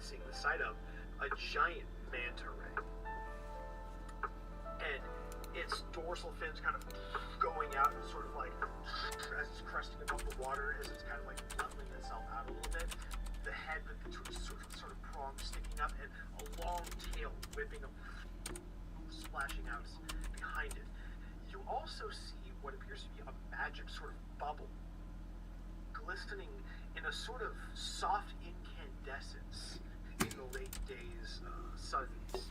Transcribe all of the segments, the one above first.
witnessing the sight of a giant manta ray. And its dorsal fins kind of going out and sort of like, as it's cresting above the water, as it's kind of like leveling itself out a little bit. The head with the sort of prongs sticking up and a long tail whipping up, splashing out behind it. You also see what appears to be a magic sort of bubble glistening in a sort of soft incandescence in the late day's sun's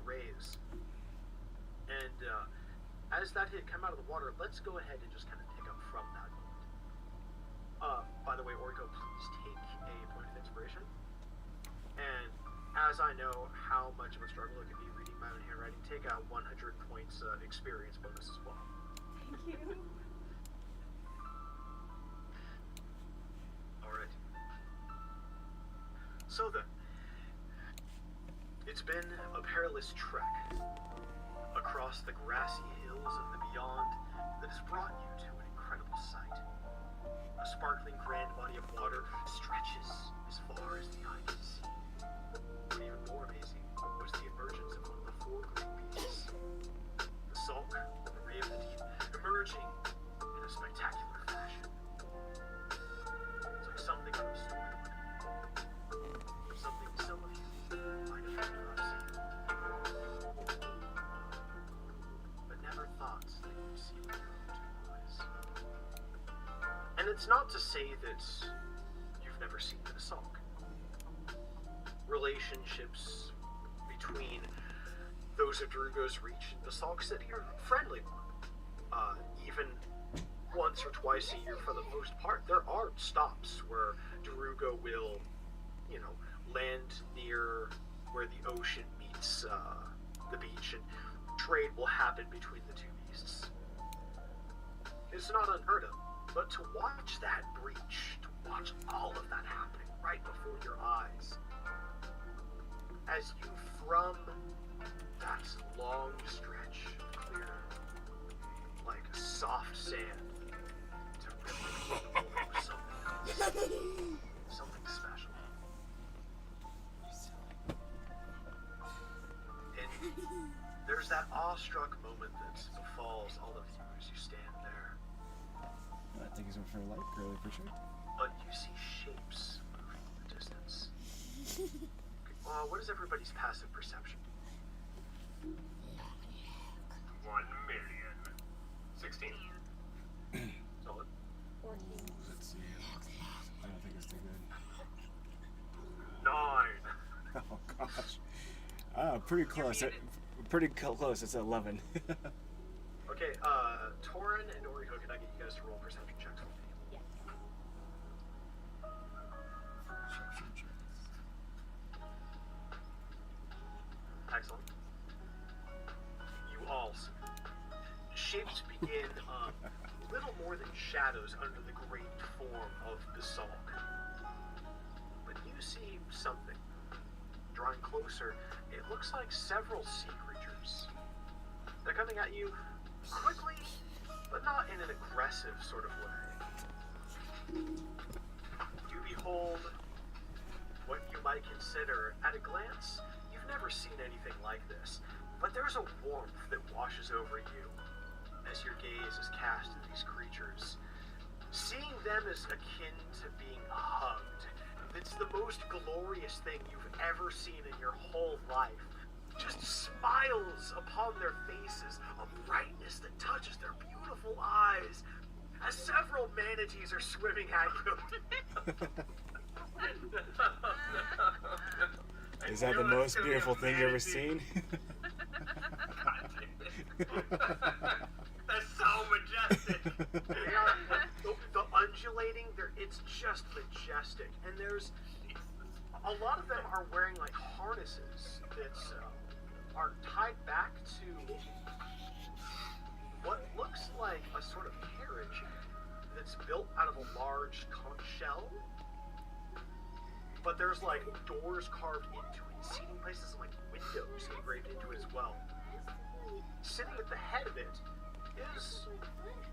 rays. And as that had come out of the water, let's go ahead and just kind of pick up from that moment. By the way, Oriko, please take a point of inspiration. And as I know how much of a struggle it can be reading my own handwriting, take out 100 points of experience bonus as well. Thank you. Alright. So then, it's been a perilous trek across the grassy hills of the beyond that has brought you to an incredible sight. A sparkling grand body of water stretches as far as the eye can see. But even more amazing was the emergence of one of the four great beasts. The Sulk, the Ray of the Deep, emerging in a spectacular fashion. It's like something out of storybook. Something some of you might have not seen. But never thought that you'd see with your own two eyes. And it's not to say that you've never seen an Sulk. Relationships between those of Drugo's reach and the Sulk City are friendly one. Even once or twice a year for the most part, there are stops where Drugo will, land near where the ocean meets the beach, and trade will happen between the two beasts. It's not unheard of, but to watch that breach, to watch all of that happening right before your eyes, as you from that long stretch of clear, like soft sand, to really behold something special. And there's that awestruck moment that befalls all of you as you stand there. I think he's over for a light girly for sure. But you see shapes moving in the distance. What is everybody's passive perception? 1,000,016. Solid. 14. Let's see. I don't think it's too good. 9. Oh gosh. Pretty close. Pretty close. It's 11. Okay, Torin and Oriko, can I get you guys to roll perception checks for me? Yes. Excellent. You all see. Shapes begin little more than shadows under the great form of the Sulk. But you see something. Drawing closer, it looks like several sea creatures. They're coming at you quickly, but not in an aggressive sort of way. You behold what you might consider, at a glance, you've never seen anything like this, but there's a warmth that washes over you as your gaze is cast at these creatures. Seeing them is akin to being hugged. It's the most glorious thing you've ever seen in your whole life. Just smiles upon their faces, a brightness that touches their beautiful eyes, as several manatees are swimming at you. Is that the most beautiful thing you've ever seen? That's so majestic. They are, the undulating, it's just majestic. And there's, a lot of them are wearing like harnesses that are tied back to what looks like a sort of carriage that's built out of a large conch shell. But there's like doors carved into it, seating places and like windows engraved into it as well. Sitting at the head of it is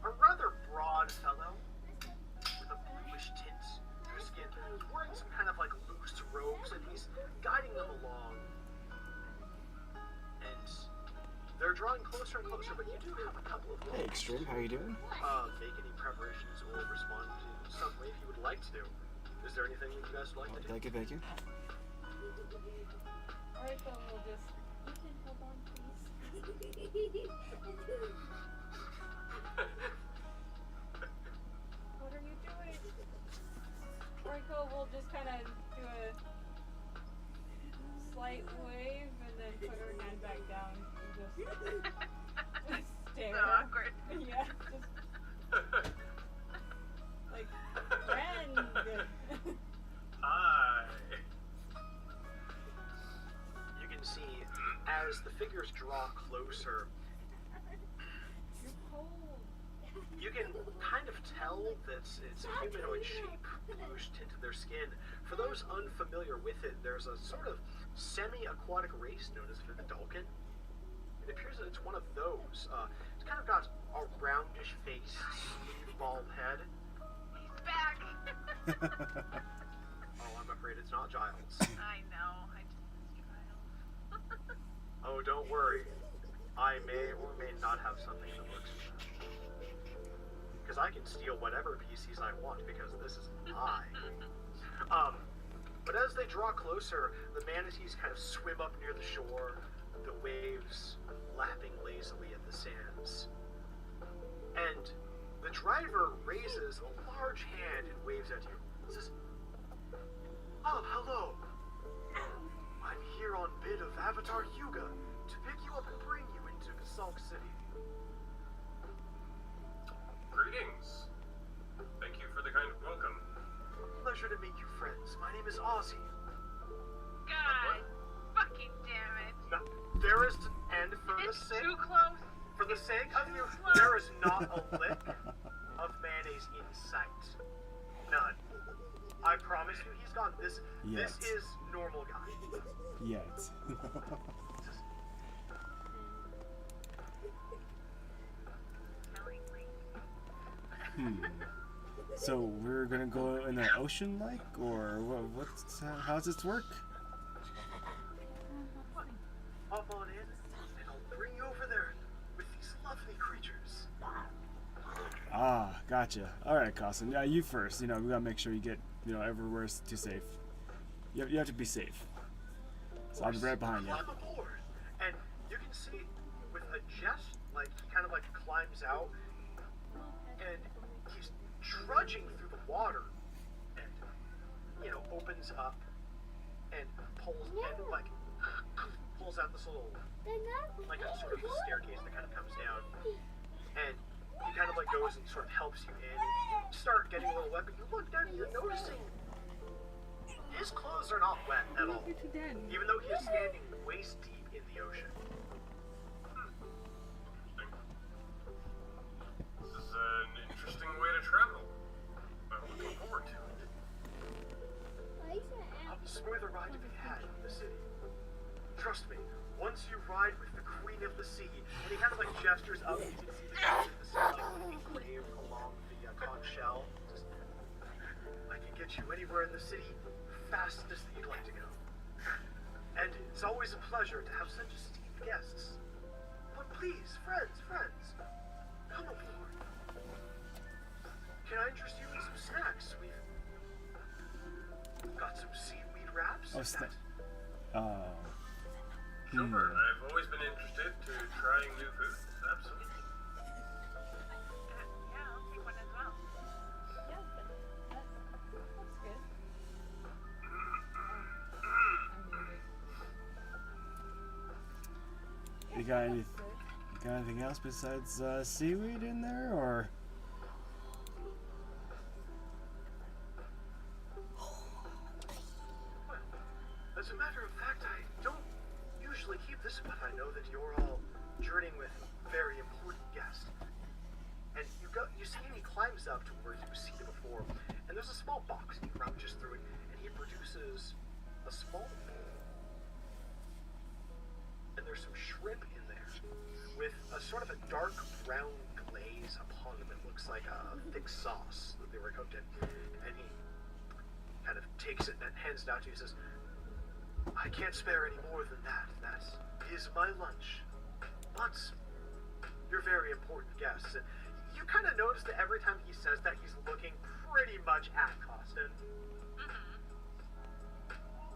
a rather broad fellow with a bluish tint to his skin. He's wearing some kind of like loose robes and he's guiding them along. And they're drawing closer and closer, but you do have a couple of Hey, moments Extreme, how you doing? make any preparations or respond in some way if you would like to do. Is there anything that you guys would like to do? Thank you, thank you. Alright, then we'll just. You can hold on, please. What are you doing? Orko will just kind of do a slight wave and then put her hand back down and just stare. So awkward. Yeah, just like, friend. Hi. You can see as the figures draw closer, You're cold. you can kind of tell that it's a humanoid shape pushed into their skin. For those unfamiliar with it, there's a sort of semi-aquatic race known as Vidalcan. It appears that it's one of those. It's kind of got a roundish face, smooth, bald head. He's back. Oh, I'm afraid it's not Giles. I know. I just missed Giles. Oh, don't worry. I may or may not have something that works for that. Because I can steal whatever PCs I want, because this is mine. But as they draw closer, the manatees kind of swim up near the shore, the waves lapping lazily at the sands. And the driver raises a large hand and waves at you. He says, "Oh, hello. I'm here on bid of Avatar Yuga to pick you up and bring you into Kasalk City." Greetings. Thank you for the kind welcome. Pleasure to meet you, friends. My name is Ozzy. God fucking damn it. Now, there is, and for the It's sake, too close. of you, there is not a lick of mayonnaise in sight. None. I promise you, he's gone. This Yes. is normal guy. Yet. Tellingly. So we're gonna go in the ocean, like, or what's how's this work? Hop on in, and I'll bring you over there with these lovely creatures. Ah, gotcha. All right, Costin. Yeah, you first. You know, we gotta make sure you get, everywhere to safe. You have to be safe. So I'll be right behind you. Climb aboard, and you can see with a jest, like he kind of like climbs out, and he's trudging through the water, and opens up and pulls and like pulls out this little like a sort of staircase that kind of comes down, and he kind of like goes and sort of helps you in. You start getting a little wet, but you look down and you're noticing his clothes are not wet at all, even though he is standing waist deep in the ocean. This is an interesting way to travel. I'm looking forward to it. A smoother ride to be had in the city. Trust me, once you ride with the Queen of the Sea, and he kind of like gestures up, you can see the Queen of the Sea like engraved along the conch shell. I can get you anywhere in the city fastest that you'd like to go. And it's always a pleasure to have such esteemed guests. But please, friends, come aboard. Can I interest you in some snacks? We've got some seaweed wraps. Oh, Sure, I've always been interested to trying new foods. Absolutely. Yeah, I'll take one as well. Yeah, that's good. You got anything else besides seaweed in there, or? As a matter of fact, I don't usually keep this, but I know that you're all journeying with very important guests. And you see him, he climbs up to where you've seen it before, and there's a small box, and he rummages through it, and he produces a small bowl. And there's some shrimp in there, with a sort of a dark brown glaze upon them. It looks like a thick sauce that they were cooked in. And he kind of takes it and hands it out to you and says, I can't spare any more than that. That is my lunch. But you're very important guests, and you kind of notice that every time he says that, he's looking pretty much at Costin.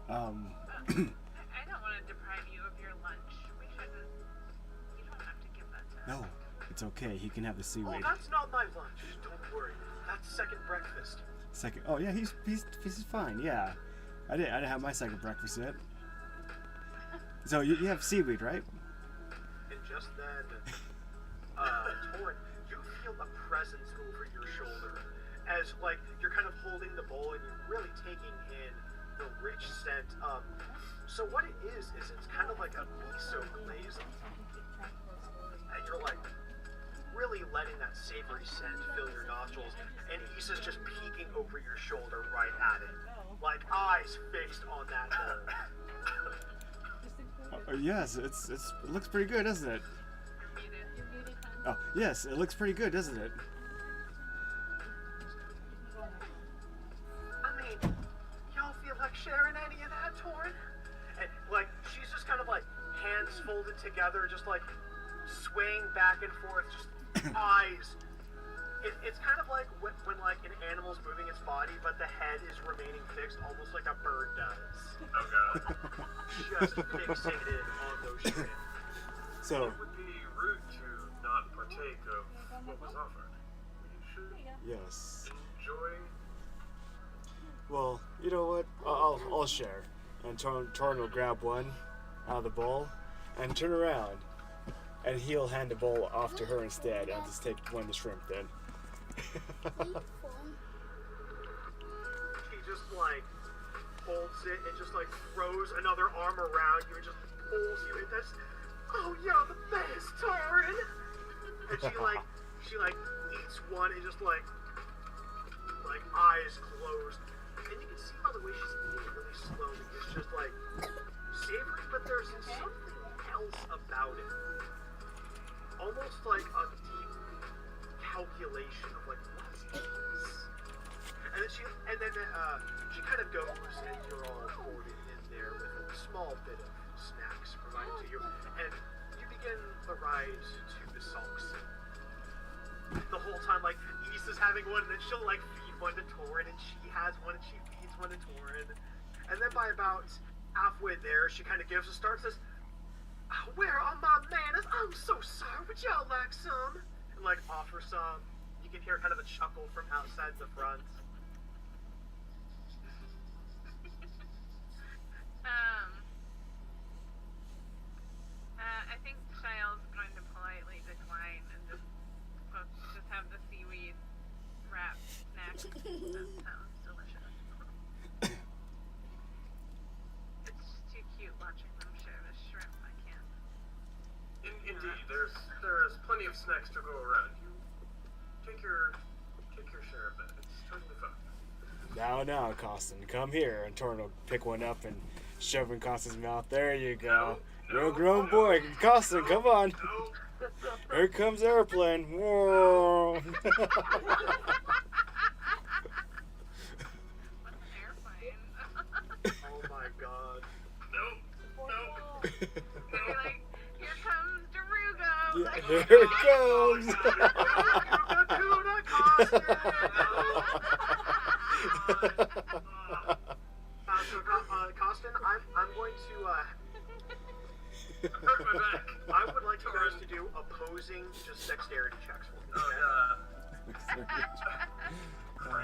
I don't want to deprive you of your lunch. We shouldn't. You don't have to give that to us. No, it's okay. He can have the Oh, seaweed. that's not my lunch. Don't worry. That's second breakfast. Second. Oh yeah, he's fine. Yeah, I didn't have my second breakfast yet. So you have seaweed, right? And just then, Torin, you feel a presence over your shoulder as, like, you're kind of holding the bowl and you're really taking in the rich scent. So what it is it's kind of like a miso glaze, and you're like really letting that savory scent fill your nostrils, and Issa's just peeking over your shoulder right at it, like eyes fixed on that bowl. Yes, it looks pretty good, doesn't it? Oh yes, it looks pretty good, doesn't it? I mean, y'all feel like sharing any of that, Torin? And, like, she's just kind of, like, hands folded together, just, like, swaying back and forth, just eyes. It's kind of like when, like, an animal's moving its body, but the head is remaining fixed, almost like a bird does. Oh god. Just fixated on those shrimp. So It would be rude to not partake of what was offered. We should yes. enjoy. Well, you know what? I'll share. And Torn will grab one out of the bowl and turn around, and he'll hand the bowl off to her instead, and just take one of the shrimp then. He just, like, folds it and just, like, throws another arm around you and just pulls you in. That's, oh, you're the best, Torin! And she eats one and just, like, eyes closed. And you can see by the way she's eating it really slowly, it's just, like, savory, but there's something else about it. Almost like a deep calculation of, like, what's in this? And then she kind of goes, and you're all boarded in there with a small bit of snacks provided to you, and you begin the ride to the Sulks. The whole time, like, Issa's having one, and then she'll, like, feed one to Torin, and she has one, and she feeds one to Torin. And then by about halfway there, she kind of gives a start, says, "Where are my manners? I'm so sorry. Would y'all like some?" And, like, offer some. You can hear kind of a chuckle from outside the front. I think Shile's going to politely decline and just have the seaweed wrapped snack. That sounds delicious. It's just too cute watching them share this shrimp. I can't. Indeed, there's plenty of snacks to go around. You take your share of that. It's totally fun. Now, Costin, come here. And Torn will pick one up and shove in Costin's mouth. There you go. You're a grown boy. Costin, come on. Here comes airplane. Whoa. What's an airplane? Oh my god. Nope. Maybe like, here comes Darugo. Yeah, Like, here it comes. Hakuna Costin! Costin, I'm going to, Hurt my back. I would like you guys to do opposing just dexterity checks for me. Oh,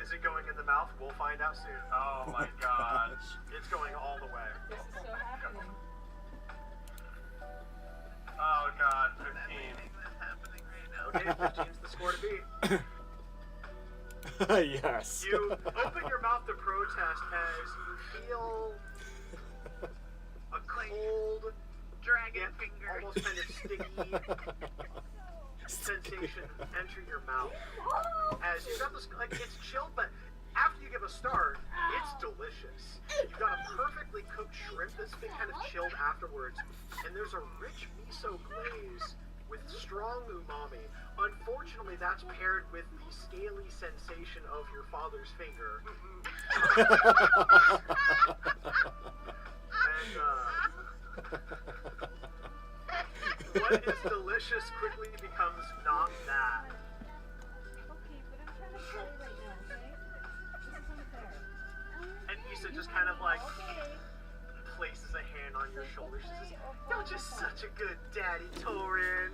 Is it going in the mouth? We'll find out soon. oh my god. It's going all the way. This is so happening. Oh god, 15. Everything that's happening right now. Okay, 15's the score to beat. Yes. You open your mouth to protest as you feel a cold, Dragon yet fingers. almost kind of sticky sensation enter your mouth. As you got this, like, it's chilled, but after you give a start, it's delicious. You've got a perfectly cooked shrimp that's been kind of chilled afterwards, and there's a rich miso glaze with strong umami. Unfortunately, that's paired with the scaly sensation of your father's finger. What is delicious quickly becomes not that. Okay, but I'm trying to play right now, okay? This is unfair. And Issa just kind of like Okay. places a hand on your shoulder. She says, "You're just such a good daddy, Torin."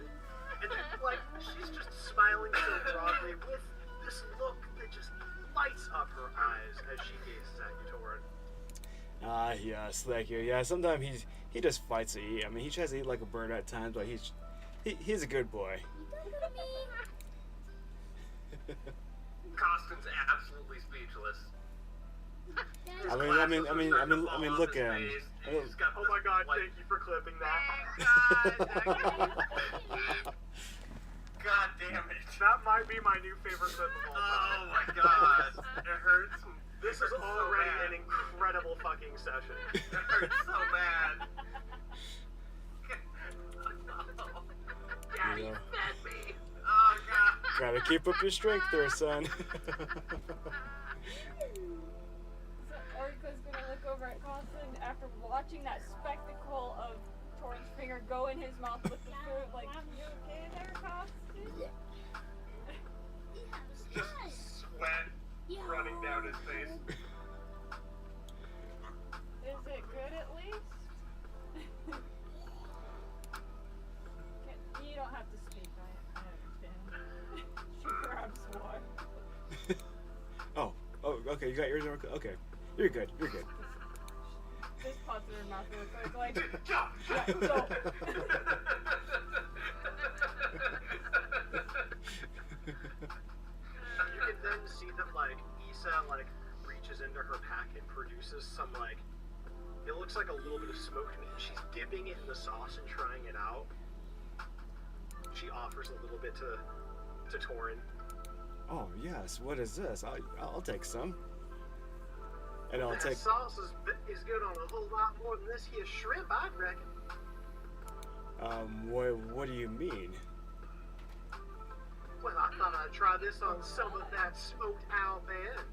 And then, like, she's just smiling so broadly with this look that just lights up her eyes as she gazes at you, Torin. Ah, yes, thank you. Yeah, sometimes he just fights to eat. I mean, he tries to eat like a bird at times, but he's a good boy. Costin's absolutely speechless. I mean, look at him. Oh my god, thank you for clipping that. God damn it. That might be my new favorite clip of all time. Oh my god. It hurts. This is already an incredible fucking session. It hurts so bad. Daddy Yeah. fed me. Oh god. Gotta keep up your strength there, son. So Oriko's gonna look over at Costin after watching that spectacle of Torin's finger go in his mouth with the food, like, you okay there, Costin? Just sweat running down his face. Is it good at least? You don't have to speak, I understand. She grabs one. Oh, okay, you got yours. Okay, you're good. Just pops in her mouth real quick, like, Jump! yeah, go. You can then see that, like, Issa, like, reaches into her pack and produces some, like, it looks like a little bit of smoked meat. She's dipping it in the sauce and trying it out. She offers a little bit to Torin. Oh yes, what is this? I'll take some. And I'll That take. sauce is good on a whole lot more than this here shrimp, I'd reckon. What do you mean? Well, I thought I'd try this on some of that smoked owlbear.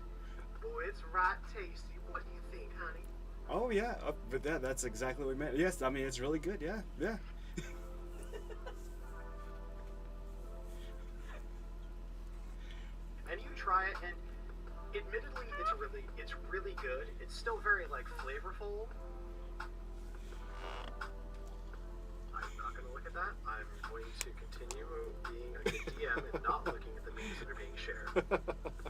Boy, it's right tasty. What do you think, honey? Oh yeah, but that's exactly what we meant. Yes, I mean it's really good. Yeah. And you try it, and admittedly, it's really good. It's still very, like, flavorful. I'm not going to look at that. I'm going to continue being a good DM and not looking at the memes that are being shared.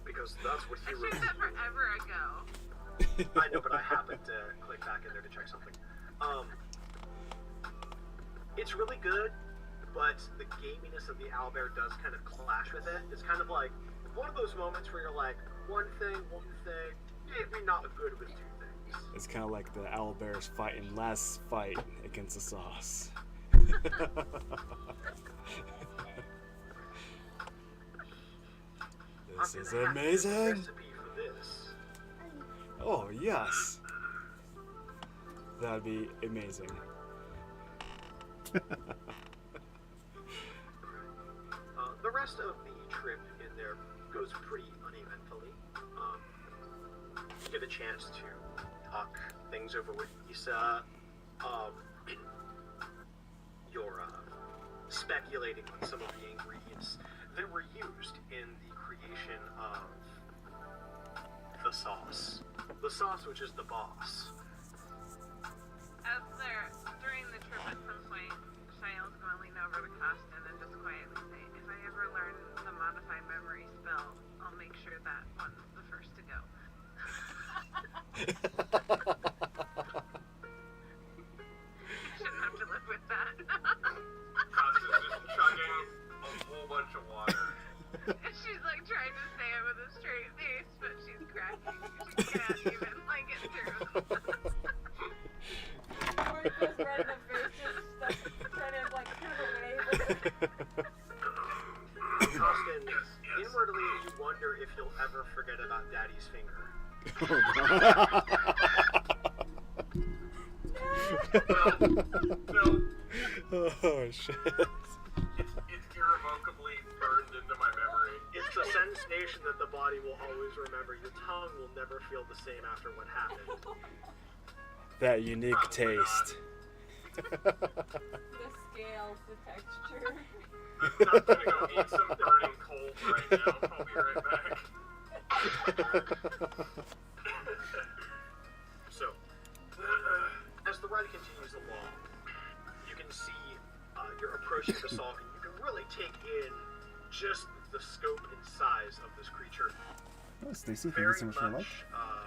Because that's what I you shared that forever ago. I know, but I happened to click back in there to check something. It's really good, but the gaminess of the owlbear does kind of clash with it. It's kind of like one of those moments where you're like, one thing, maybe not good with two things. It's kind of like the owlbears fighting last fight against the sauce. This is amazing. Recipe for this. Oh yes, that'd be amazing. The rest of the trip in there goes pretty uneventfully. You get a chance to talk things over with Issa. You're speculating on some of the ingredients that were used in the creation of the sauce. The sauce, which is the boss. As they're during the trip at some point, Shiel's gonna lean over to Costin and just quietly say, if I ever learn the modify memory spell, I'll make sure that one's the first to go. You shouldn't have to live with that. Costin's just chugging a whole bunch of water. She's like trying to say it with a straight face, but she's cracking. She can't even like get through. Oriko's right in the face, just trying to, like, turn away. Costin, Yes. inwardly you wonder if you'll ever forget about Daddy's finger. No. Oh shit. It's irrevocably burned into my memory. It's the sensation that the body will always remember. Your tongue will never feel the same after what happened. That unique taste. The scales the texture. I'm gonna go eat some burning coals right now. I'll be right back. So, as the ride continues along, you can see you're approaching the song, and you can really take in just the scope and size of this creature. Oh, Stacy, thank you so much for your like.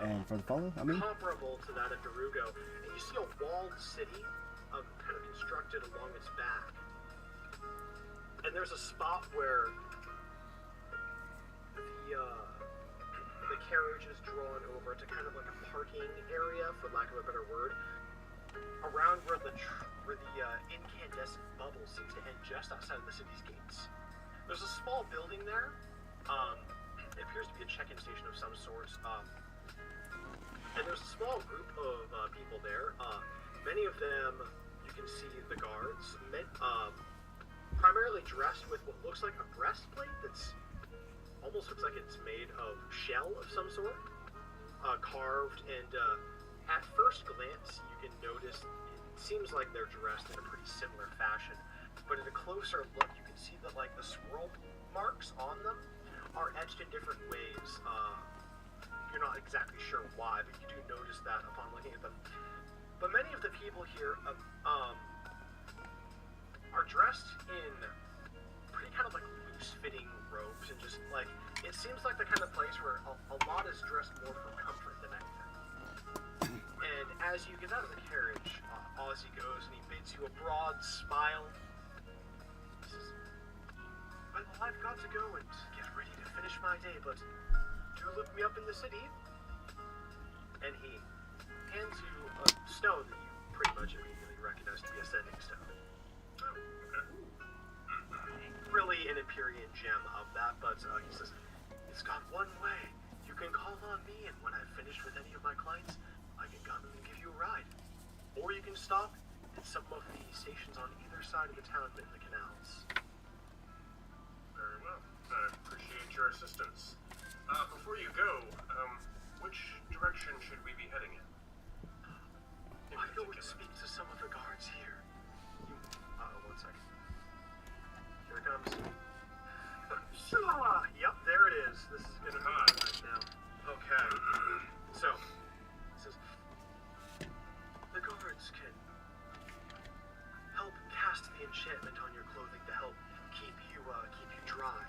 And for the follow, comparable to that of Darugo. And you see a walled city kind of constructed along its back. And there's a spot where the carriage is drawn over to kind of like a parking area, for lack of a better word, around where the incandescent bubble seems to end just outside of the city's gates. There's a small building there. It appears to be a check-in station of some sort. And there's a small group of people there. Many of them, you can see the guards, primarily dressed with what looks like a breastplate that's almost looks like it's made of shell of some sort, carved, and at first glance you can notice it seems like they're dressed in a pretty similar fashion, but at a closer look you can see that like the swirl marks on them are etched in different ways. You're not exactly sure why, but you do notice that upon looking at them. But many of the people here are dressed in pretty kind of like loose-fitting robes, and just like, it seems like the kind of place where a lot is dressed more for comfort than anything. And as you get out of the carriage, Ozzy goes and he bids you a broad smile. He says, "Well, I've got to go and get ready to finish my day, but do look me up in the city." And he hands you a stone that you pretty much immediately recognize to be a sending stone. Really an Empyrean gem of that, but he says, "It's got one way. You can call on me, and when I've finished with any of my clients, I can come and give you a ride. Or you can stop at some of the stations on either side of the town in the canals." Very well. I appreciate your assistance. Before you go, which direction should we be heading in? I go and speak to some of the guards here. One second. Here it comes. Yep, there it is. This is gonna be right now. Okay. So, it says, the guards can help cast the enchantment on your clothing to help keep you dry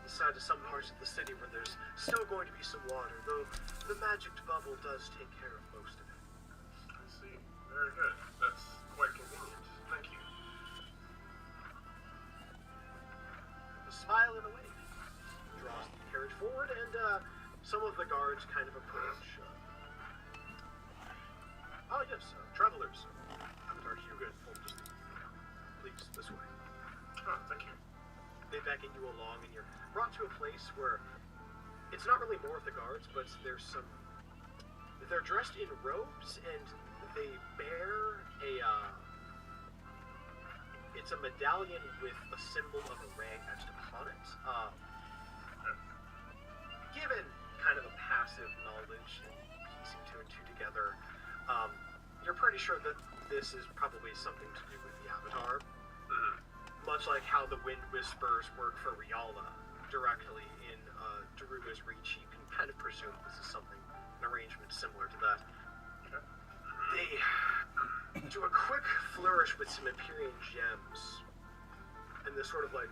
inside of some parts of the city where there's still going to be some water, though the magicked bubble does take care of most of it. I see. Very good. That's quite convenient. Thank you. A smile and a wave. Draws the carriage forward, and some of the guards kind of approach. Oh yes, travelers. Avatar Hugo told just, please, this way. Oh, thank you. They beckon you along, and you're brought to a place where it's not really more of the guards, but there's some. They're dressed in robes, and they bear it's a medallion with a symbol of a ray etched upon it. Given kind of a passive knowledge and piecing two and two together, you're pretty sure that this is probably something to do with the Avatar. Much like how the Wind Whispers work for Riala directly in Darugo's Reach, you can kind of presume this is something, an arrangement similar to that. They do a quick flourish with some Empyrean gems, and this sort of like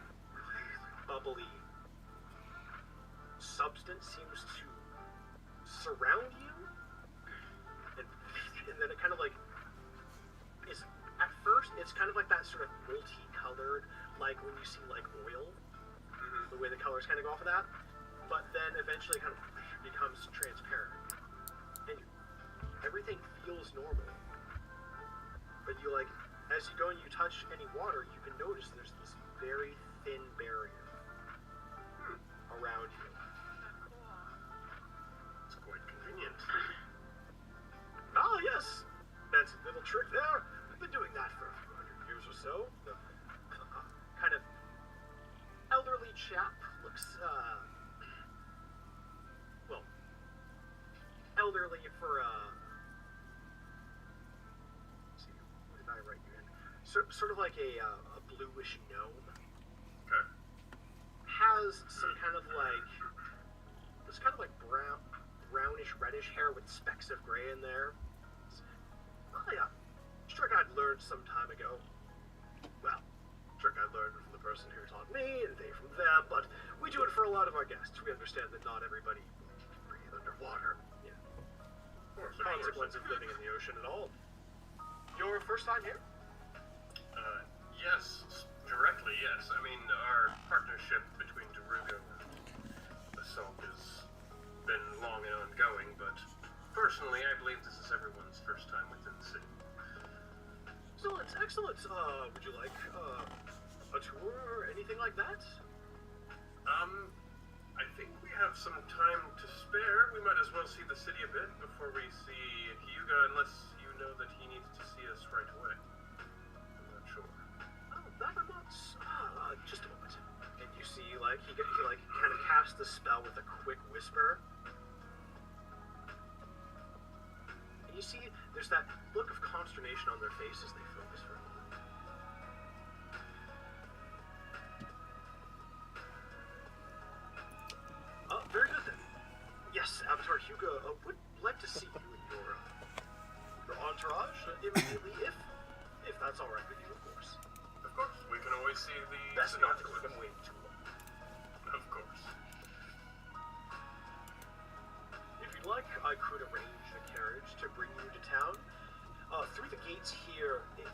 bubbly substance seems to surround you, and then it kind of like is, at first it's kind of like that sort of multicolored, like when you see like oil, the way the colors kind of go off of that, but then eventually kind of becomes transparent, and everything feels normal. But you like, as you go and you touch any water, you can notice there's this very thin barrier around you. It's quite convenient. Ah, yes! That's a little trick there. We've been doing that for a few hundred years or so. The kind of elderly chap looks, well, elderly for, let's see, what did I write you in? sort of like a bluish gnome. Okay. Has some kind of like, it's kind of like brownish reddish hair with specks of gray in there. Oh yeah, trick I'd learned some time ago. Well, trick I learned from the person who taught me, and they from them, but we do it for a lot of our guests. We understand that not everybody can breathe underwater. Yeah. Of course. Consequence of living in the ocean at all. Your first time here? Yes, directly, yes. I mean, our partnership between Darugo and Assault has been long and ongoing, but personally, I believe this is everyone's first time within the city. Excellent, excellent. Would you like a tour or anything like that? I think we have some time to spare. We might as well see the city a bit before we see Hyuga, unless you know that he needs to see us right away. I'm not sure. Oh, that I'm not. Just a moment. And you see, like, he like kind of casts the spell with a quick whisper. And you see, there's that look of consternation on their face as they focus for a moment. Very good then. Yes, Avatar Hugo would like to see you and your entourage immediately, if that's all right with you, of course. Of course, we can always see the... Best not to keep them waiting too long. Of course. If you'd like, I could arrange a carriage to bring you to town. Through the gates here, it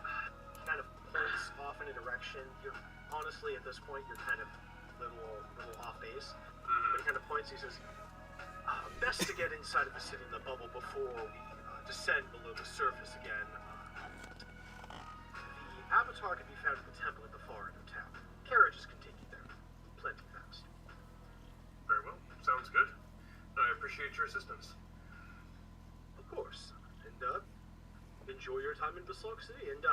kind of points off in a direction. You're honestly, at this point, you're kind of little off base. But he kind of points. He says, "Best to get inside of the city in the bubble before we descend below the surface again. The Avatar can be found at the temple at the far end of town. Carriages can take you there, plenty fast." Very well. Sounds good. I appreciate your assistance. Of course. And enjoy your time in Basalt City. And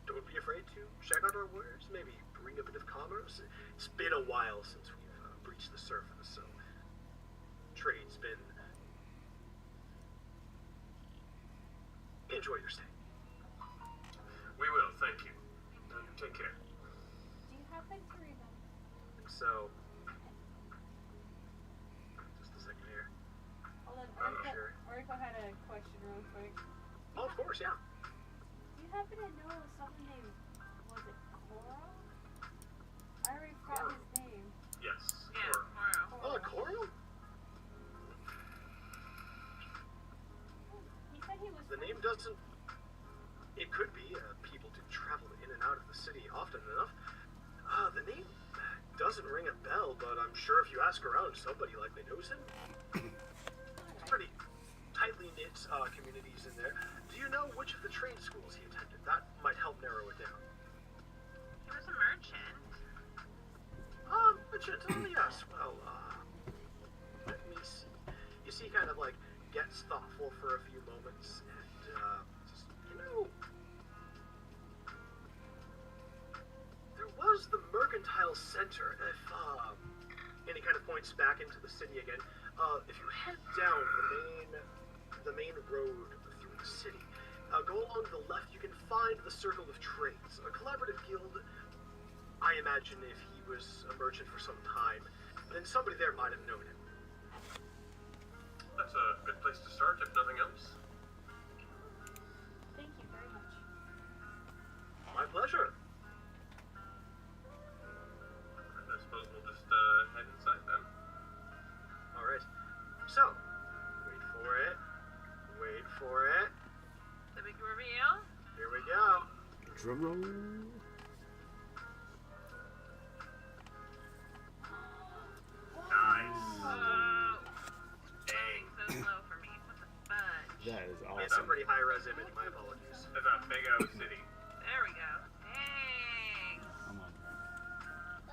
don't be afraid to check out our wares. Maybe bring a bit of commerce. It's been a while since we've breached the surface, so trade's been. Enjoy your stay. We will, thank you. Take care. Do you happen to remember? So, just a second here. Hold on, I'm not sure. Oriko had a question real quick. Oh, of course, yeah. Do you happen to know someone named, was it Koro? I already forgot his name. Yes. Yeah, Sure. Moro. Oh, Coral? He said he was. The name doesn't. It could be. People do travel in and out of the city often enough. The name doesn't ring a bell, but I'm sure if you ask around, somebody likely knows him. It's pretty tightly knit communities in there. Do you know which of the trade schools he attended? That might help narrow it down. He was a merchant. Merchant, yes. Well, let me see. You see, kind of like gets thoughtful for a few moments, and says, there was the Mercantile Center. And he kind of points back into the city again. If you head down the main road through the city, go along the left, you can find the Circle of Trades, a collaborative guild. I imagine if he was a merchant for some time, then somebody there might have known him. That's a good place to start, if nothing else. Thank you very much. My pleasure. I suppose we'll just head inside then. All right. So, wait for it. Wait for it. The big reveal. Here we go. Drum roll. Nice. Whoa. Going so slow for me. What the fudge? That is It's a awesome. pretty high res image. My apologies. That's a big O city. There we go. Dang. I'm on right.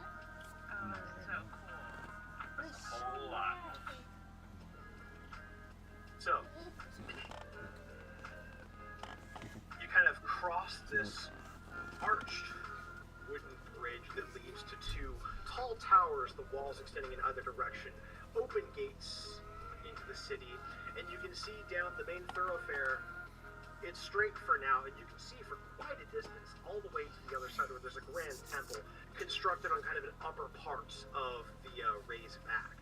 Oh, that's so cool. That's a whole lot. So, you kind of cross this arched wooden bridge that leads to two tall towers, the walls extending in either direction, open gates into the city, and you can see down the main thoroughfare it's straight for now, and you can see for quite a distance, all the way to the other side where there's a grand temple constructed on kind of an upper parts of the raised back.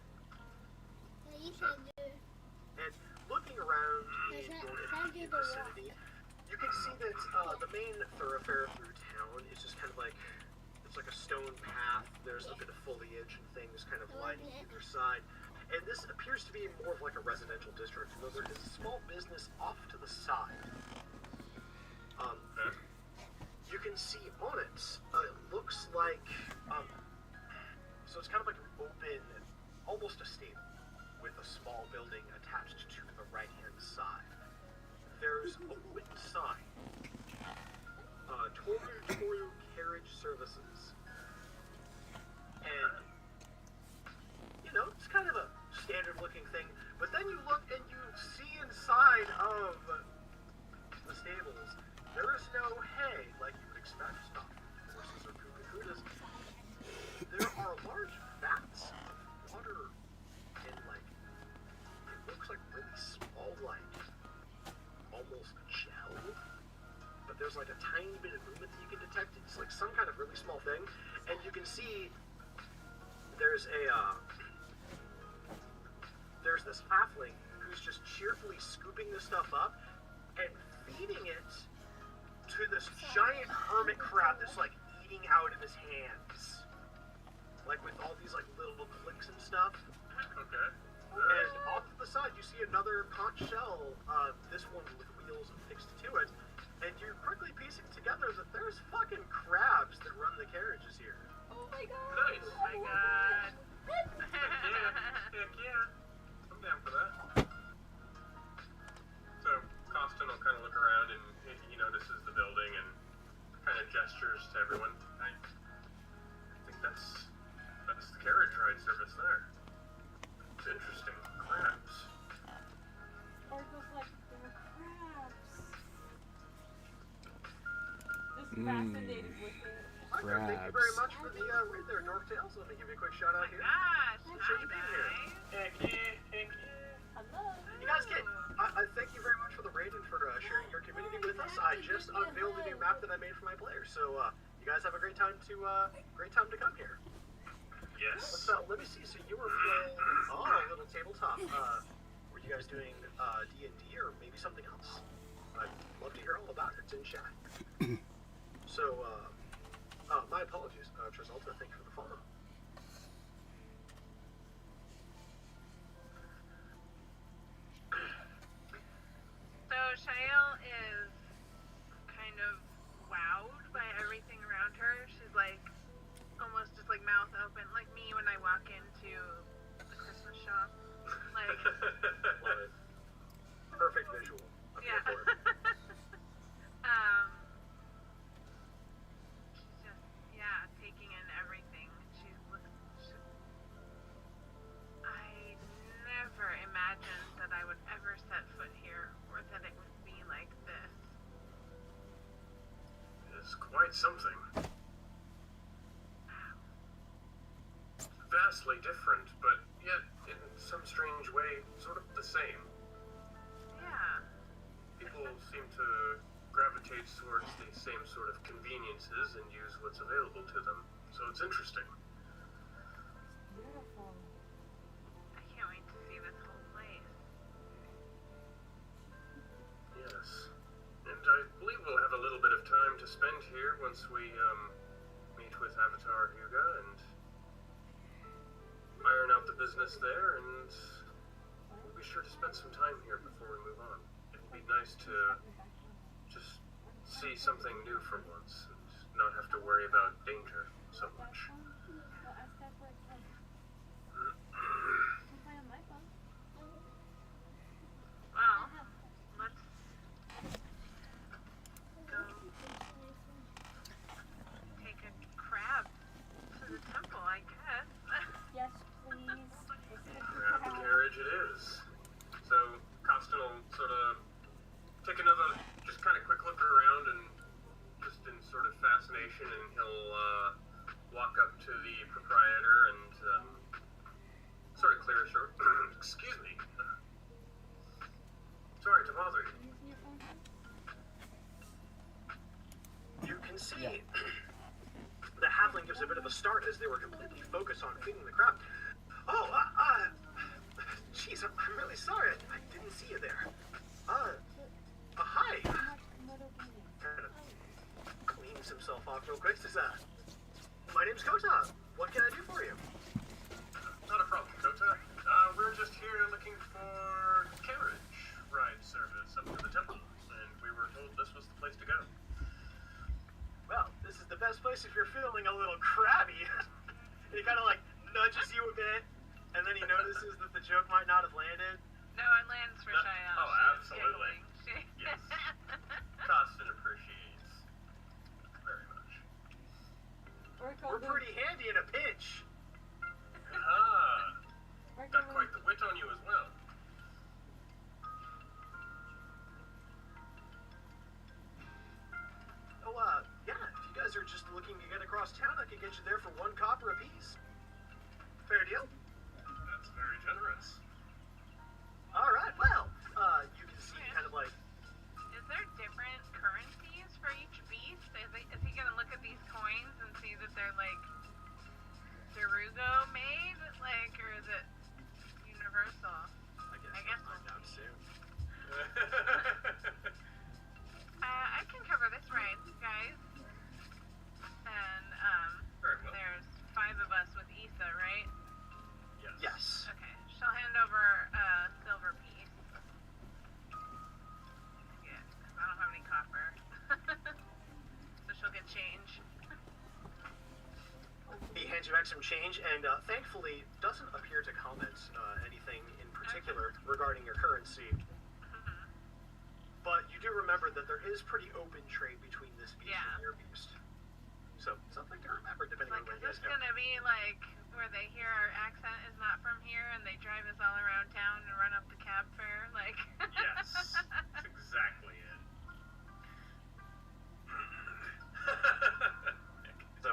And looking around in your immediate vicinity, you can see that the main thoroughfare through town is just kind of like, it's like a stone path. There's a bit of foliage and things kind of lining either side. And this appears to be more of like a residential district, though there is a small business off to the side. You can see on it, it looks like, so it's kind of like an open, almost a stable, with a small building attached to the right-hand side. There's a wooden sign, Toru Carriage Services. And, you know, it's kind of a standard-looking thing, but then you look and you see inside of the stables, there is no hay like you would expect stock horses or cucahudas. There are large vats of water in like, it looks like really small, like almost gel, but there's like a tiny bit of movement that you can detect. It's like some kind of really small thing, and you can see there's this halfling who's just cheerfully scooping this stuff up and feeding it to this giant hermit crab that's like eating out of his hands, like with all these like little clicks and stuff. Okay. And off to the side you see another conch shell, this one with wheels affixed to it, and you're quickly piecing together that there's fucking crabs that run the carriages here. Oh my god! Nice. Oh my god. Heck yeah. I'm down for that. So, Costin will kind of look around and he notices the building and kind of gestures to everyone. I think that's the carriage ride service there. It's interesting. Crabs. Oracle's like, there were crabs. Just fascinated with it. Thank you very much for the read there, Dork Tales. Let me give you a quick shout out here. Gosh, Sure to be here. Heck yeah. Hello. You guys I thank you very much for the raid and for sharing your community with us. I just unveiled a new map that I made for my players, so you guys have a great time to come here. Yes. So let me see. So you were playing a little tabletop. Were you guys doing D&D or maybe something else? I'd love to hear all about it. It's in chat. So my apologies, Trasolta. Thank you for the follow. So Shael is kind of wowed by everything around her. She's like almost just like mouth open, like me when I walk into the Christmas shop. Like, Love it. Perfect visual. I'm here yeah. for it. She's just taking in everything. I never imagined that I would ever set foot here, or that it would be like this. It's quite something. Vastly different, but yet in some strange way, sort of the same. Yeah. People seem to gravitate towards the same sort of conveniences and use what's available to them. So it's interesting. Beautiful. I can't wait to see this whole place. Yes. And I believe we'll have a little bit of time to spend here once we meet with Avatar Huga and iron out the business there, and we'll be sure to spend some time here before we move on. It would be nice to just see something new for once and not have to worry about danger so much. Well, ask that for a kid. Can play on my phone. Well, let's go take a crab to the temple, I guess. Yes, please. Grab the carriage it is. So, Costin will sort of take another, just kind of quick look around and just in sort of fascination, and he'll walk up to can see Yeah. the halfling gives a bit of a start as they were completely focused on feeding the crowd. Oh, jeez, I'm really sorry. I didn't see you there. Hi. Kind of cleans himself off real quick. Says, my name's Kota. What can I do for you? Not a problem, Kota. We're just here looking for carriage ride service up to the temple, and we were told this was the place to go. Well, this is the best place if you're feeling a little crabby. And he kind of like nudges you a bit, and then he notices that the joke might not have landed. No, it lands for No. Cheyenne. Oh, She's absolutely. giggling. Yes. Costin appreciates very much. We're pretty handy in a pinch. Ah, got quite the wit on you as well. Oh, yeah, if you guys are just looking to get across town, I could get you there for 1 copper apiece. Fair deal? That's very generous. Alright, well, you can see kind of like, Is there different currencies for each beast? Is he gonna look at these coins and see that they're like Darugo made? Like, or is it universal? I guess guess we'll find out soon. I can cover this ride, guys. And, Very well. there's 5 of us with Issa, right? Yes. Yes. Okay, she'll hand over a silver piece. Yeah, 'cause I don't have any copper. So she'll get change. He hands you back some change and thankfully doesn't appear to comment anything in particular regarding your currency. But you do remember that there is pretty open trade between this beast Yeah. and your beast. So, something to remember depending Like, on where is you guys this go. gonna be like where they hear our accent is not from here and they drive us all around town and run up the cab fare? Like, Yes. That's exactly it. So,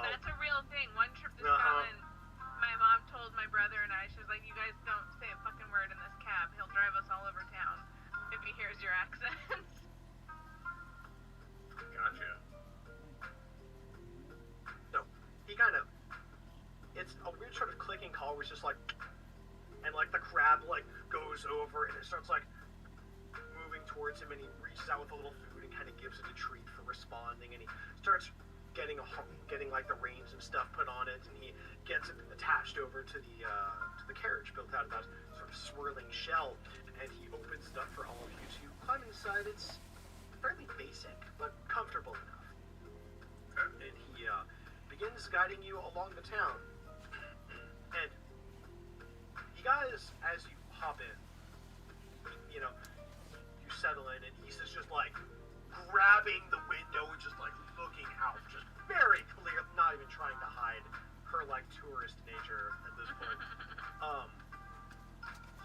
that's a real thing. One trip to Uh-huh. Scotland, my mom told my brother and I, she was like, you guys don't say a fucking word in this cab. He'll drive us all over town if he hears your accents. Gotcha. no, he kind of, it's a weird sort of clicking call where it's just like, and like the crab like goes over and it starts like moving towards him and he reaches out with a little food and kind of gives it a treat for responding and he starts getting like the reins and stuff put on it and he gets it attached over to the carriage built out of that sort of swirling shell and he opens it up for all of you to climb inside. It's fairly basic but comfortable enough. And he begins guiding you along the town. And you guys, as you hop in, you know, you settle in, and Issa's just like grabbing the window and just like looking out, just very clear, not even trying to hide her like tourist nature at this point.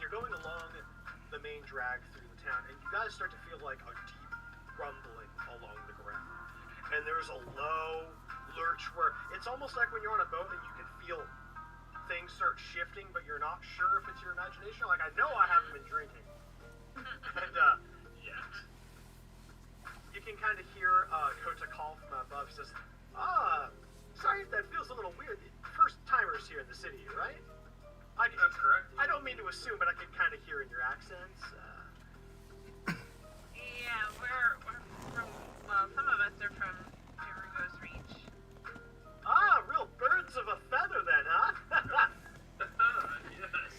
You're going along the main drag through the town, and you guys start to feel like a deep rumbling along the ground. And there's a low lurch where it's almost like when you're on a boat and you can feel things start shifting, but you're not sure if it's your imagination. Like, I know I haven't been drinking. And, Yes. you can kind of hear Kota call from above. He says, sorry if that feels a little weird. First timers here in the city, right? That's correct. I don't mean to assume, but I can kind of hear in your accents. Yeah, we're from, well, some of us are from Darugo's Reach. Real birds of a feather then, huh?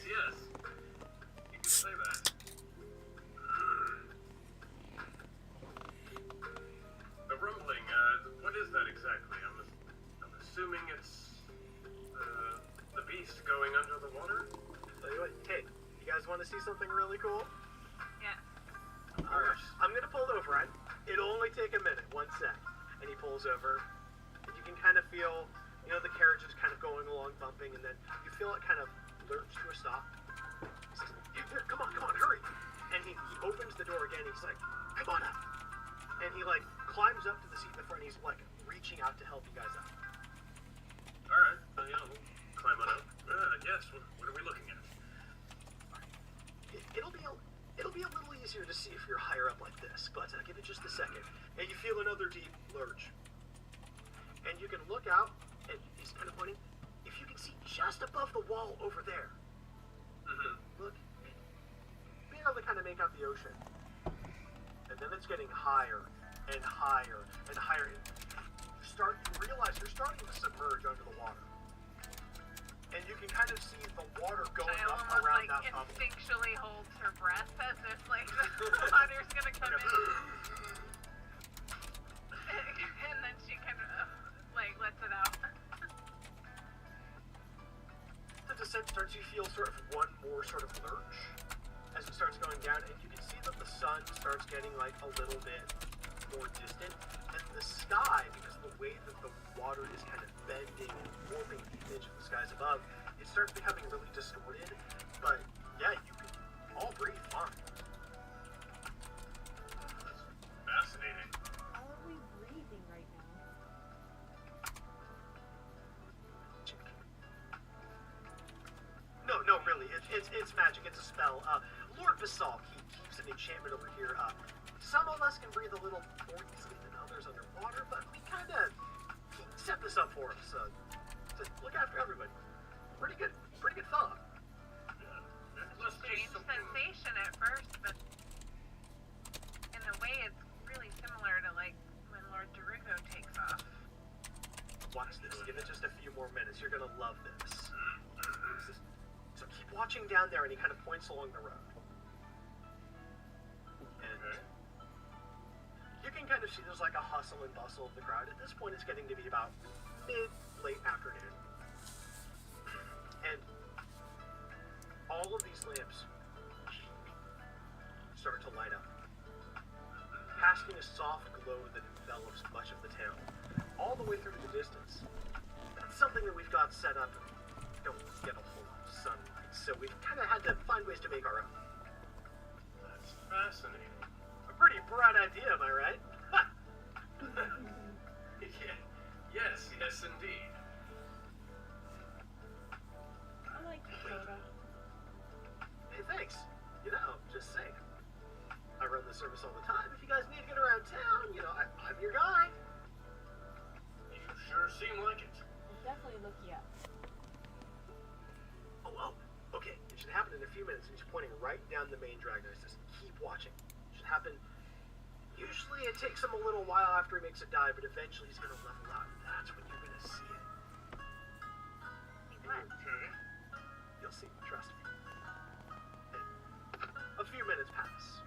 Yes. You can say that. The rumbling, what is that exactly? I'm assuming it's the beast going under the water? Tell you what, hey, you guys want to see something really cool? Yeah. Of Alright, course. I'm gonna pull over, right? It'll only take a minute, 1 sec. And he pulls over, and you can kind of feel, you know, the carriage is kind of going along, bumping, and then you feel it kind of lurch to a stop. He says, come on, hurry! And he opens the door again, he's like, come on up! And he, like, climbs up to the seat in the front, he's, like, reaching out to help you guys out. Alright, yeah, we'll climb on up. Yes, what are we looking at? It'll be a little easier to see if you're higher up like this, but give it just a second. And you feel another deep lurch. And you can look out, and he's kind of pointing. If you can see just above the wall over there. Look, being able to kind of make out the ocean. And then it's getting higher and higher and higher. You realize you're starting to submerge under the water. And you can kind of see the water going Child up almost around like that bubble. instinctually holds her breath as if like the water's gonna come in. And then she kind of like lets it out. The descent starts, you feel sort of one more sort of lurch as it starts going down, and you can see that the sun starts getting like a little bit more distant, and the sky, because of the way that the water is kind of bending and warping the image of the skies above, it starts becoming really distorted, but yeah, you can all breathe fine. Fascinating. How are we breathing right now? No, really, it's magic, it's a spell. Lord Basalt, he keeps an enchantment over here. Some of us can breathe a little more easily than others underwater, but we kind of set this up for us to look after everybody. Pretty good fella. Strange sensation at first, but in a way it's really similar to like when Lord Darugo takes off. Watch this. Give it just a few more minutes. You're gonna love this. So keep watching down there, and he kind of points along the road. And you can kind of see there's like a hustle and bustle of the crowd. At this point, it's getting to be about late afternoon. And all of these lamps start to light up, casting a soft glow that envelops much of the town, all the way through the distance. That's something that we've got set up, and we don't get a whole lot of sunlight, so we've kind of had to find ways to make our own. That's fascinating. A pretty bright idea, am I right? Yes, indeed. I like soda. Hey, thanks. Just saying. I run the service all the time. If you guys need to get around town, I'm your guy. You sure seem like it. We'll definitely look you up. Oh, okay. It should happen in a few minutes. And he's pointing right down the main drag. He says, keep watching. It should happen. Usually it takes him a little while after he makes a dive, but eventually he's going to level out. And that's when you're going to see it. Okay. You'll see. Trust me. And a few minutes pass.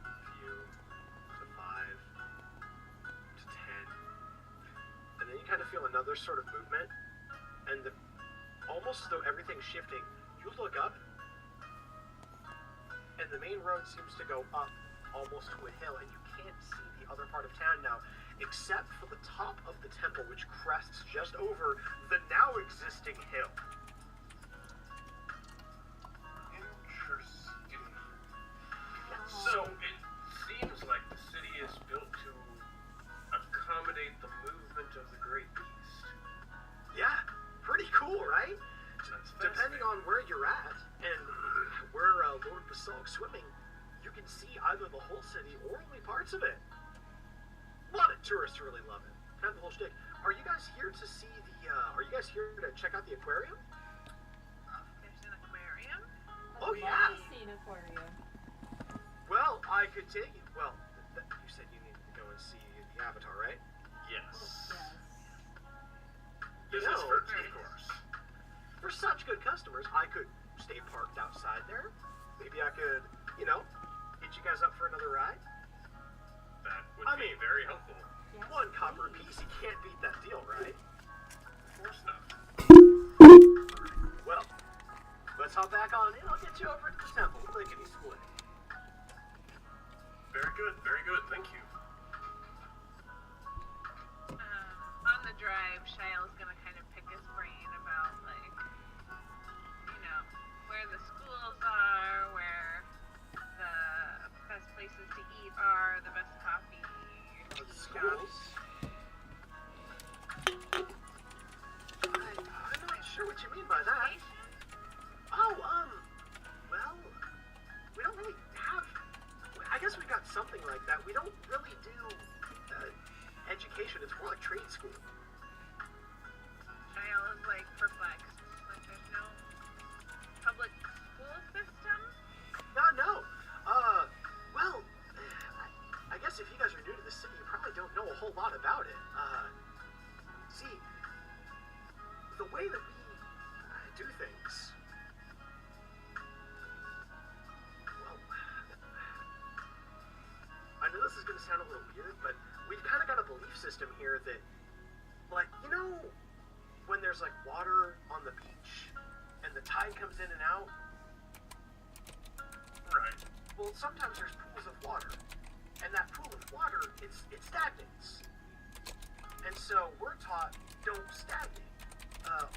A few to 5 to 10. And then you kind of feel another sort of movement. And almost as though everything's shifting, you look up, and the main road seems to go up almost to a hill, and you can't see the other part of town now, except for the top of the temple, which crests just over the now existing hill. Interesting. So it seems like the city is built to accommodate the movement of the Great Beast. Yeah, pretty cool, right? That's Depending on where you're at, and where Lord Basalk's swimming, you can see either the whole city or only parts of it. A lot of tourists really love it. Kind of the whole shtick. Are you guys here to see are you guys here to check out the aquarium? There's an aquarium. Oh, I'd yeah. love to see an aquarium. Well, I could take you. Well, you said you needed to go and see the Avatar, right? Yes. Yes. Business No. first, of course. For such good customers, I could stay parked outside there. Maybe I could, get you guys up for another ride. That would I be mean- very helpful. Yes, 1 copper please. apiece, you can't beat that deal, right? Of course not. Well, let's hop back on in. I'll get you over to the temple. Lickety split. Very good, thank you. On the drive, Shile's gonna kind of pick his brain about like, where the schools are, where the best places to eat are, the best coffee. Schools? I'm not sure what you mean by that. Oh, well, we don't really something like that. We don't really do education. It's more like trade school. Shael is like perplexed. Like there's no public school system? No. Well, I guess if you guys are new to the city, you probably don't know a whole lot about it. See, the way that we do things, well, I know this is going to sound a little weird, but we've kind of got a belief system here that, like, you know, when there's like water on the beach and the tide comes in and out? Right. Well, sometimes there's pools of water, and that pool of water, it stagnates. And so we're taught, don't stagnate.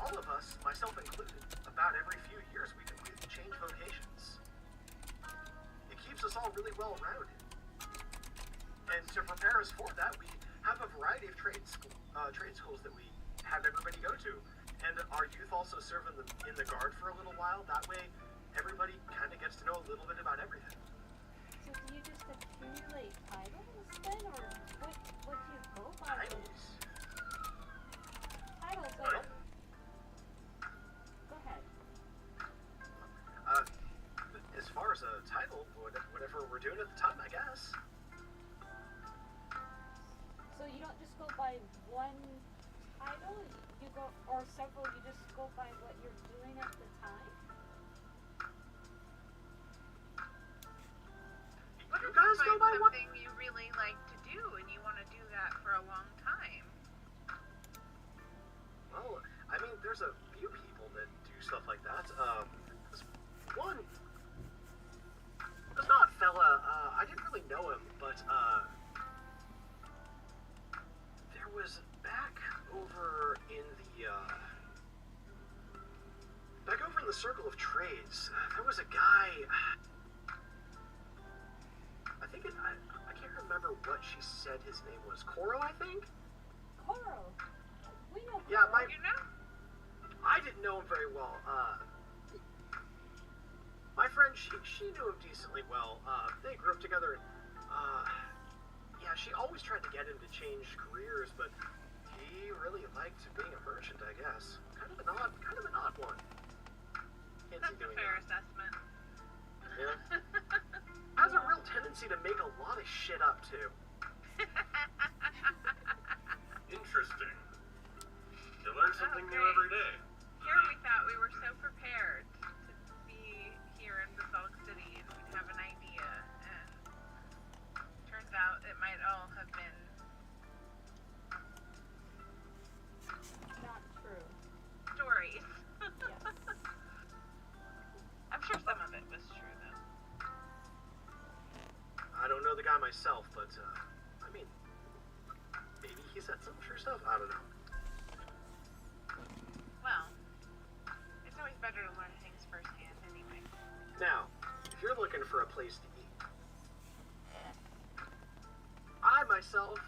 All of us, myself included, about every few years we completely change vocations. It keeps us all really well rounded. And to prepare us for that, we have a variety of trade schools that we have everybody go to. And our youth also serve in the guard for a little while. That way, everybody kind of gets to know a little bit about everything. So do you just accumulate titles then, or what do you go by? Titles? Titles, Well, go ahead. As far as a title, whatever we're doing at the time, I guess. So you don't just go by one title, you go, or several, you just go by what you're doing at the time? What You if guys you go find by what? something you really like to do and you want to do that for a long time? Well, I mean, there's a few people that do stuff like that. There's not a fella, I didn't really know him, but, there was back over in the Circle of Trades, there was a guy, I can't remember what she said his name was. Koro, I think? Koro! We know Koro. Yeah, You know? I didn't know him very well. My friend, she knew him decently well. They grew up together. Yeah, she always tried to get him to change careers, but he really liked being a merchant, I guess. Kind of an odd one. Can't That's see a doing fair that. assessment. Yeah. Has a real tendency to make a lot of shit up too. Interesting. You learn something new great. every day. Here we thought we were so prepared to be here in Basalt City and we'd have an idea, and turns out it might all have been Not true. stories. Yes. I'm sure some of it was true though. I don't know the guy myself, but I mean, maybe he said some true stuff. I don't know. Well, it's always better to learn things firsthand anyway. Now, if you're looking for a place to eat, I myself,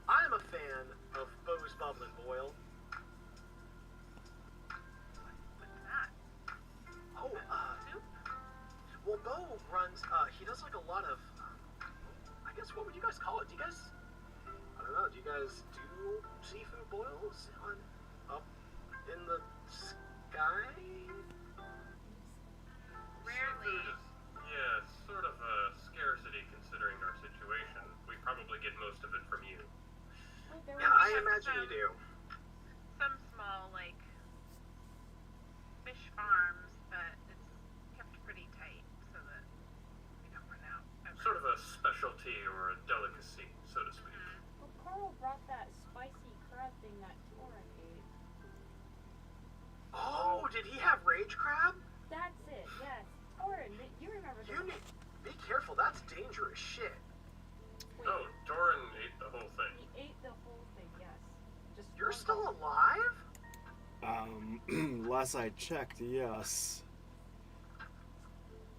I'm a fan of Bo's Bubbling Boil. What's that? Oh, Soup? well, Bo runs, he does like a lot of, I guess, what would you guys call it? Do you guys, I don't know, do you guys do seafood boils up in the sky? Rarely. Yeah, it's sort of a scarcity considering our situation. We probably get most of it from you. Well, there Yeah, was I imagine you do. Some small, like, fish farms, but it's kept pretty tight so that we don't run out. Sort of a specialty or a delicacy, so to speak. Well, Coral brought that spicy crab thing that Torin ate. Oh, did he have rage crab? That's it, yes. Torin, you remember You this. need, be careful, that's dangerous shit. Wait, Oh, Doran ate the whole thing. he ate the whole thing, yes. Just You're one still bite. alive? Last I checked, yes.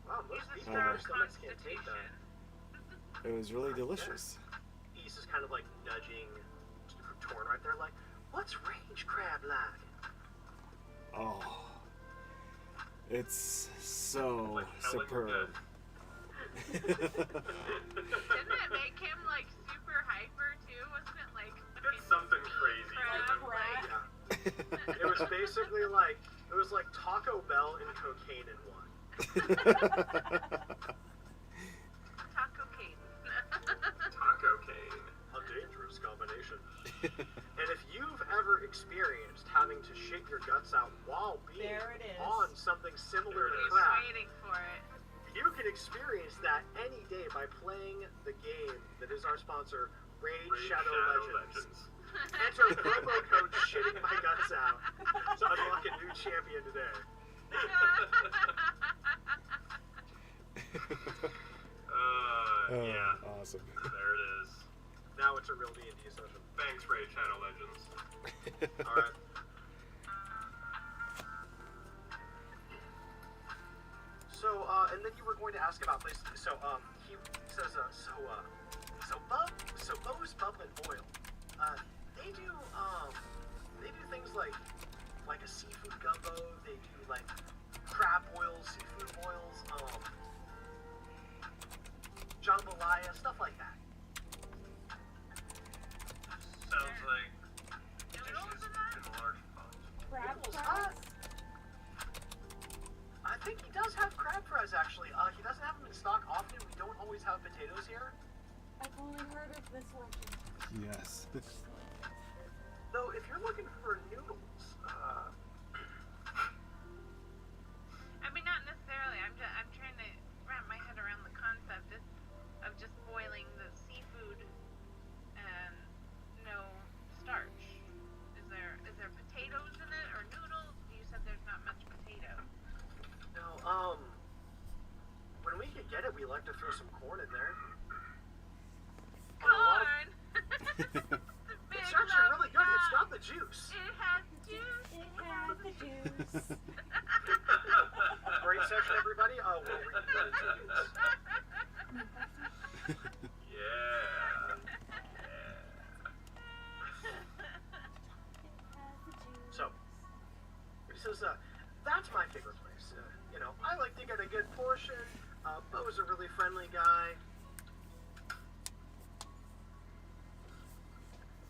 Wow, most Use a people strong their stomachs can't take constitution. that. It was really delicious. He's just kind of like nudging Torn right there, like, what's rage crab like? Oh. It's so Like hell in your superb. Didn't smell and cocaine in one. Taco cane. Taco cane. A dangerous combination. And if you've ever experienced having to shit your guts out while being There it is. on something similar to He's crack, waiting for it. you can experience that any day by playing the game that is our sponsor, Raid Shadow Legends. Enter promo code shitting my guts out to unlock a new champion today. Yeah. Awesome. There it is. Now it's a real D&D session. Thanks, Raid Shadow Legends. Alright. So, and then you were going to ask about places. So, he says, so Bo's Bubble and Oil. They do things like a seafood gumbo. They do like crab oils, seafood oils, jambalaya, stuff like that. Sounds like Noodles dishes in that? in a large pot. Crab Noodles, fries? I think he does have crab fries, actually. He doesn't have them in stock often. We don't always have potatoes here. I've only heard of this legend. Yes. Though, if you're looking for noodles, I mean, not necessarily. I'm trying to wrap my head around the concept of just boiling the seafood and no starch. Is there potatoes in it or noodles? You said there's not much potato. no, when we could get it, we like to throw some corn in there. Corn. It's actually really good. It's got the juice. It has juice. It has the juice. Great session, everybody. We'll read the juice. Yeah. So, he says, that's my favorite place. I like to get a good portion. Bo's a really friendly guy.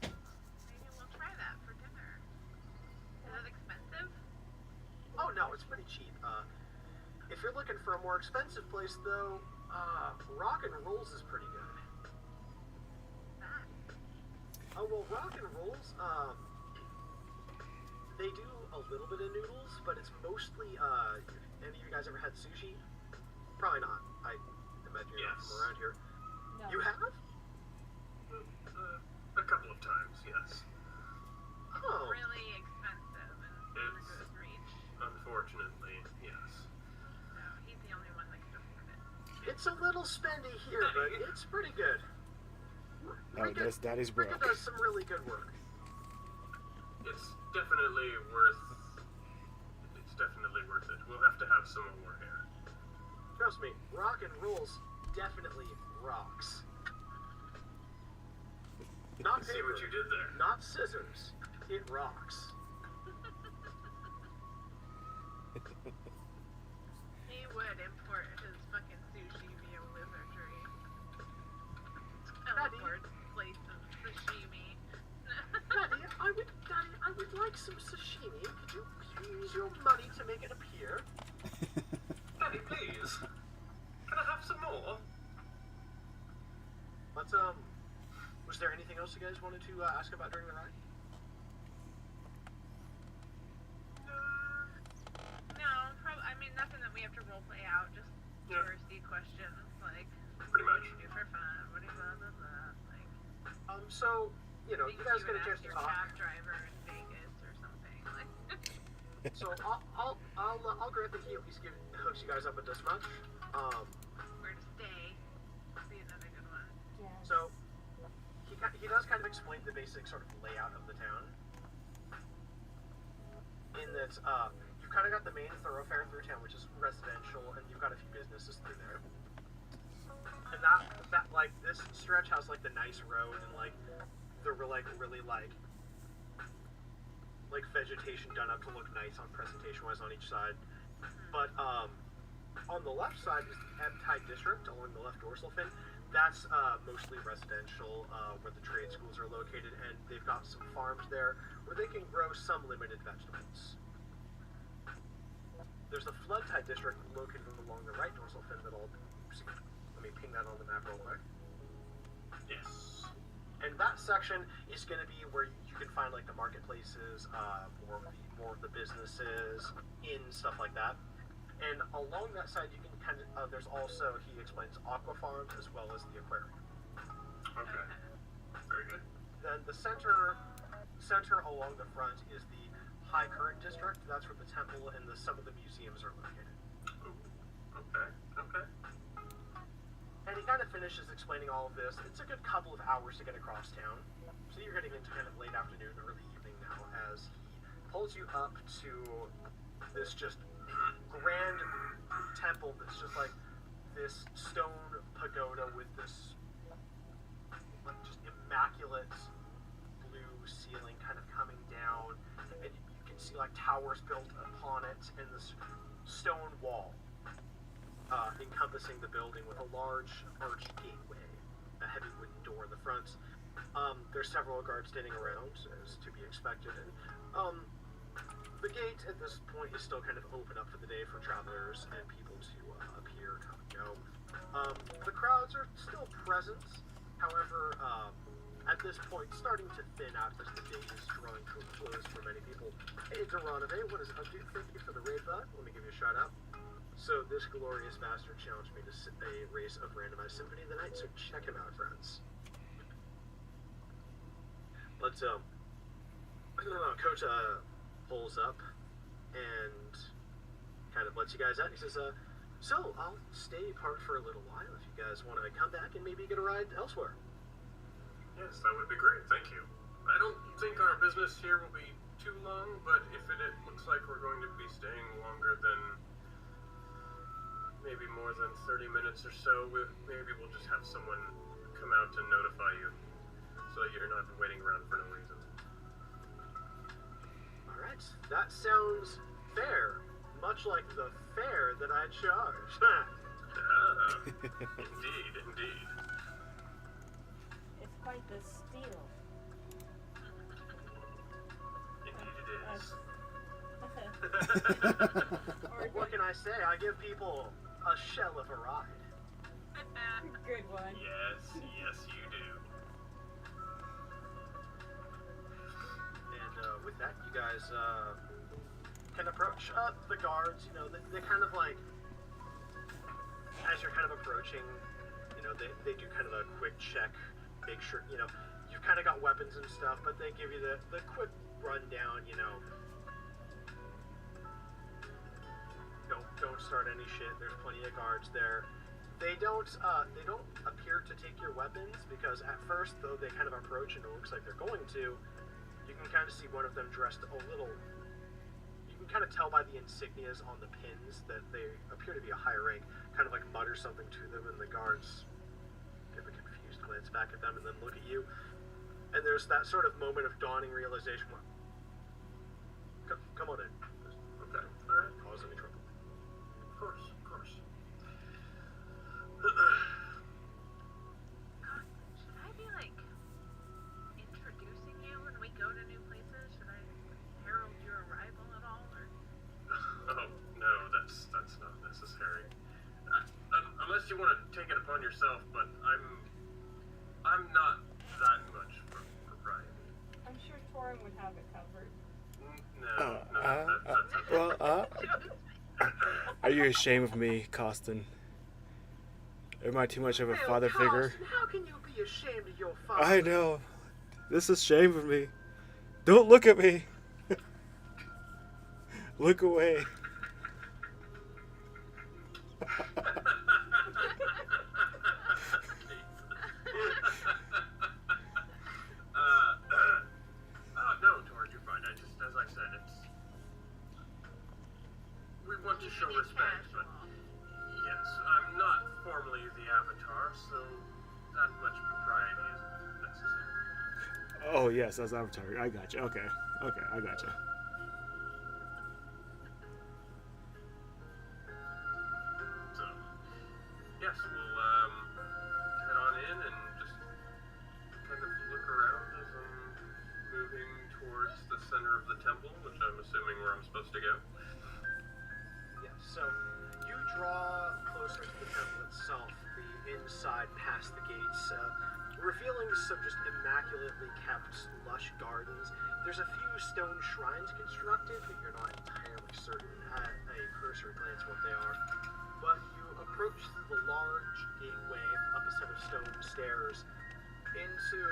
Maybe we'll try that for dinner. Is it expensive? Oh, no, it's pretty cheap. If you're looking for a more expensive place, though, Rock and Rolls is pretty good. That. Oh, well, Rock and Rolls, they do a little bit of noodles, but it's mostly, any of you guys ever had sushi? Probably not. I imagine you're not Yes. from around here. No. You have? A couple of times, yes. Oh. Really expensive and Rugo's reach. Unfortunately, yes. So he's the only one that could afford it. It's a little spendy here, but it's pretty good. No, that's Daddy's Rika Brook. does some really good work. It's definitely worth it. We'll have to have some more here. Trust me, Rock and Rolls definitely rocks. Not See paper, what you did there. not scissors. It rocks. He would import his fucking sushi via wizardry. Teleport places sashimi. Daddy, I would like some sashimi. Could you use your money to make it appear? Daddy, please. Can I have some more? Let's, was there anything else you guys wanted to ask about during the ride? No, I mean nothing that we have to role play out. Just Yeah. touristy questions like, Pretty what much. do you do for fun? What do you blah blah blah? Like, So, you things guys you get a would chance ask to your talk. cab driver in Vegas or something. Like, So I'll grant that he at least hooks you guys up with this much. where to stay? Would be another good one. Yes. So he does kind of explain the basic sort of layout of the town. In that you've kind of got the main thoroughfare through town, which is residential, and you've got a few businesses through there. And that like this stretch has like the nice road and like the really vegetation done up to look nice on presentation wise on each side. But on the left side is the ebb tide district along the left dorsal fin. That's mostly residential, where the trade schools are located, and they've got some farms there where they can grow some limited vegetables. there's a flood tide district located along the right dorsal fin that I'll let me ping that on the map real quick. Yes. And that section is going to be where you can find like the marketplaces, more of the businesses, inns, stuff like that. And along that side, you can kind of there's also, he explains, aqua farms as well as the aquarium. Okay. Very good. Then the center along the front is the high current district. That's where the temple and some of the museums are located. Ooh. Okay. Okay. And he kind of finishes explaining all of this. It's a good couple of hours to get across town. So you're getting into kind of late afternoon, early evening now, as he pulls you up to this just grand temple that's just like this stone pagoda with this like just immaculate blue ceiling kind of coming down. And you can see like towers built upon it and this stone wall. Encompassing the building with a large arched gateway, a heavy wooden door in the front. There's several guards standing around, as to be expected, and the gate at this point is still kind of open up for the day for travelers and people to appear, come and go. The crowds are still present, however, at this point starting to thin out as the day is drawing to a close for many people. Hey, Geronime, what is it? Thank you for the raid bud. Let me give you a shout out. So this glorious bastard challenged me to a race of randomized Symphony of the Night, so check him out, friends. But, Coach, pulls up and kind of lets you guys out. He says, so I'll stay parked for a little while if you guys want to come back and maybe get a ride elsewhere. Yes, that would be great. Thank you. I don't think our business here will be too long, but if it looks like we're going to be staying longer than maybe more than 30 minutes or so, maybe we'll just have someone come out and notify you so that you're not waiting around for no reason. Alright, that sounds fair. Much like the fare that I charge. Indeed, indeed. It's quite the steal. Indeed it is. What can I say? I give people a shell of a ride. Good one. Yes, yes you do. And with that, you guys can approach the guards. You know, they kind of like, as you're kind of approaching, you know, they do kind of a quick check, make sure, you know, you've kind of got weapons and stuff, but they give you the quick rundown, you know. Don't start any shit. There's plenty of guards there. They don't appear to take your weapons because at first, though they kind of approach and it looks like they're going to, you can kind of see one of them dressed a little. You can kind of tell by the insignias on the pins that they appear to be a higher rank. Kind of like mutter something to them, and the guards give a confused glance back at them and then look at you. And there's that sort of moment of dawning realization. Come on in. Okay. All right. Cause any trouble. Of course, of course. Should I be like introducing you when we go to new places? Should I herald your arrival at all, or? Oh no, that's not necessary. Unless you want to take it upon yourself, but I'm not that much for propriety. I'm sure Torin would have it covered. No, that's Are you ashamed of me, Costin? Am I too much of a father figure? How can you be ashamed of your father? I know. This is shame of me. Don't look at me. Look away. No, Tor, you're fine. As I said, we want to show respect, but yes, I'm not formally the Avatar, so that much propriety isn't necessary. Oh yes, as Avatar. I got you. Okay, I got you. So, yes, we'll head on in and just kind of look around as I'm moving towards the center of the temple, which I'm assuming where I'm supposed to go. outside past the gates, revealing some just immaculately kept lush gardens. There's a few stone shrines constructed, but you're not entirely certain at a cursory glance what they are. But you approach the large gateway up a set of stone stairs into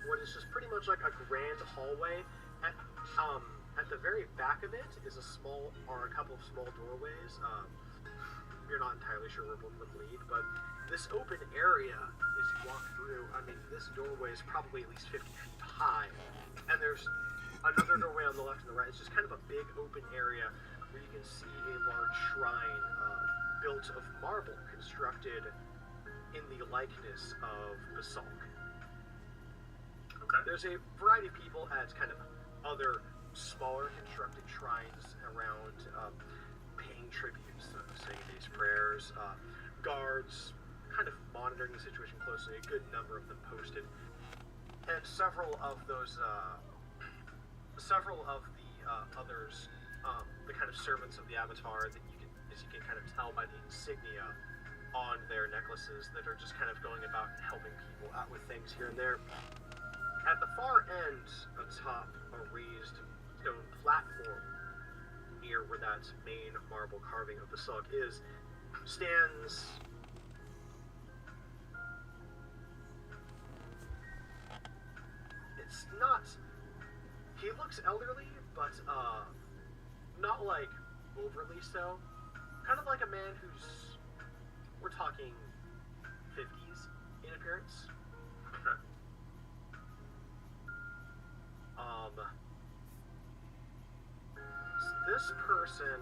what is just pretty much like a grand hallway. At the very back of it is a couple of small doorways. You're not entirely sure where both of them lead, but this open area, as you walk through, I mean, this doorway is probably at least 50 feet high, and there's another doorway on the left and the right. It's just kind of a big open area where you can see a large shrine built of marble, constructed in the likeness of Basalk. Okay. There's a variety of people at kind of other smaller constructed shrines around, paying tributes, saying these prayers, guards kind of monitoring the situation closely, a good number of them posted, and several of the others, the kind of servants of the Avatar that you can kind of tell by the insignia on their necklaces that are just kind of going about and helping people out with things here and there. At the far end, atop a raised stone platform near where that main marble carving of the Basalk is, stands it's not, he looks elderly, but not like overly so. Kind of like a man who's, we're talking 50s in appearance. Okay. This person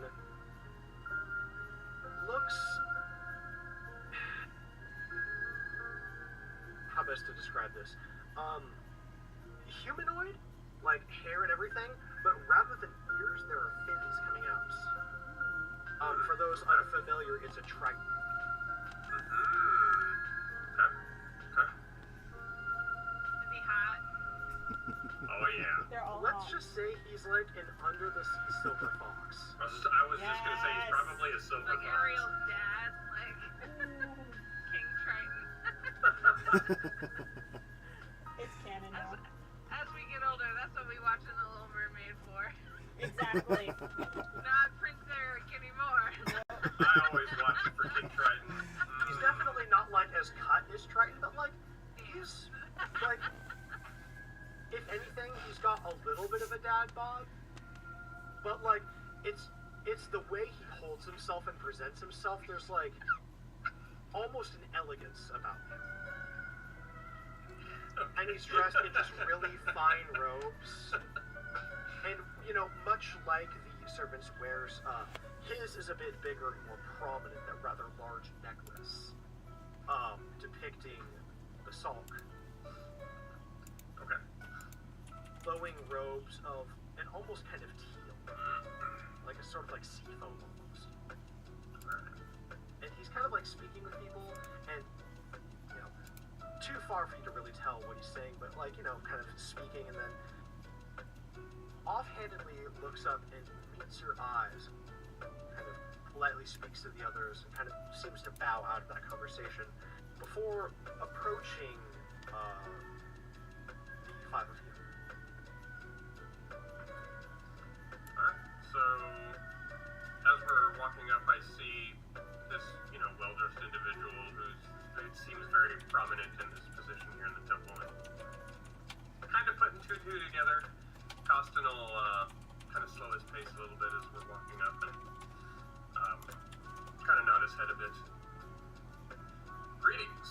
looks, how best to describe this? Humanoid, like hair and everything, but rather than ears, there are fins coming out. For those unfamiliar, it's a triton. Okay. Is he hot? Oh yeah. They're all Let's hot. just say he's like an under-the-sea silver fox. I was just gonna say he's Yes. probably a silver Like fox. Ariel's dad, like King Triton. It's canon now. As we get older, that's what we watch in The Little Mermaid for. Exactly. Not Prince Eric anymore. I always watch it for King Triton. He's definitely not like as cut as Triton, but like he's like, if anything, he's got a little bit of a dad bod. But like it's the way he holds himself and presents himself. There's like almost an elegance about him. And he's dressed in just really fine robes. And, you know, much like the servant's wears, his is a bit bigger and more prominent, that rather large necklace, depicting Basalk. Okay. Flowing robes of an almost kind of teal, like a sort of like sea foam almost. And he's kind of like speaking with people, and you know, too far for you to really tell what he's saying, but like, you know, kind of speaking, and then offhandedly looks up and meets your eyes, kind of politely speaks to the others, and kind of seems to bow out of that conversation before approaching the five of you. Alright, so as we're walking up, I see this, you know, well-dressed individual who seems very prominent in this position here in the temple, and kind of putting two and two together. Costin will kind of slow his pace a little bit as we're walking up, and kind of nod his head a bit. Greetings.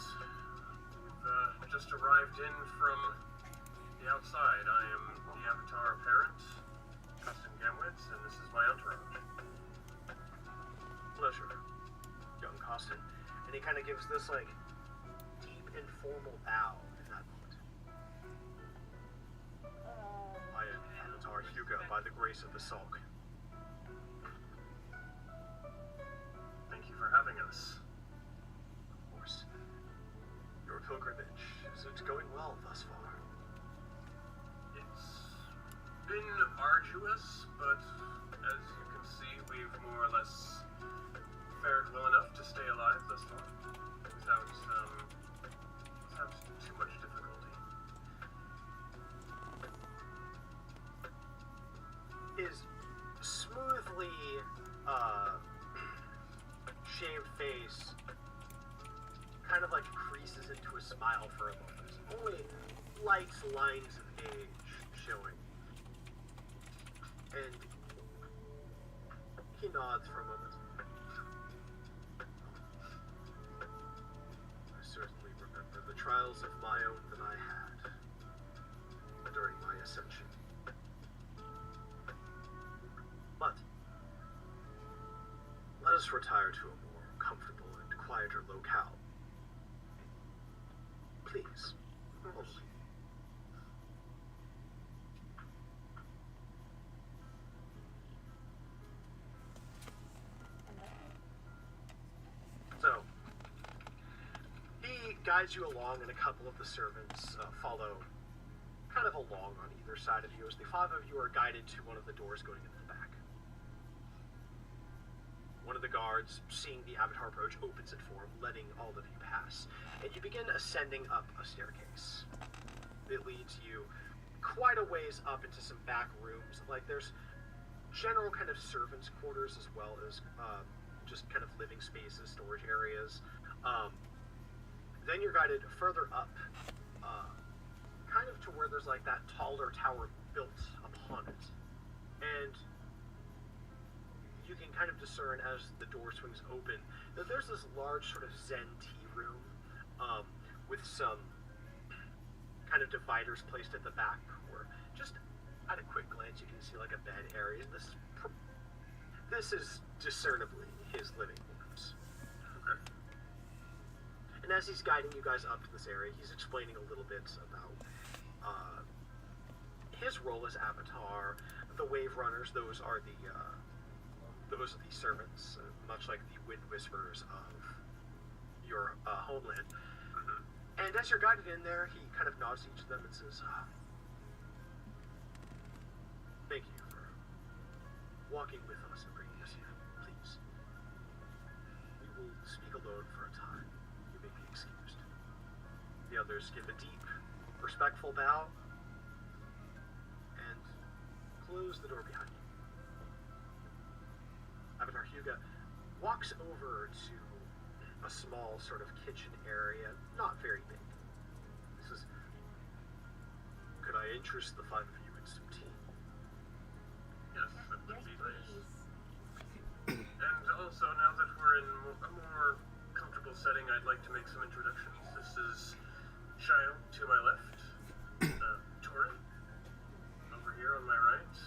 We've just arrived in from the outside. I am the Avatar parent, Costin Gamwitz, and this is my entourage. Pleasure, young Costin. And he kind of gives this like deep and formal bow in that moment. I am Avatar Hugo by the grace of the Sulk. Thank you for having us. Of course. Your pilgrimage, is it going well thus far? It's been arduous, but as you can see, we've more or less fared well enough to stay alive thus far. smile for a moment, only light lines of age showing. And he nods for a moment. I certainly remember the trials of my own that I had during my ascension. But let us retire to a more comfortable and quieter locale. Please. Follow me. So, he guides you along, and a couple of the servants follow kind of along on either side of you as the 5 of you are guided to one of the doors going into the back. One of the guards, seeing the avatar approach, opens it for him, letting all of you pass. And you begin ascending up a staircase. It leads you quite a ways up into some back rooms. Like, there's general kind of servants' quarters as well as just kind of living spaces, storage areas. Then you're guided further up, kind of to where there's like that taller tower built upon it. And you can kind of discern as the door swings open that there's this large sort of Zen tea room with some kind of dividers placed at the back, where just at a quick glance you can see like a bed area. This is discernibly his living quarters. Okay. And as he's guiding you guys up to this area, he's explaining a little bit about his role as Avatar. The Wave Runners, those are the servants, much like the Wind Whisperers of your homeland. Mm-hmm. And as you're guided in there, he kind of nods to each of them and says, "Thank you for walking with us and bringing us here. Please, we will speak alone for a time. You may be excused." The others give a deep, respectful bow and close the door behind you. Avatar Hyuga walks over to a small sort of kitchen area, not very big. He says, "Could I interest the 5 of you in some tea?" Yes, that would be nice. And also, now that we're in a more comfortable setting, I'd like to make some introductions. This is Shio to my left, Torin over here on my right,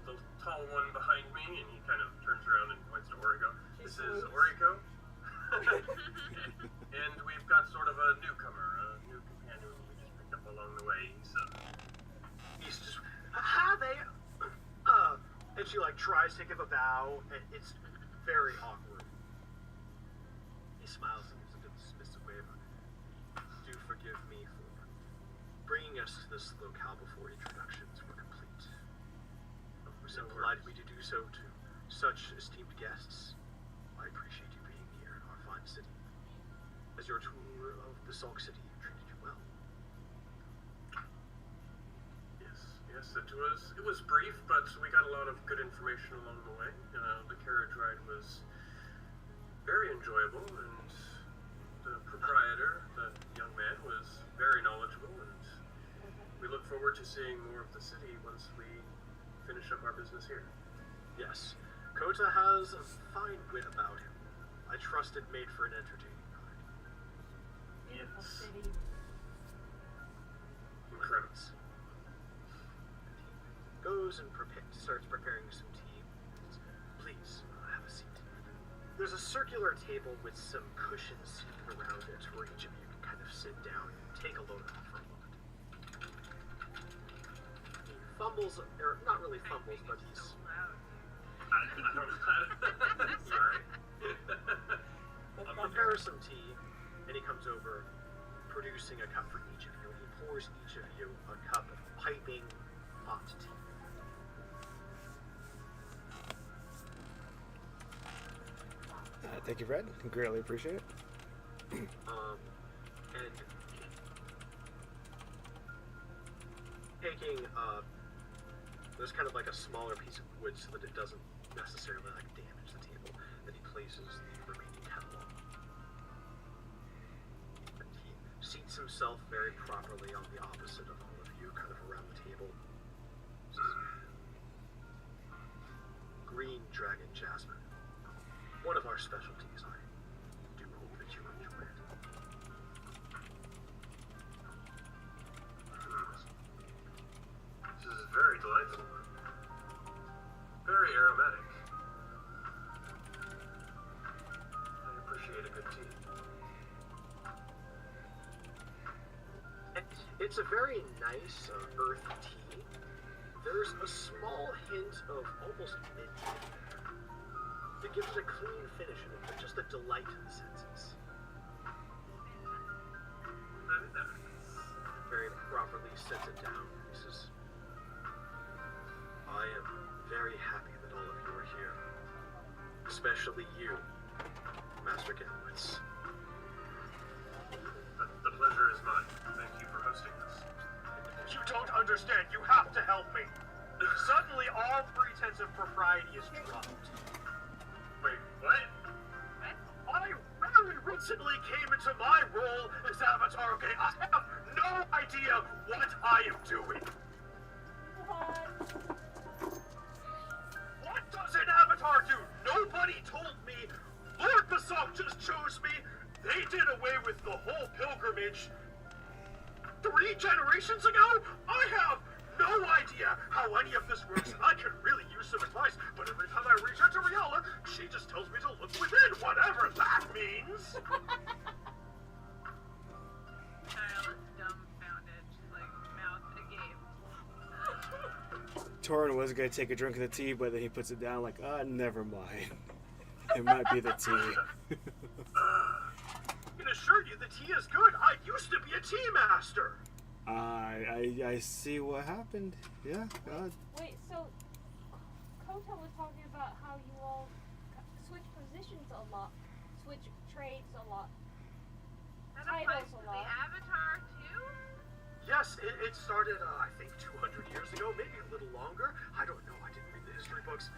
the tall one behind me, and he kind of turns around and points to Origo. This is Oriko. And we've got sort of a newcomer, a new companion we just picked up along the way. He's just, "Hi there." And she like tries to give a bow, and it's very awkward. He smiles and gives a good dismissive wave. "Do forgive me for bringing us to this locale before introductions were complete. So delighted me to do so to such esteemed guests. I appreciate you being here in our fine city. As your tour of the Sulk City treated you well." Yes, it was brief, but we got a lot of good information along the way. The carriage ride was very enjoyable, and the proprietor, the young man, was very knowledgeable, and we look forward to seeing more of the city once we finish up our business here. Yes, Kota has a fine wit about him. I trust it made for an entertaining ride. Beautiful Yes. city. Incredible. Goes and starts preparing some tea. "Please, have a seat." There's a circular table with some cushions seated around it where each of you can kind of sit down and take a load off for a moment. He fumbles, or not really fumbles, but he's... So loud. I don't know. Sorry. prepares some tea, and he comes over, producing a cup for each of you, and he pours each of you a cup of piping hot tea. Thank you, Fred. Greatly appreciate it. And taking, there's kind of like a smaller piece of wood so that it doesn't necessarily like damage the table, that he places the remaining kettle on. And he seats himself very properly on the opposite of all of you, kind of around the table. Green Dragon Jasmine. One of our specialties. I do hope that you enjoy it. This is very delightful. Very aromatic. I appreciate a good tea. It's a very nice, earthy tea. There's a small hint of almost mint in there. It gives it a clean finish in it, but just a delight to the senses. Very properly sets it down. He says, I am very happy that all of you are here. Especially you, Master Gamwitz. The pleasure is mine. Thank you for hosting us. You don't understand. You have to help me. Suddenly, all pretense of propriety is dropped. Wait, what? I very recently came into my role as Avatar. Okay, I have no idea what I am doing. What does an Avatar do? Nobody told me. Lord Basalt just chose me. They did away with the whole pilgrimage 3 generations ago. I have no idea how any of this works, and I could really use some advice, but every time I reach out to Riala, she just tells me to look within, whatever that means. Kyle is dumbfounded, just like mouth agape. Torin was gonna take a drink of the tea, but then he puts it down like, never mind. It might be the tea. I can assure you the tea is good. I used to be a tea master. I see what happened. Yeah. Wait, so Kota was talking about how you all switch positions a lot, switch trades a lot, That titles applies a to lot. the Avatar too? Yes, it started, I think, 200 years ago, maybe a little longer. I don't know. I didn't read the history books.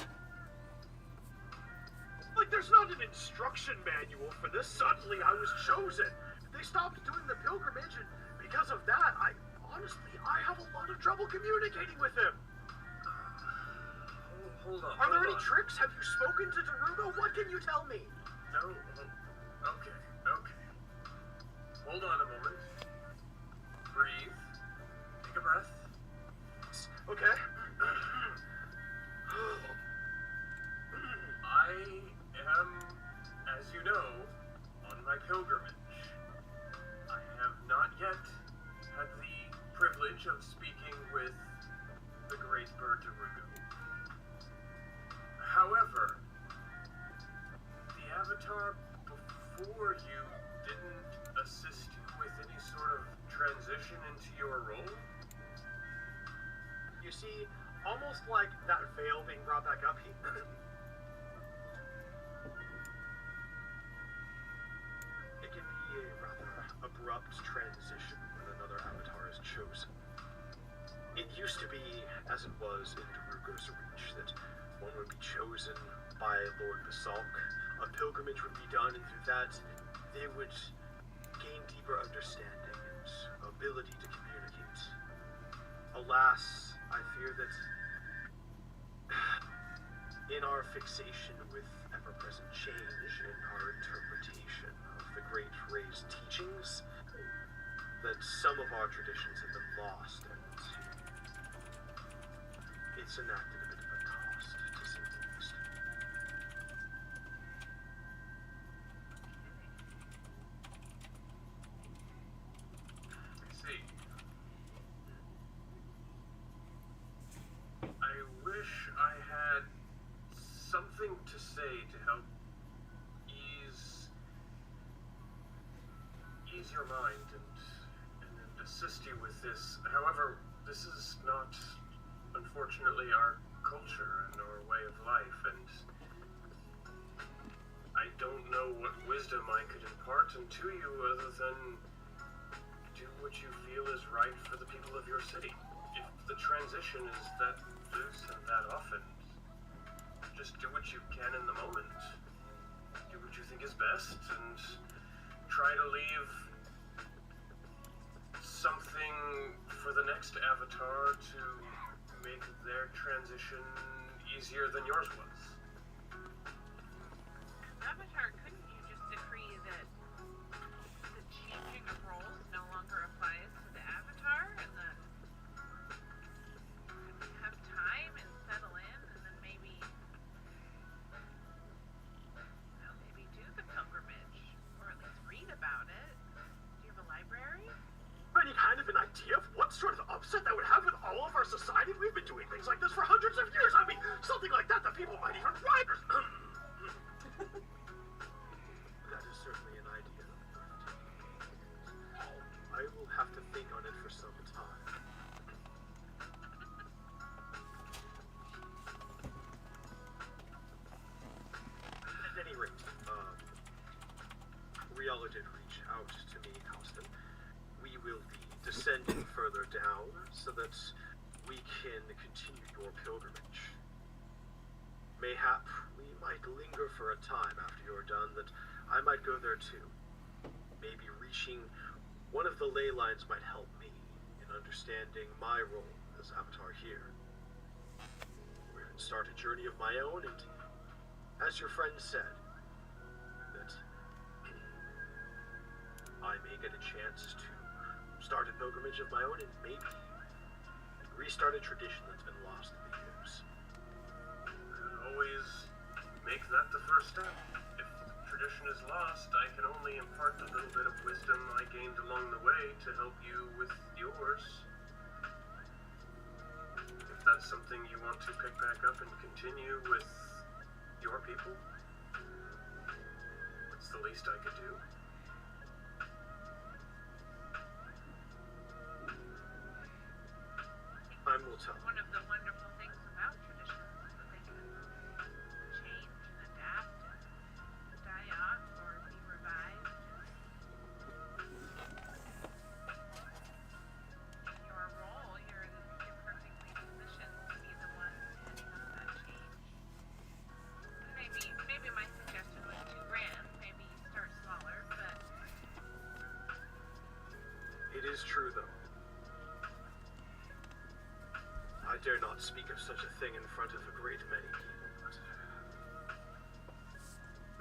Like, there's not an instruction manual for this. Suddenly, I was chosen. They stopped doing the pilgrimage, and because of that, I have a lot of trouble communicating with him. Hold on. Are there any hold on. tricks? Have you spoken to Darugo? What can you tell me? No. Okay. Hold on a moment. Breathe. Take a breath. Okay. I am, as you know, on my pilgrimage. I have not yet had the privilege of speaking with the great bird Darugo. However, the Avatar before you didn't assist you with any sort of transition into your role? You see, almost like that veil being brought back up, it can be a rather abrupt transition when another avatar is chosen. It used to be, as it was in Darugo's Reach, that one would be chosen by Lord Basalk, a pilgrimage would be done, and through that, they would gain deeper understanding and ability to communicate. Alas, I fear that in our fixation with ever-present change in our interpretation of the Great Ray's teachings, that some of our traditions have been lost, and it's enacted a bit of a cost, to say the least. I see. I wish I had something to say to help ease your mind and assist you with this. However, this is not, unfortunately, our culture and our way of life, and I don't know what wisdom I could impart into you other than do what you feel is right for the people of your city. If the transition is that loose and that often, just do what you can in the moment. Do what you think is best, and try to leave something for the next avatar to make their transition easier than yours was. Avatar, couldn't you just decree that the changing of roles no longer applies to the avatar, and then have time and settle in, and then maybe do the pilgrimage, or at least read about it? Do you have a library? Any kind of an idea of what sort of upset that would have with all of our society? We've been doing things like this for hundreds of years. I mean, something like that people might even write. That is certainly an idea. I will have to think on it for some time. At any rate, Riala did reach out to me, Austin. We will be descending further down so that we can continue your pilgrimage. Mayhap we might linger for a time after you're done, that I might go there too. Maybe reaching one of the ley lines might help me in understanding my role as Avatar here. Or even start a journey of my own, and as your friend said, that I may get a chance to start a pilgrimage of my own and maybe restart a tradition that's been lost in the years. Always make that the first step. If tradition is lost, I can only impart the little bit of wisdom I gained along the way to help you with yours. If that's something you want to pick back up and continue with your people, what's the least I could do? I will tell. One of the wonderful things about traditions is that they can change and adapt and die off or be revived. In your role, you're perfectly positioned to be the one heading up that change. Maybe my suggestion was too grand. Maybe you start smaller, but It is true, though. I dare not speak of such a thing in front of a great many people, but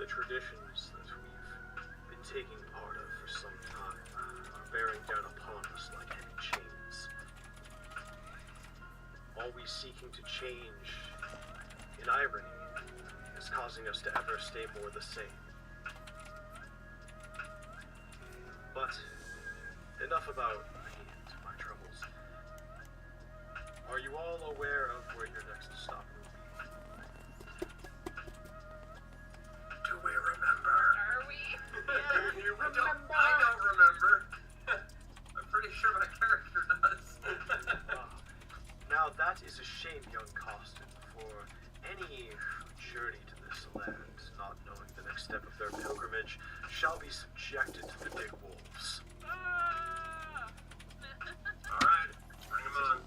the traditions that we've been taking part of for some time are bearing down upon us like heavy chains. Always seeking to change, in irony, is causing us to ever stay more the same. But enough about me and my troubles. Are you all aware of where your next stop will be? Do we remember? are we? You remember? I don't remember. I'm pretty sure my character does. Now that is a shame, young Costin, for any who journey to this land, not knowing the next step of their pilgrimage, shall be subjected to the big wolves. Alright, bring him on.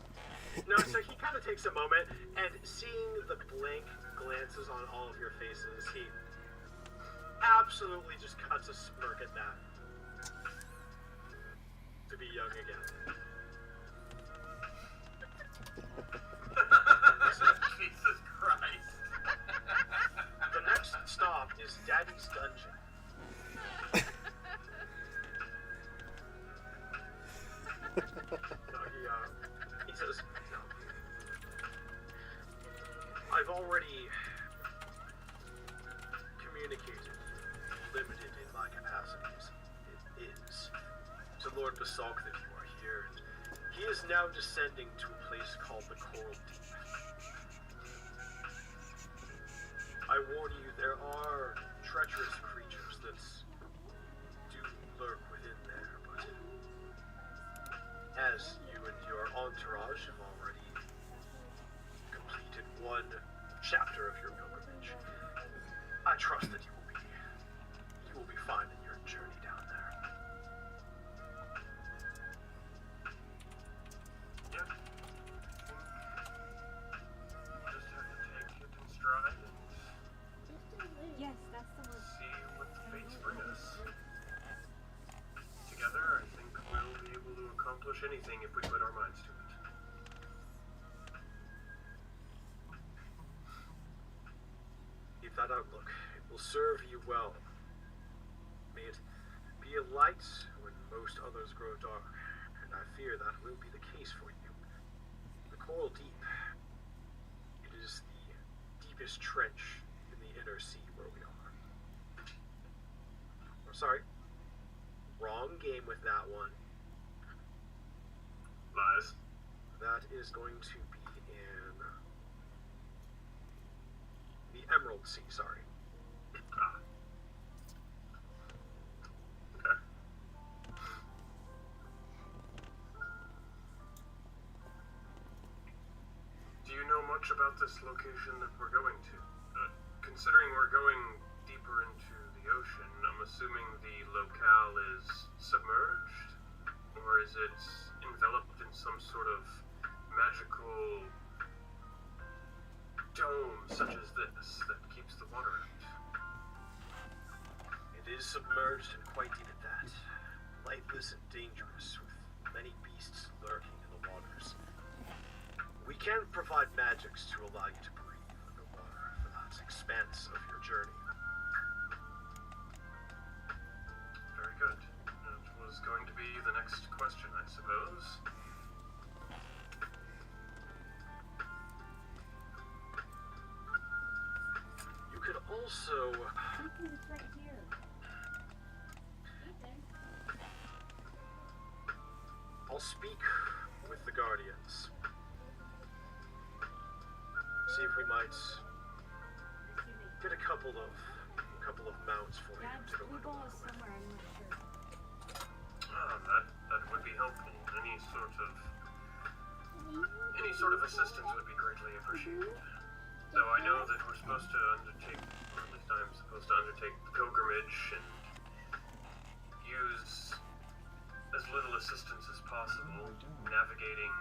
No, so he kind of takes a moment, and seeing the blank glances on all of your faces, he absolutely just cuts a smirk at that. To be young again. Jesus Christ. The next stop is Daddy's Dungeon. No, he says, no. I've already communicated, limited in my capacities, it is, to Lord Basalk that you are here, and he is now descending to a place called the Coral Deep. I warn you, there are treacherous creatures that do lurk within there, but as you and your entourage have already completed one chapter of your pilgrimage, I trust that you will be fine in your journey down there. Yep. Just have to take it in stride and Yes, that's the word. see anything if we put our minds to it. Keep that outlook. It will serve you well. May it be a light when most others grow dark, and I fear that will be the case for you. The Coral Deep. It is the deepest trench in the inner sea where we are. Or, sorry. Wrong game with that one. Lies. That is going to be in the Emerald Sea, sorry. Ah. Okay. Do you know much about this location that we're going to? Considering we're going deeper into the ocean, I'm assuming the locale is submerged? Or is it enveloped in some sort of magical dome such as this that keeps the water out? It is submerged and quite deep at that. Lightless and dangerous, with many beasts lurking in the waters. We can provide magics to allow you to breathe underwater for that expanse of your journey. Very good. That was going to be the next question, I suppose. You could also... Ethan is right here. Ethan. I'll speak with the Guardians. See if we might get a couple of mounts for you Dad's to go blue ball underwater is with. somewhere, I'm not sure. That would be helpful. Any sort of assistance would be greatly appreciated. Though I know that we're supposed to undertake, or at least I'm supposed to undertake the pilgrimage and use as little assistance as possible navigating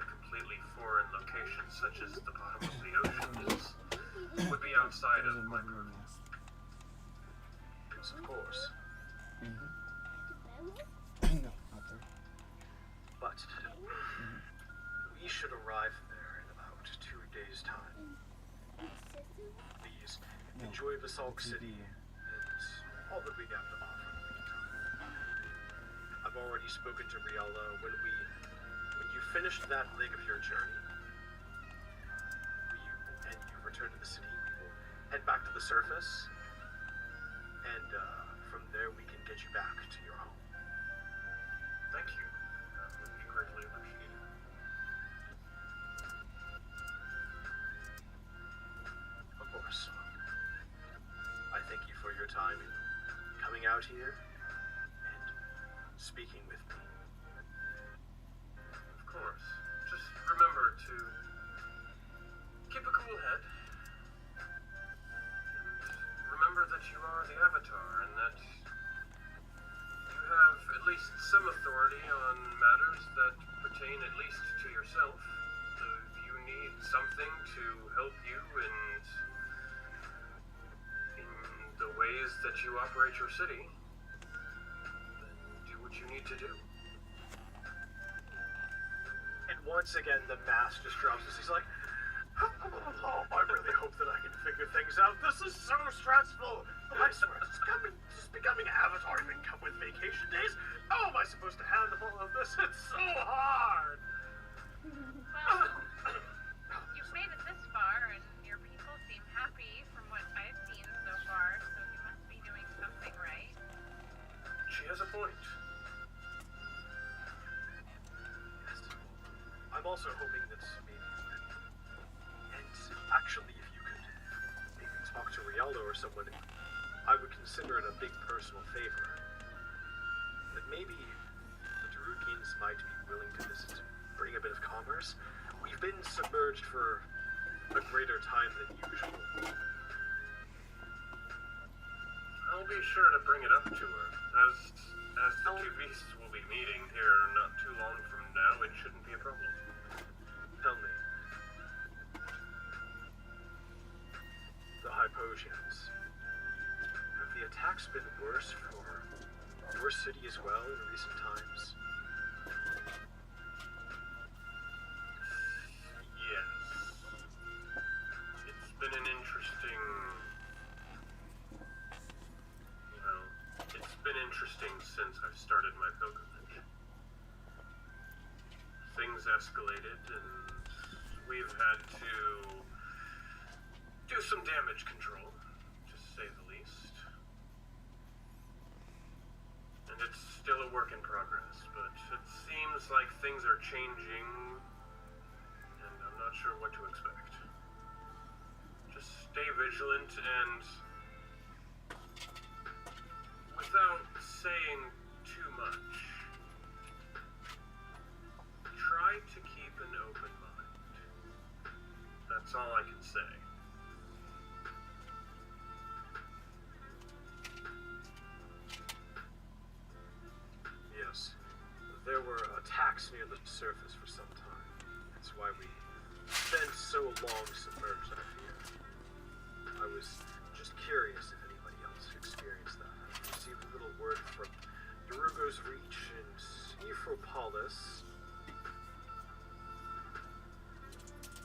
a completely foreign location such as the bottom of the ocean would be outside of my purview. Yes, of course. No, not there. But we should arrive there in about 2 days' time. Please enjoy Basalt City and all that we have to offer in the meantime. I've already spoken to Riala. When you finished that leg of your journey, and you return to the city, we will head back to the surface, and from there we can get you back to your home. Thank you. That would be greatly appreciated. Of course. I thank you for your time in coming out here and speaking with me. Of course. Just remember to keep a cool head. And remember that you are the Avatar and that you have at least some authority on matters that pertain at least to yourself. If you need something to help you in the ways that you operate your city, then do what you need to do. And once again, the mask just drops as he's like, oh, I really hope that I can figure things out. This is so stressful. I swear, just becoming Avatar even come with vacation days. How am I supposed to handle all of this? It's so hard. Well, you've made it this far, and your people seem happy from what I've seen so far, so you must be doing something right. She has a point. Yes. I'm also hoping that maybe you could, and actually if you could maybe talk to Rialdo or someone, I would consider it a big personal favor. That maybe the Darukians might be willing to visit, bring a bit of commerce. We've been submerged for a greater time than usual. I'll be sure to bring it up to her. As the two beasts will be meeting here not too long from now, it shouldn't be a problem. Tell me. The Hypogeans. Have the attacks been worse for your city as well in recent times? interesting since I started my pilgrimage. Things escalated, and we've had to do some damage control, to say the least. And it's still a work in progress, but it seems like things are changing, and I'm not sure what to expect. Just stay vigilant and, without saying too much, try to keep an open mind. That's all I can say. Yes. There were attacks near the surface for some time. That's why we spent so long submerged, I fear. I was just curious if anybody else experienced that. I received a little word from Darugo's Reach and Ephropolis.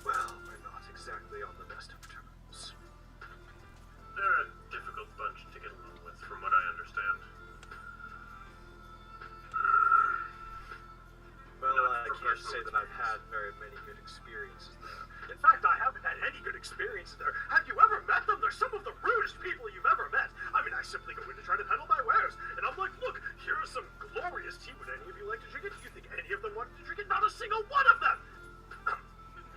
Well, we're not exactly on the best of terms. They're a difficult bunch to get along with, from what I understand. Well, I can't say that I've had very many good experiences there. In fact, I haven't had any good experiences there. Have you ever met them? They're some of the rudest people you've ever met. I mean, I simply go in to try to peddle my wares, and I'm like, look, here is some glorious tea. Would any of you like to drink it? Do you think any of them wanted to drink it? Not a single one of them!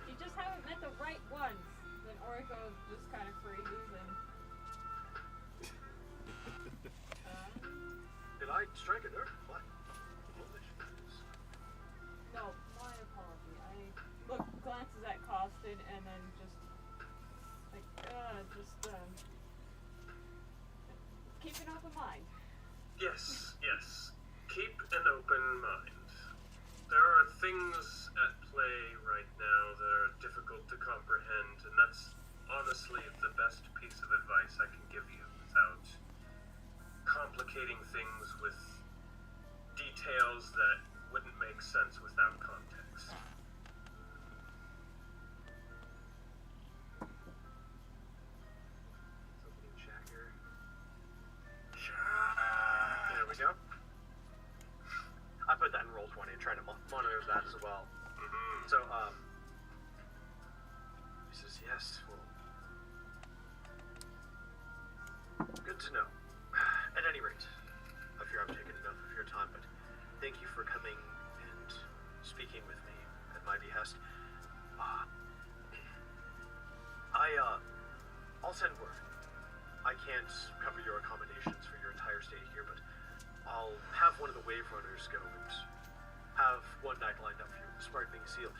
You just haven't met the right ones. Then Oriko just kind of freezes and. Did I strike a nerve? What? No, my apology. I glances at Costin and then just keep an open mind. Yes. Keep an open mind. There are things at play right now that are difficult to comprehend, and that's honestly the best piece of advice I can give you without complicating things with details that wouldn't make sense without context. Opening chat here. There we go. I put that in Roll20 and try to monitor that as well. So, he says, yes, well, good to know. At any rate, I fear I've taken enough of your time, but thank you for coming and speaking with me at my behest. I'll send word. I can't cover your accommodations for your entire stay here, but I'll have one of the Wave Runners go and have one night lined up for you with the Sparkling Seal.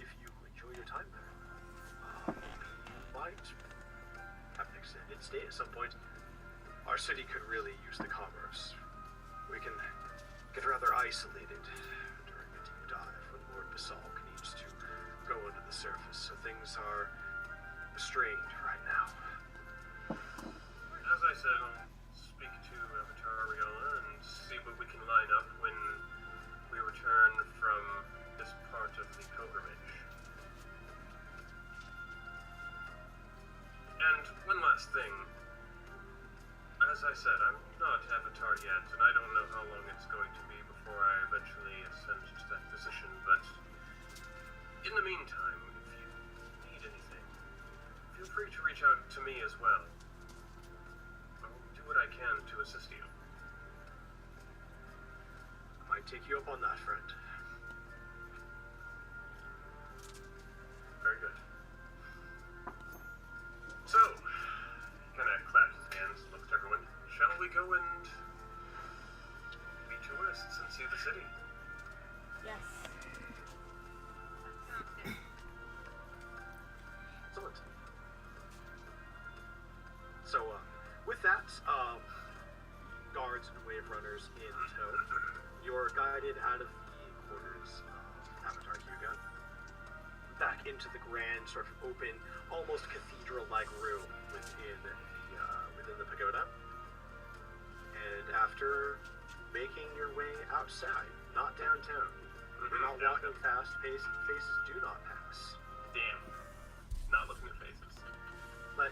If you enjoy your time there, might have an extended stay at some point. Our city could really use the commerce. We can get rather isolated during a deep dive when Lord Basalk needs to go under the surface, so things are strained right now. As I said, I'll speak to Avatar Ariella and see what we can line up when we return from this part of the pilgrimage. And one last thing. As I said, I'm not Avatar yet, and I don't know how long it's going to be before I eventually ascend to that position, but in the meantime, if you need anything, feel free to reach out to me as well. I'll do what I can to assist you. I might take you up on that, friend. Very good. So, kind of claps his hands, looks at everyone. Shall we go and be tourists and see the city? Yes. Sounds good. Excellent. So, with that, guards and wave runners in tow, you're guided out of the quarters of Avatar Hyuga, back into the grand, sort of open, almost cathedral-like room within the pagoda. And after making your way outside, not downtown, you're not walking fast, faces do not pass. Damn. Not looking at faces. But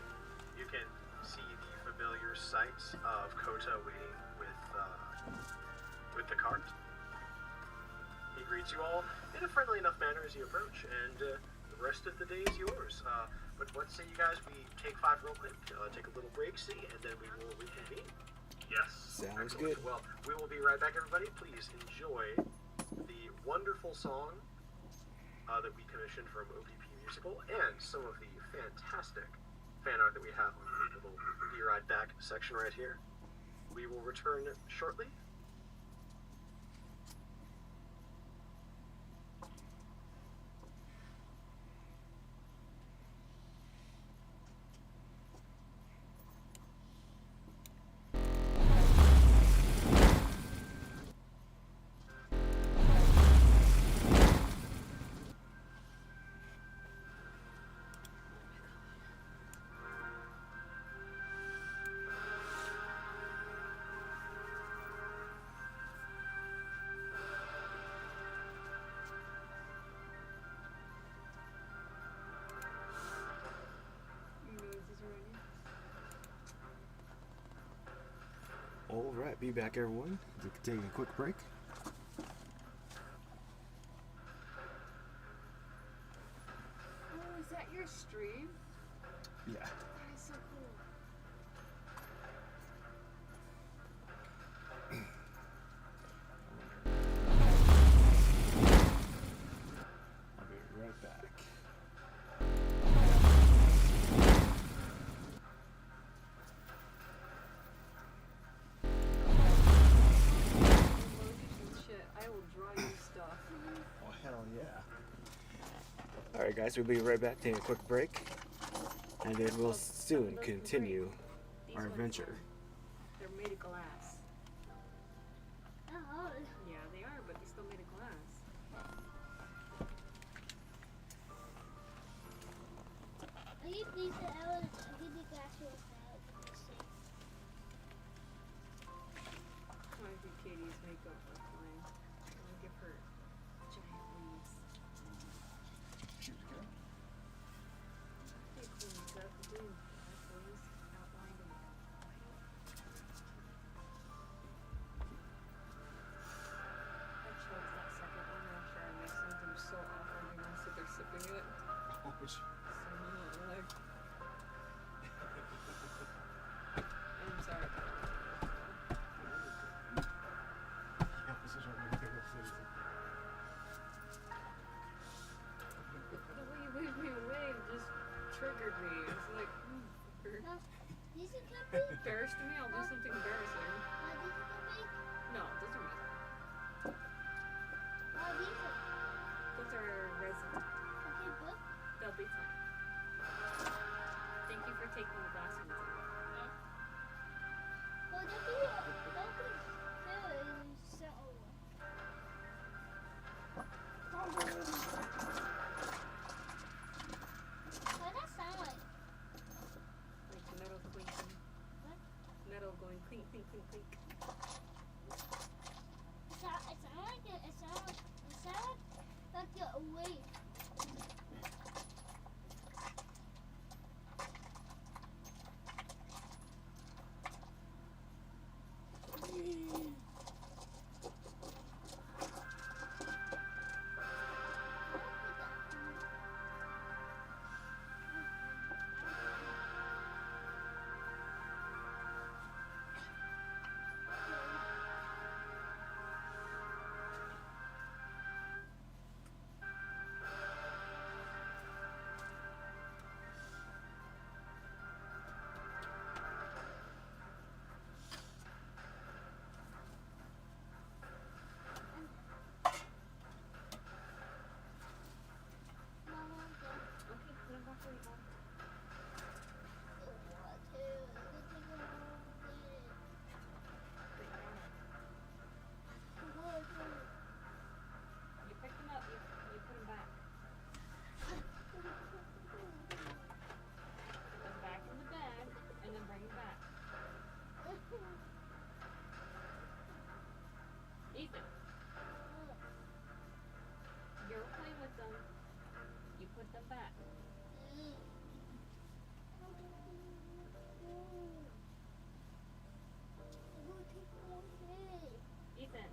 you can see the familiar sights of Kota waiting with greets you all in a friendly enough manner as you approach, and the rest of the day is yours. But what say you guys? We take 5 real quick, take a little break, and then we will reconvene. Yes. Sounds good. Well, we will be right back, everybody. Please enjoy the wonderful song that we commissioned from OPP Musical and some of the fantastic fan art that we have on the little Be Right Back section right here. We will return shortly. Alright, be back everyone. Take a quick break. Oh, is that your stream? Yeah. That is so cool. I'll be right back. I will draw you stuff. Oh, hell yeah. Alright guys, we'll be right back, taking a quick break. And then we'll soon continue our adventure. They're made of glass. Oh. Yeah, they are, but they still made of glass. I need these elements. I need the actual salad. I want to do Katie's makeup for fine. I want to give her giant wings. Shoot again. Pretty cool makeup. I'm doing black wings outlined in white. I chose that second one after I mixed something so awful. I didn't sit there sipping it. Oh, which... Like, I'm sorry. Yeah, this is what my favorite food is. The way you waved me away just triggered me. It's like, No, these are coming. embarrassed me. I'll do something embarrassing. These are coming. No, those are mine. These are. Those are resin. Okay, book. They'll be fine. Thank you for taking the glass ones out. Well, don't be so. What does that sound like? Like metal clinking. What? Metal going clink, clink, clink, clink. It sounds like a wave. Okay, put it back where you go. You pick them up, you put them back. Put them back in the bag, and then bring them back. Ethan, you're playing with them. You put them back. Ethan.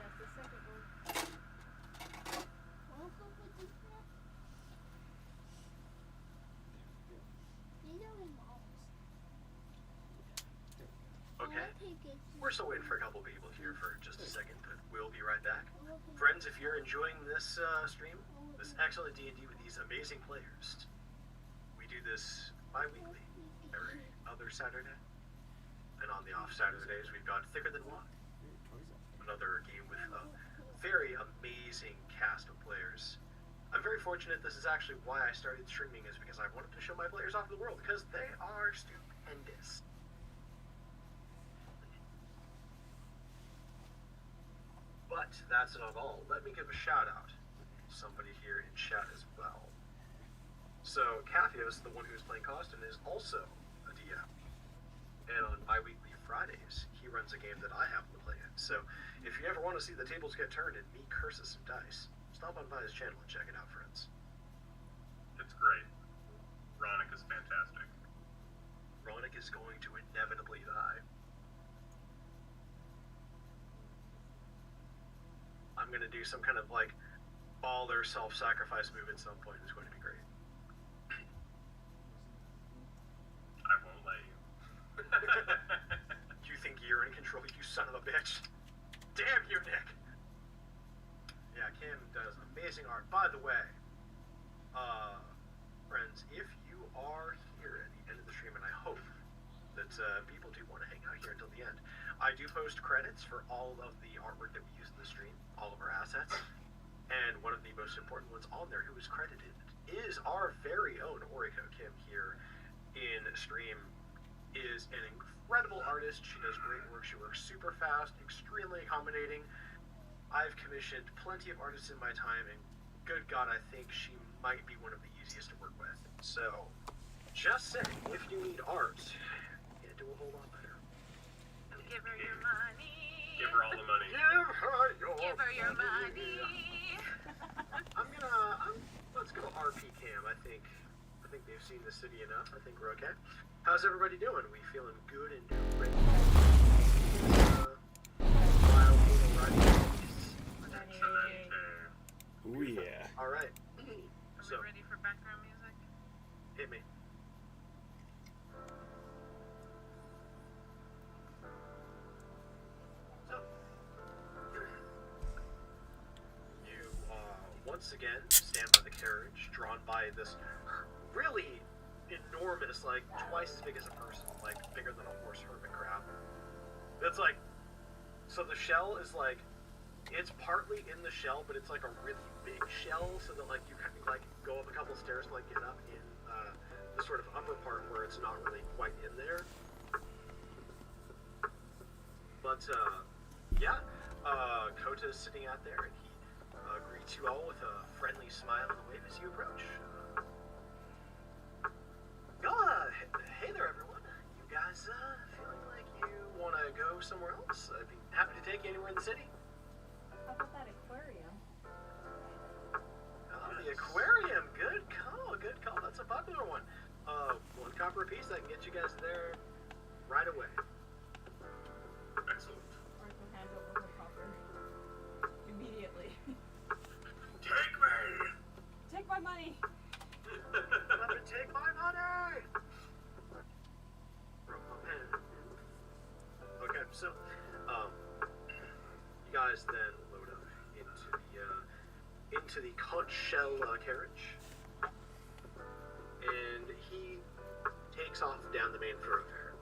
That's the second one. Okay. We're still waiting for a couple people here for just a second, but we'll be right back. Friends, if you're enjoying this stream, this excellent D&D with these amazing players, we do this bi-weekly, every other Saturday. And on the off Saturdays, we've got Thicker Than Water, another game with a very amazing cast of players. I'm very fortunate. This is actually why I started streaming, is because I wanted to show my players off to the world, because they are stupendous. But that's not all. Let me give a shout out to somebody here in chat as well. So Kathios, the one who's playing Costin, is also a DM. And on bi-weekly Fridays, he runs a game that I happen to play in. So if you ever want to see the tables get turned and me curses some dice, stop on by his channel and check it out, friends. It's great. Ronick is fantastic. Ronick is going to inevitably die. I'm going to do some kind of like baller self-sacrifice move at some point. It's going to be great. I won't let you. You think you're in control, you son of a bitch? Damn you, Nick! Yeah, Kim does amazing art. By the way, friends, if you are here at the end of the stream, and I hope that people do want to hang out here until the end, I do post credits for all of the artwork that we use in the stream, all of our assets, and one of the most important ones on there who is credited is our very own Oriko Kim here in stream. Is an incredible artist. She does great work. She works super fast, extremely accommodating. I've commissioned plenty of artists in my time, and good God, I think she might be one of the easiest to work with. So, just saying, if you need art, you can do a whole lot better. Give her your money. Give her all the money. Give her your money. Let's go RP Cam. I think they've seen the city enough. I think we're okay. How's everybody doing? We feeling good and ready? Wild little riding. Ooh yeah. All right. Are So, we ready for background music? hit me. So, you once again stand by the carriage, drawn by this really enormous, like twice as big as a person, like bigger than a horse hermit crab. It's like, so the shell is like, it's partly in the shell, but it's like a really big shell, so that like you kind of like go up a couple stairs to like get up in the sort of upper part where it's not really quite in there. But yeah, Kota's sitting out there, and he greets you all with a friendly smile and a wave as you approach. Hey there, everyone. You guys feeling like you want to go somewhere else? I'd be happy to take you anywhere in the city. How about that aquarium? Oh, the aquarium. Good call. Good call. That's a popular one. 1 copper a piece. I can get you guys there right away. Excellent. Oracle hands over her copper. Immediately. Take me! Take my money! Come and take my money! Broke my pen. Okay, so, you guys then load up into the conch shell carriage, and he takes off down the main thoroughfare.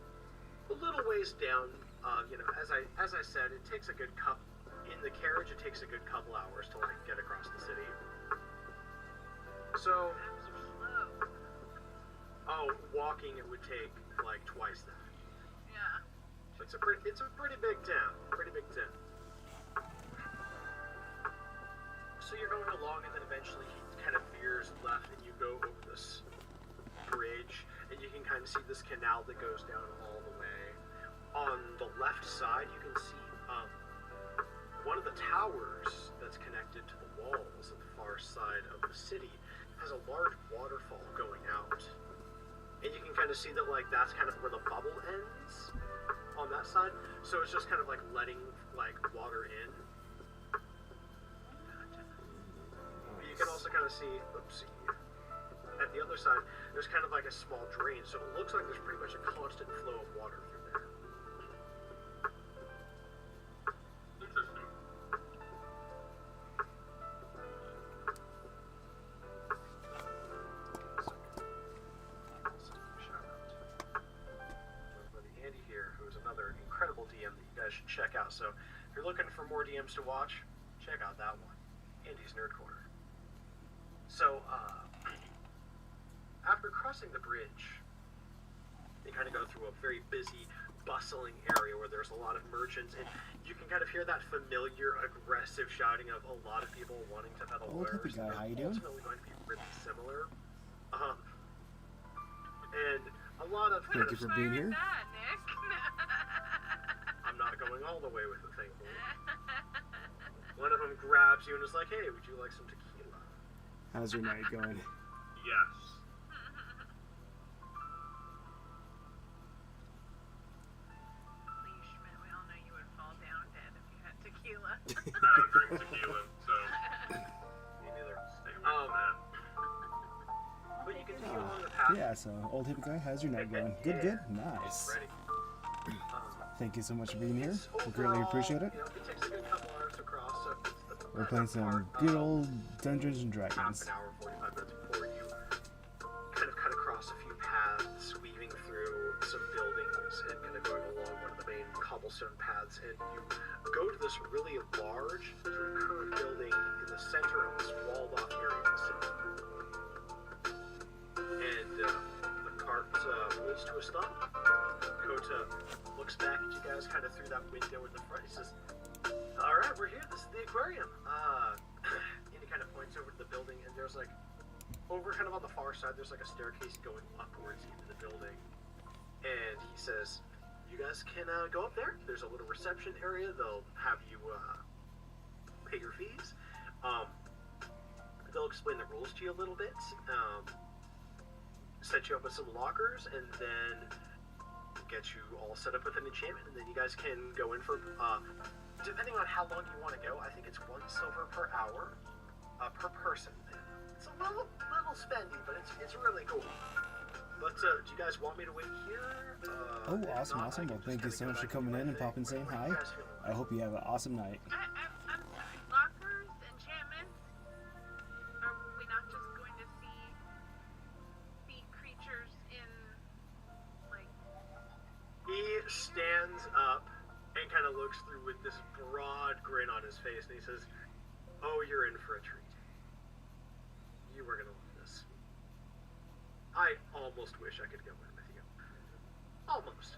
A little ways down, as I said, it takes a good in the carriage. It takes a good couple hours to like get across the city. So, Times are slow. now walking it would take like twice that. Yeah. So it's a pretty big town. Pretty big town. So you're going along, and then eventually he kind of veers left, and you go over this bridge, and you can kind of see this canal that goes down all the way. On the left side, you can see one of the towers that's connected to the walls at the far side of the city has a large waterfall going out. And you can kind of see that, like, that's kind of where the bubble ends on that side. So it's just kind of like letting, like, water in. But you can also kind of see, oopsie, at the other side, there's kind of like a small drain. So it looks like there's pretty much a constant flow of water through there. Interesting. Andy here, who's another incredible DM that you guys should check out. So if you're looking for more DMs to watch, check out that one, Andy's Nerd Corner. So after crossing the bridge, you kind of go through a very busy, bustling area where there's a lot of merchants, and you can kind of hear that familiar, aggressive shouting of a lot of people wanting to peddle Oh, wares. hippie guy, how you They're doing? ultimately going to be really similar. And a lot of Thank you for being here. That, Nick. I'm not going all the way with the thing. One of them grabs you and is like, "Hey, would you like some tequila?" How's your night going? Yes. Please, Schmidt, we all know you would fall down dead if you had tequila. I don't drink tequila, so Me neither. stay away from that. But you continue along the path. Yeah, so old hippie guy, how's your night going? Good, good, nice. Ready. Thank you so much for being here. It's We greatly overall, appreciate it. You know, it takes a good couple hours to cross, so it's the We're playing some good old Dungeons and half Dragons. an hour, 45 minutes before you kind of cut across a few paths, weaving through some buildings and kind of going along one of the main cobblestone paths, and you go to this really large sort of curved building in the center of this walled off area of the city. And the cart pulls to a stop. Kota looks back at you guys kind of through that window in the front. He says, "All right, we're here. This is the aquarium." And he kind of points over to the building, and there's like, over kind of on the far side, there's like a staircase going upwards into the building. And he says, "You guys can go up there. There's a little reception area. They'll have you pay your fees. They'll explain the rules to you a little bit. Set you up with some lockers, and then get you all set up with an enchantment, and then you guys can go in for, depending on how long you want to go, I think it's 1 silver per hour, per person. It's a little spendy, but it's really cool. But do you guys want me to wait here? Oh, If awesome, not, I awesome. can Well, just thank you kinda so go much for back and do coming my in and thing. popping saying What do hi. you guys feel I hope you have an awesome night. I'm sorry, lockers, enchantments? Are we not just going to see creatures in, like... He stands up and kind of looks through with this broad grin on his face, and he says, "Oh, you're in for a treat. You were gonna love this. I almost wish I could go in with you. Almost.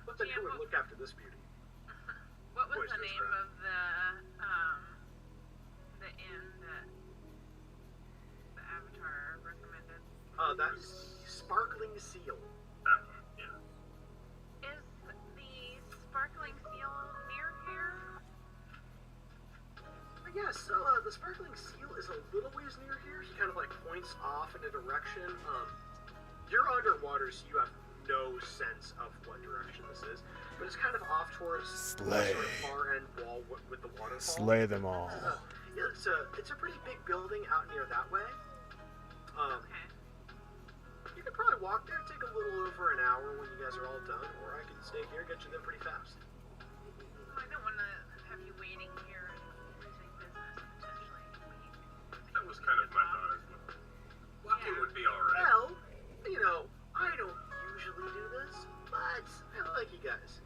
But then yeah, who would look after this beauty?" what was Voice the goes name around. of the inn that the Avatar recommended? That's Sparkling Seal. That one, yeah. Is the Sparkling Seal near here? Yes, so the Sparkling Seal is a little ways near here. He kind of like points off in a direction. You're underwater, so you have no sense of what direction this is, but it's kind of off towards the Slay. sort of far end wall with the waterfall. Slay them all. Yeah, it's a pretty big building out near that way. Okay. You could probably walk there, take a little over an hour when you guys are all done, or I can stay here, get you there pretty fast. I don't want to have you waiting here and losing business potentially. That was kind of my thought as well. Walking Yeah. would be alright. Well, you know, I don't usually do this, but I like you guys.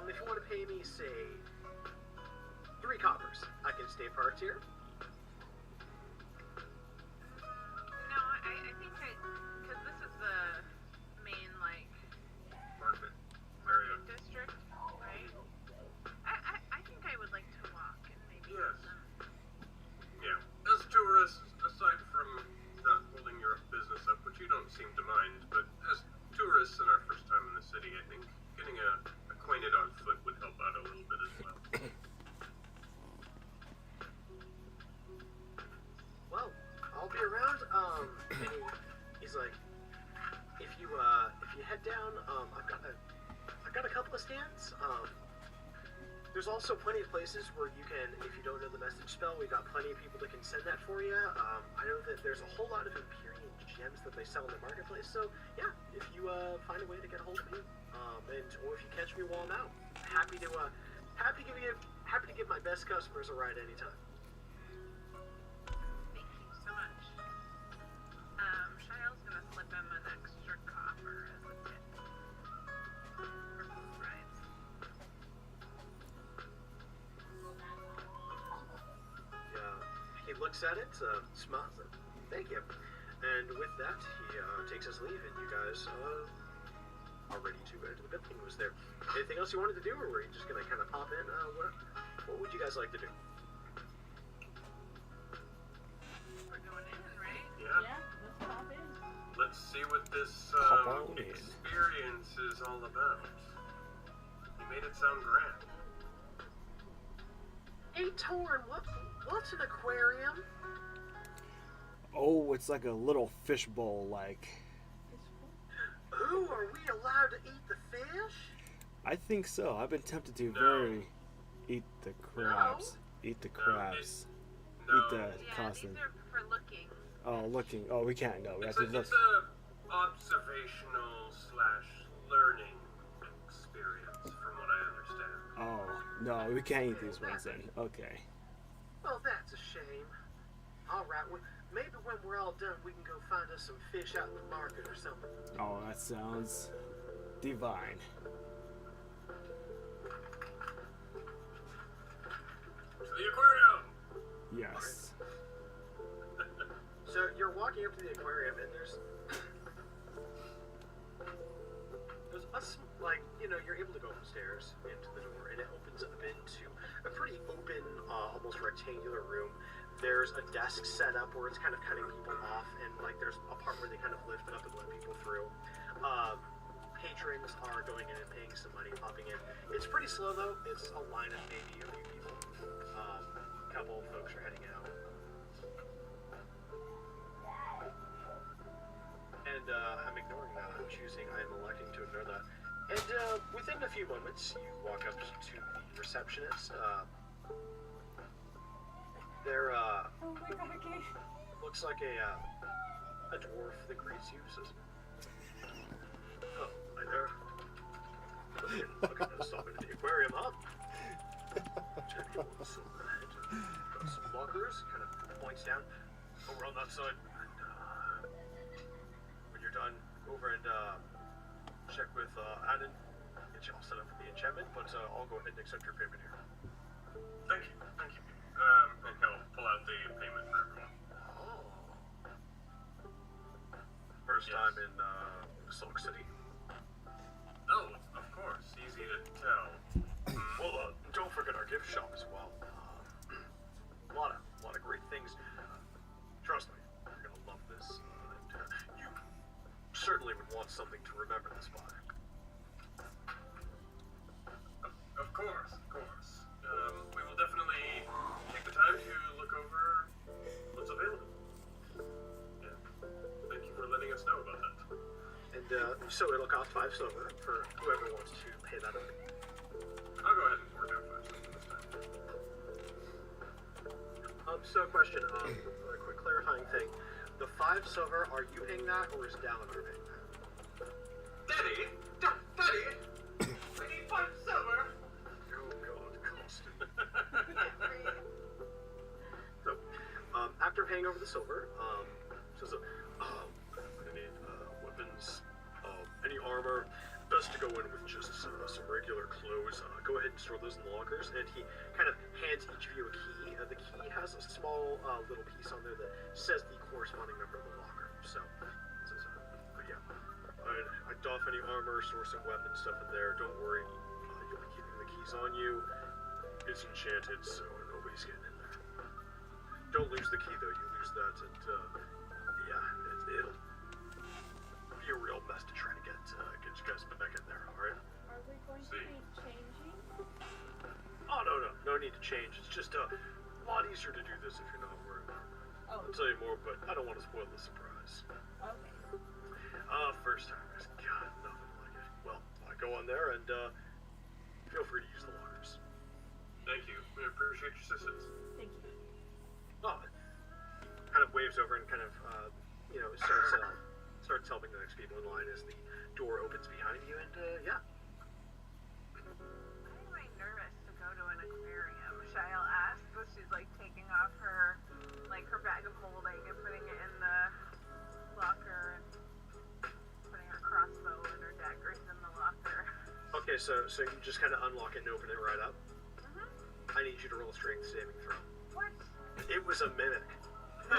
If you want to pay me, say, 3 coppers, I can stay parked here. No, I think the stands. There's also plenty of places where you can, if you don't know the message spell, we've got plenty of people that can send that for you. I know that there's a whole lot of Empyrean gems that they sell in the marketplace, so yeah, if you find a way to get a hold of me, or if you catch me while I'm out, happy to give my best customers a ride anytime. Thank you so much. Shile's gonna slip him an extra copper as a tip for both rides. He looks at it, smiles, thank you. And with that, he takes his leave, and you guys are ready to enter the building. Was there anything else you wanted to do, or were you just going to kind of pop in? What would you guys like to do? We're going in, right? Yeah. Yeah, let's pop in. Let's see what this Hop on in. experience is all about. You made it sound grand. Hey, Torn, what's an aquarium? Oh, it's like a little fish bowl, like. Ooh, are we allowed to eat the fish? I think so. I've been tempted to No. eat the crabs. Eat the crabs. No. Eat the Yeah, constant. these are for looking. Oh, looking. Oh, we can't go. We have It's to look. a observational / learning experience, from what I understand. Oh, no, we can't eat these ones then. Okay. Well, that's a shame. All right, maybe when we're all done, we can go find us some fish out in the market or something. Oh, that sounds divine. To the aquarium! Yes. So you're walking up to the aquarium, and there's you're able to go upstairs into the door, and it opens up into a pretty open, almost rectangular room. There's a desk set up where it's kind of cutting people off, and there's a part where they kind of lift it up and let people through. Patrons are going in and paying some money, popping in. It's pretty slow though. It's a line of maybe a few people. A couple of folks are heading out. And I'm ignoring that. I'm electing to ignore that. And within a few moments, you walk up to the receptionist. They're Oh my god, okay. looks like a dwarf that greets you. Says, "Oh, hi there. Looking to stop into the aquarium, huh? Check you want some got some lockers." Kind of points down over on that side. And when you're done, go over and check with Adam. Get you all set up for the enchantment, but I'll go ahead and accept your payment here. Thank you. And he'll pull out the payment for everyone. Oh. First time in Silk City. Oh, of course. Easy to tell. Well, don't forget our gift shop as well. A lot of great things. Trust me, you're gonna love this. And you certainly would want something to remember this by. Of course. We will definitely take the time to look over what's available. Yeah. Thank you for letting us know about that. And so it'll cost 5 silver for whoever wants to pay that up. I'll go ahead and work out 5 silver this time. So question, a quick clarifying thing. The 5 silver, are you paying that or is Dalinar paying that? Daddy! Daddy! We need 5 silver! Oh god, Constant. So, after paying over the silver, says, I'm gonna need weapons, any armor. Best to go in with just some regular clothes. Go ahead and store those in the lockers. And he kind of hands each of you a key. The key has a small little piece on there that says the corresponding number of the locker. So, but yeah, I'd doff any armor, store some weapons, stuff in there. Don't worry, you'll be keeping the keys on you. It's enchanted, so nobody's getting in there. Don't lose the key though. You lose that, and it'll be a real mess to try to get you guys back in there. All right? Are we going to be changing? Oh no need to change. It's just a lot easier to do this if you're not worried. Oh, I'll tell you more, but I don't want to spoil the surprise. okay. First timers, God, nothing like it. Well, I go on there and persistence. Thank you. Oh, kind of waves over and kind of, starts helping the next people in line as the door opens behind you, and, yeah. Why am I nervous to go to an aquarium? Shael asks as she's like taking off her bag of holding and putting it in the locker and putting her crossbow and her daggers in the locker. Okay, so you just kind of unlock it and open it right up? Mm-hmm. I need you to roll a strength saving throw. What? It was a mimic. No!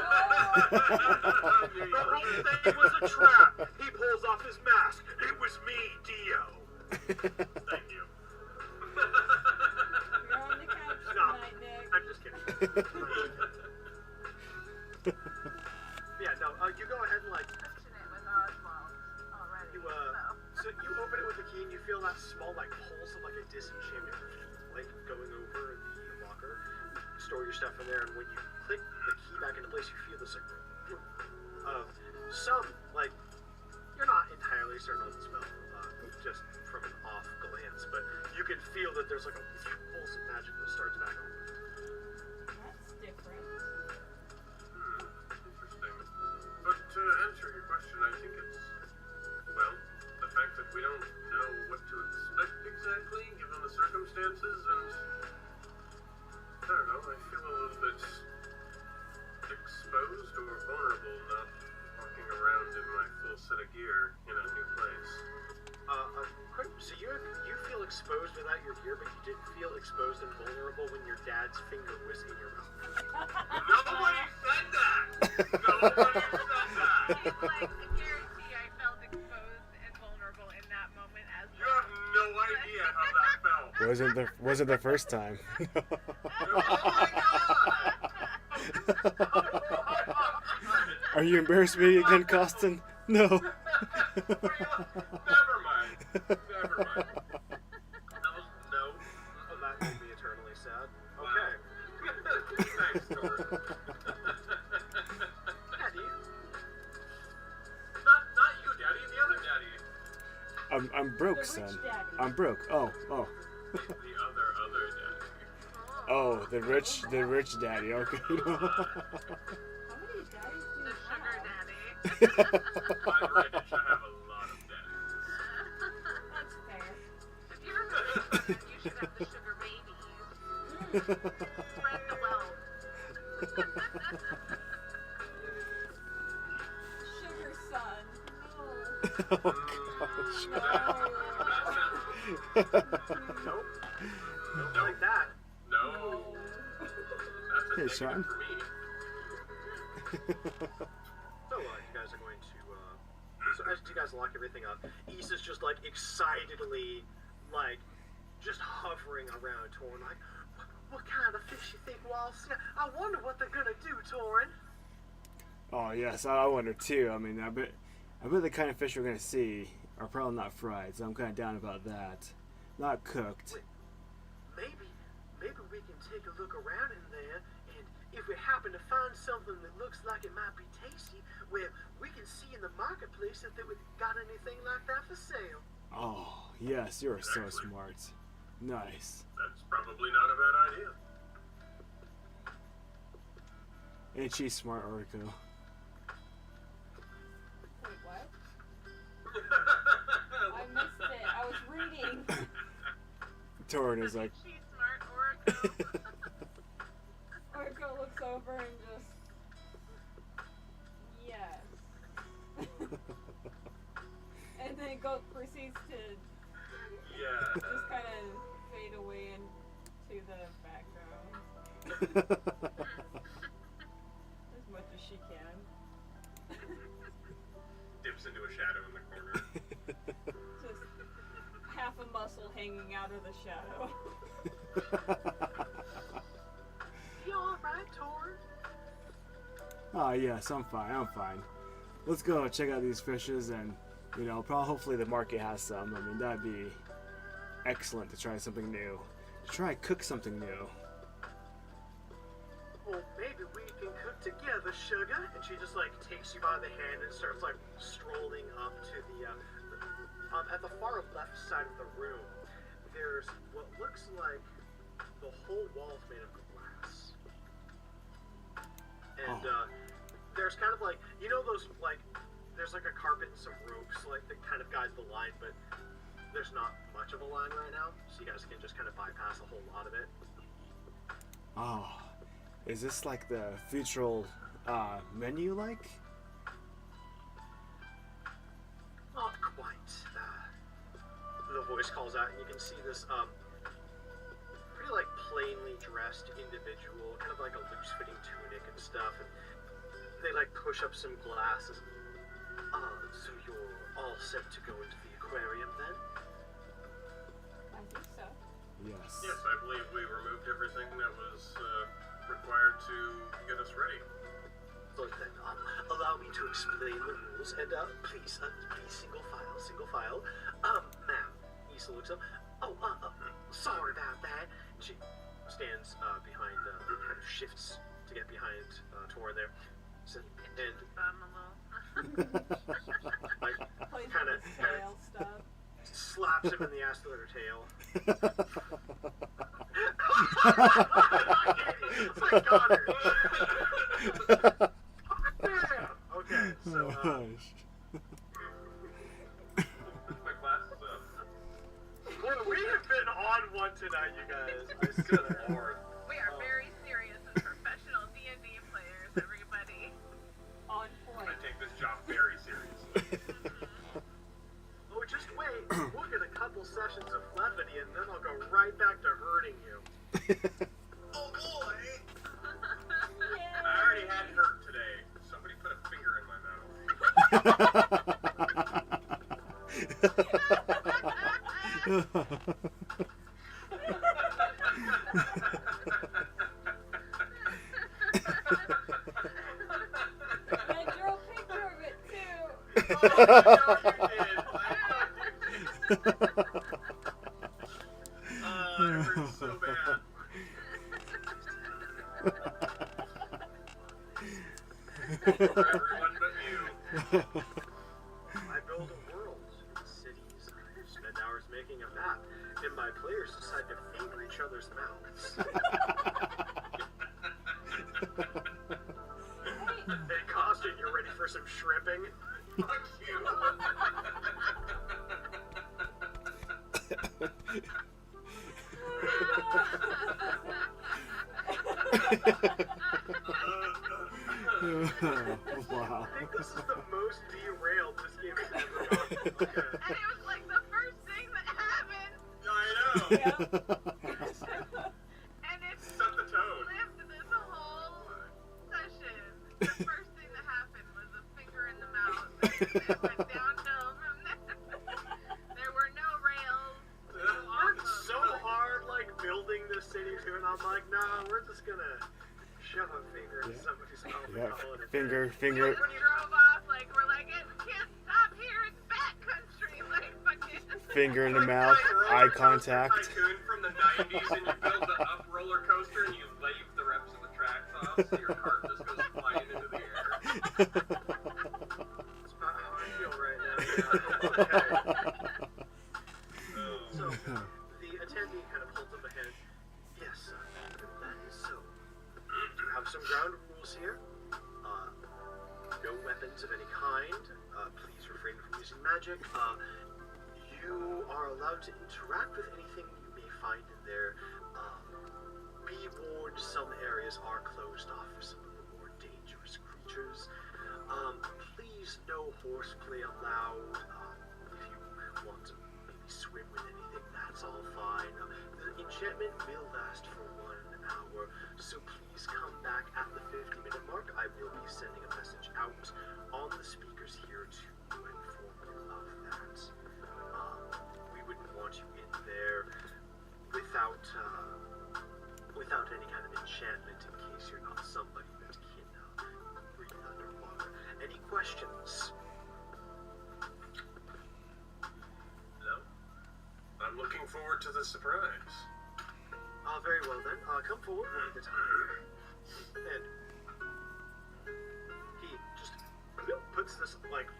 The whole thing was a trap! He pulls off his mask. It was me, Dio. Thank you. You're on the couch tonight, Nick. I'm just kidding. Yeah, no, you go ahead and Friction it with Oswald already. so you open it with the key and you feel that small pulse of a disenchantment going over the locker. You store your stuff in there, and when you click the key back into place, you feel this you're not entirely certain on the spell, just from an off glance, but you can feel that there's a pulse of magic that starts back on. That's different. Interesting. But to answer your question, I think it's, the fact that we don't know what to expect exactly, given the circumstances, and I don't know, I feel a little bit exposed or vulnerable not walking around in my full set of gear in a new place. So you feel exposed without your gear, but you didn't feel exposed and vulnerable when your dad's finger was in your mouth. Nobody said that! Nobody said that! He's like, I guarantee I felt exposed and vulnerable in that moment as You have no idea how that felt. Wasn't the first time. Are you embarrassed me again, Costin? No. Never mind. Never mind. No. Oh, that made me eternally sad. Okay. Thanks, Dory. Daddy? Not you, Daddy. The other Daddy. I'm broke, The rich son. daddy. I'm broke. Oh. The other Daddy. Oh, the rich daddy. Okay. How many daddies do the you sugar have? daddy. I'm rich. I have a lot of daddies. That's fair. If you're the rich, you should have the sugar babies. Spread the wealth. Sugar son. Oh No. Nope. Don't like that. No. That's a Hey, negative Sean. for me. So, you guys are going to, so as you guys lock everything up, Issa's just, excitedly, just hovering around Torn, what kind of fish you think, Wallace? I wonder what they're gonna do, Torn. Oh yes, I wonder too. I mean, I bet the kind of fish we're gonna see are probably not fried, so I'm kind of down about that. Not cooked. Wait, maybe we can take a look around in there, and if we happen to find something that looks like it might be tasty, well, we can see in the marketplace if they got anything like that for sale. Oh yes, you're so smart. Nice. That's probably not a bad idea. Ain't she smart, Orko? Wait, what? I missed it. I was reading. Torn is like, She's smart, Oracle. Orko looks over and just... Yes. And then proceeds to Yeah. just kind of fade away into the background. As much as she can. Dips into a shadow in the corner. Just half a muscle hanging out of the shadow. You alright, Torn? oh yes, I'm fine. Let's go check out these fishes and, hopefully the market has some. I mean, that'd be excellent to try something new. To try cook something new. Well, maybe we can cook together, sugar. And she just takes you by the hand and starts strolling up to the at the far left side of the room. There's what looks like the whole wall is made of glass. And there's kind of like, you know those, like, there's like a carpet and some ropes, like, that kind of guides the line, but there's not much of a line right now, so you guys can just kind of bypass a whole lot of it. Oh, is this like the futural menu like? Not quite. The voice calls out, and you can see this pretty like plainly dressed individual, kind of like a loose-fitting tunic and stuff. And they like push up some glasses. So you're all set to go into the aquarium then? I think so. Yes. Yes, I believe we removed everything that was required to get us ready. Well then, allow me to explain the rules, and please single file. Ma'am, Issa looks up. Sorry about that. She stands behind, kind of shifts to get behind Tor there. So, and like, kind of tail stuff. slaps him in the ass with her tail. I got her. Okay, so My glasses up. well, we have been on one tonight, you guys. I said it. Lord. We are very serious and professional D&D players, everybody. On I point. take this job very seriously. Oh, just wait. We'll get a couple sessions of levity, and then I'll go right back to hurting you. Oh boy! Yeah. I already had hurt today. Somebody put a finger in my mouth. And drew a picture of it too. Oh, I know you did. It hurts so bad. For everyone but you. I build worlds, cities, spend hours making a map, and my players decide to finger each other's mouths. Hey, Costin, you ready for some shrimping? Fuck you. Wow. I think this is the most derailed this game has ever gone. Okay. And it was like the first thing that happened. I know. And it Set the tone. lived this whole session. The first thing that happened was a finger in the mouth. And it went downhill from there. There were no rails. Worked so hard, like, building this city too, and I'm like, nah, we're just gonna shove a finger in somebody's mouth Yeah, and call it a day. finger. When you drove off, like, we're like, it can't stop here. It's back country. Like, fucking. Finger in the Like mouth, roller eye coaster contact. Tycoon from the 90s, and you build the up roller coaster and you leave the reps of the tracks off, so your cart just goes flying into the air. That's about how I feel right now. Yeah. Okay. So, the attendee kind of holds up a hand. Yes, that is so. You have some ground rules here. No weapons of any kind. Please refrain from using magic. You are allowed to interact with anything you may find in there. Be warned, some areas are closed off for some of the more dangerous creatures. Please, no horseplay allowed. If you want to maybe swim with anything, that's all fine. The enchantment will last for 1 hour, so please come back at the 50-minute mark. I will be sending a message out on the speakers here to inform you of that. We wouldn't want you in there without any kind of enchantment in case you're not somebody that can breathe underwater. Any questions? No? I'm looking forward to the surprise. Very well then. Come forward one at a time. And he just puts this, like,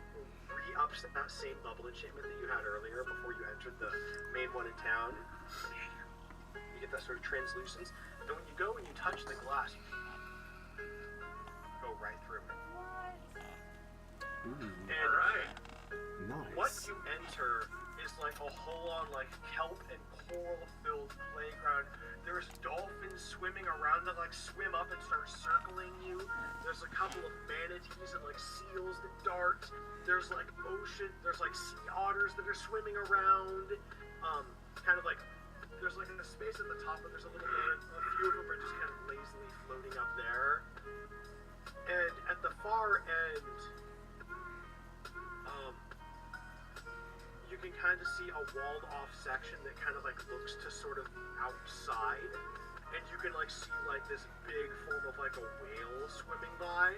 re-ups that same bubble enchantment that you had earlier before you entered the main one in town. You get that sort of translucence. And when you go and you touch the glass, right through it. What? Ooh, And Alright. what nice. you enter is like a whole-on like kelp and coral-filled playground. There's dolphins swimming around that like swim up and start circling you. There's a couple of manatees and like seals that dart. There's like sea otters that are swimming around. Kind of like there's like a space at the top, but there's a few of them are just kind of lazily floating up there. And at the far end, you can kind of see a walled off section that kind of like looks to sort of outside, and you can like see like this big form of like a whale swimming by.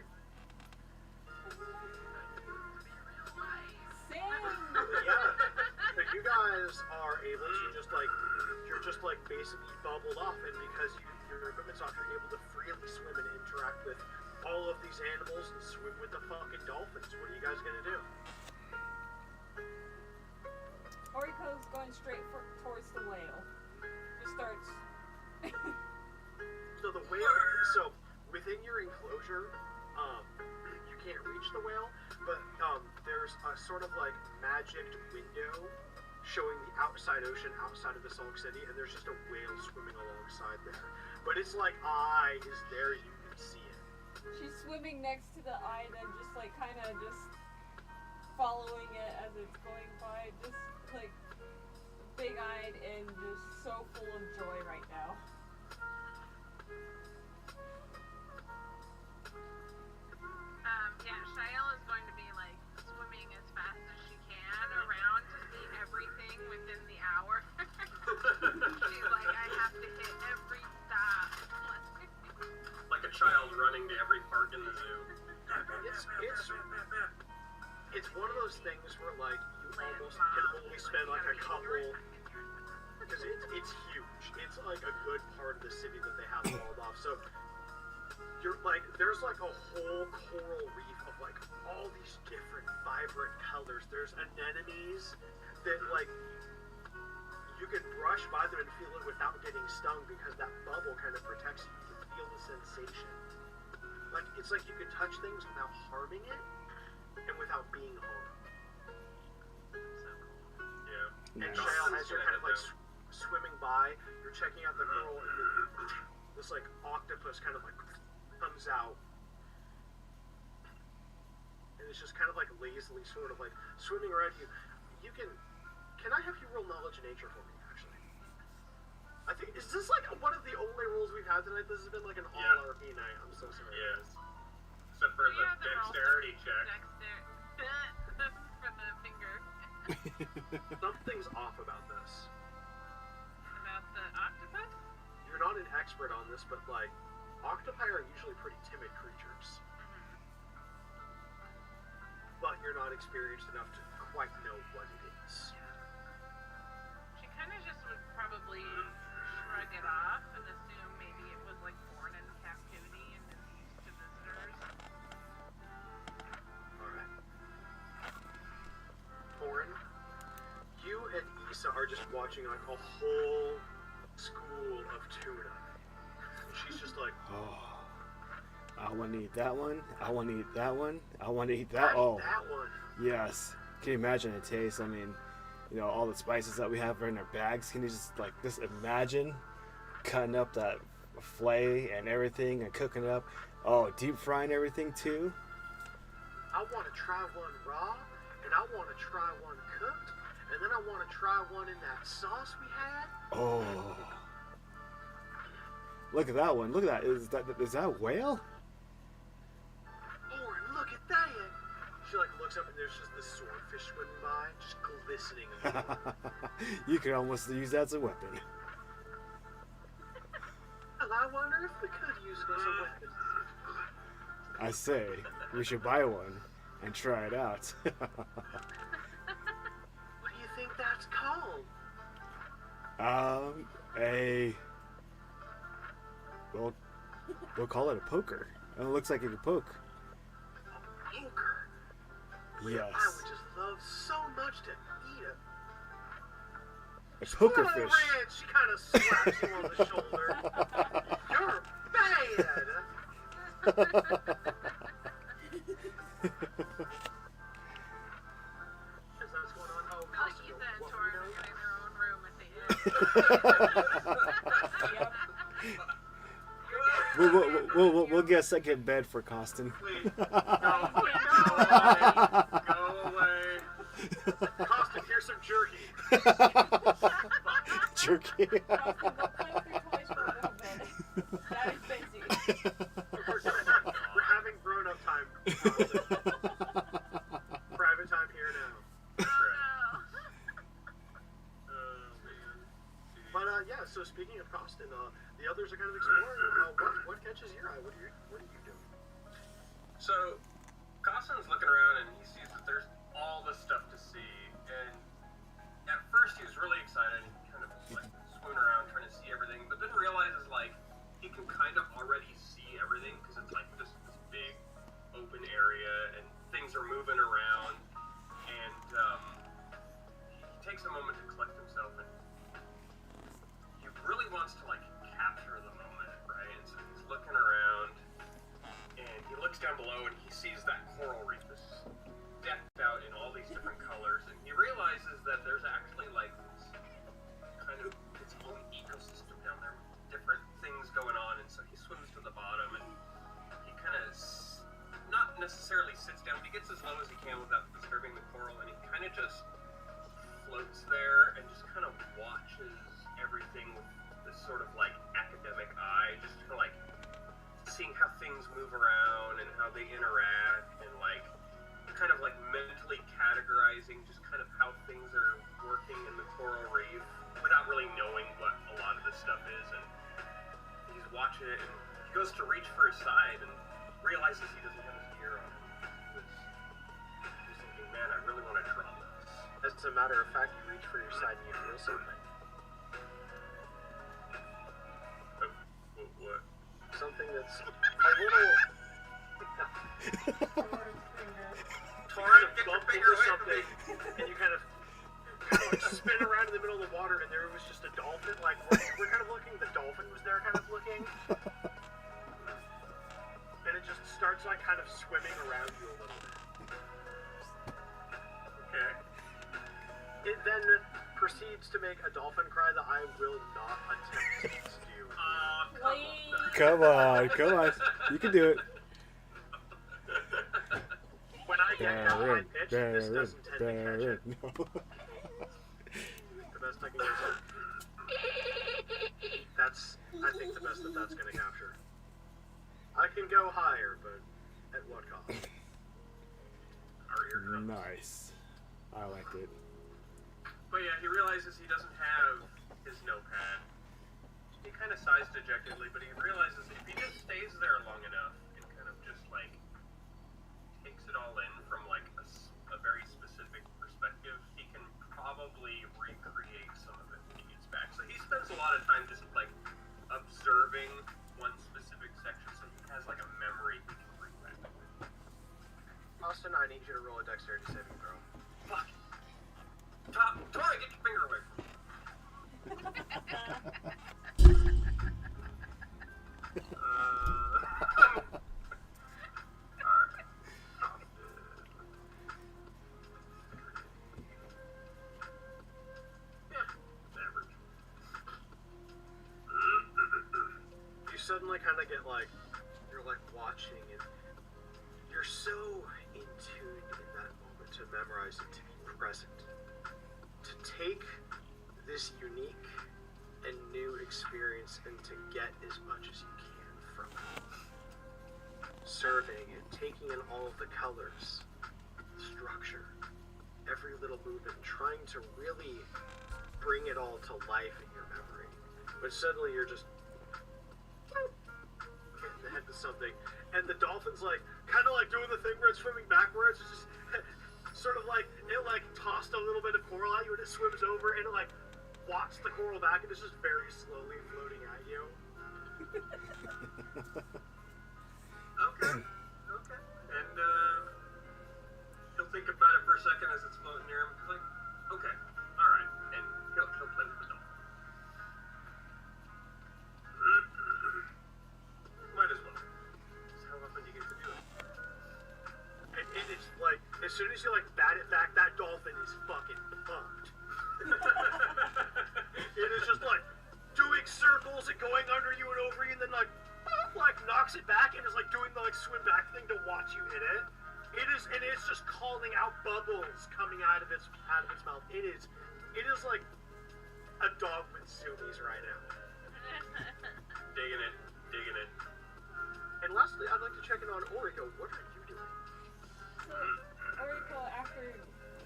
Sing! Yeah, but you guys are able to you're just like basically bubbled off, and because your equipment's off, you're able to freely swim and interact with all of these animals and swim with the fucking dolphins. What are you guys gonna do? Oriko's going straight towards the whale. Just starts. So the whale, so within your enclosure, you can't reach the whale, but there's a sort of like magicked window showing the outside ocean outside of the Salt City, and there's just a whale swimming alongside there. But it's like eye is there, you can see it. She's swimming next to the eye, then just like kind of just following it as it's going by, just like big-eyed and just so full of joy right now. Yeah, Shael is going to be like swimming as fast as she can around to see everything within the hour. She's like, I have to hit every stop. Like a child running to every park in the zoo. It's one of those things where like you almost can only spend like a couple, because it's huge. It's like a good part of the city that they have walled off. So you're like, there's like a whole coral reef of like all these different vibrant colors. There's anemones that like you can brush by them and feel it without getting stung, because that bubble kind of protects you. You can feel the sensation. Like it's like you can touch things without harming it and without being harmed. Yeah. And Nice. Shael, as you're kind of like swimming by, you're checking out the girl, and then this like octopus kind of like comes out, and it's just kind of like lazily sort of like swimming around you. You can I have you roll knowledge of nature for me, actually? I think, is this like one of the only rolls we've had tonight? This has been like an all RP night. I'm so sorry. Yes. Except for the dexterity check. For the finger. Something's off about this. About the octopus? You're not an expert on this, but like, octopi are usually pretty timid creatures. But you're not experienced enough to quite know what it is. She kind of just would probably shrug it off and assume maybe it was like born in captivity and is used to visitors. Alright. Orin, you and Issa are just watching like a whole school of tuna. And she's just like, Oh, I want to eat that one. I want to eat that one. I want to eat that. "I Oh, need that one." yes. Can you imagine the taste? I mean, you know, all the spices that we have in our bags. Can you just imagine cutting up that fillet and everything and cooking it up? Oh, deep frying everything too. I want to try one raw, and I want to try one cooked, and then I want to try one in that sauce we had. Oh, look at that one. Look at that. Is that a whale? Orin, look at that! She like looks up and there's just this swordfish swimming by, just glistening. You could almost use that as a weapon. And I wonder if we could use it as a weapon. I say, we should buy one and try it out. What do you think that's called? We'll call it a poker. And it looks like it can poke. Poker. Yes. I would just love so much to eat it. A poker Squirrel fish. Ranch, she kind of slaps you on the shoulder. You're bad. As that's going on, oh, Like Costa, you what said, we Torin know? was getting their own room at the end. Yep. We'll get a second bed for Costin. Please, No, go away. Costa, here's some jerky. Jerky. Austin, go play with your toys for a little bit. That is busy. We're having grown-up time. Private time here now. Oh no. Oh, man. But yeah, so speaking of Costin, the others are kind of exploring. What catches your eye? What are you doing? So, Costin's looking around and he sees that there's all this stuff to see. And at first he was really excited. He kind of like swoon around trying to see everything, but then realizes like he can kind of already see everything because it's like this big open area and things are moving around. And he takes a moment to collect himself and he really wants to like capture the moment, right? And so he's looking around and he looks down below and he sees that coral reef that's decked out in all these different colors, and he realizes that there's actually like this kind of its own ecosystem down there with different things going on. And so he swims to the bottom and he kind of not necessarily sits down, but he gets as low as he can without disturbing the coral, and he kind of just floats there and just kind of watches everything with this sort of like academic eye, just kind of like seeing how things move around and how they interact, and like kind of like mentally categorizing just kind of how things are working in the coral reef without really knowing what a lot of this stuff is. And he's watching it and he goes to reach for his side and realizes he doesn't have his gear on. He's thinking, man, I really want to try this. As a matter of fact, you reach for your side and you feel something. What? Something that's a little. Torn and bump into something, and you kind of like spin around in the middle of the water, and there was just a dolphin. Like we're kind of looking. The dolphin was there, kind of looking, and it just starts like kind of swimming around you a little bit. Okay. It then proceeds to make a dolphin cry that I will not attempt to do. Come on. You can do it. When I get that high pitch, this doesn't tend to catch it. No. The best I can do is that's, I think, the best that's going to capture. I can go higher, but at what cost? Our eardrums. Nice. I liked it. But yeah, he realizes he doesn't have his notepad. He kind of sighs dejectedly, but he realizes if he just stays there long enough and kind of just like takes it all in from like a very specific perspective, he can probably recreate some of it when he gets back. So he spends a lot of time just like observing one specific section, so he has like a memory he can bring back. Austin, I need you to roll a dexterity saving throw. Fuck. Tori, get your finger away from me. Alright. Yeah, average. You suddenly kind of get like, you're like watching, and you're so in tune in that moment to memorize it, to be present, to take this unique and new experience and to get as much as you can from it. Serving and taking in all of the colors, structure, every little movement, trying to really bring it all to life in your memory. But suddenly you're just hitting the head with something, and the dolphin's like, kind of like doing the thing where it's swimming backwards. It's just sort of like, it like tossed a little bit of coral at you, and it swims over, and it like walks the coral back, and it's just very slowly floating at you. Okay. And he'll think about it for a second as it's floating near him. He's like, okay, alright. And he'll play with the dolphin. Might as well. How often do you get to do it? soon as you like bat it back, that dolphin is fucking pumped. It is just like doing circles and going under you and over you, and then like knocks it back and is like doing the like swim back thing to watch you hit it. It's just calling out bubbles coming out of its mouth. It is like a dog with zoomies right now. Digging it. And lastly, I'd like to check in on Orico. What are you doing? So, Oriko, after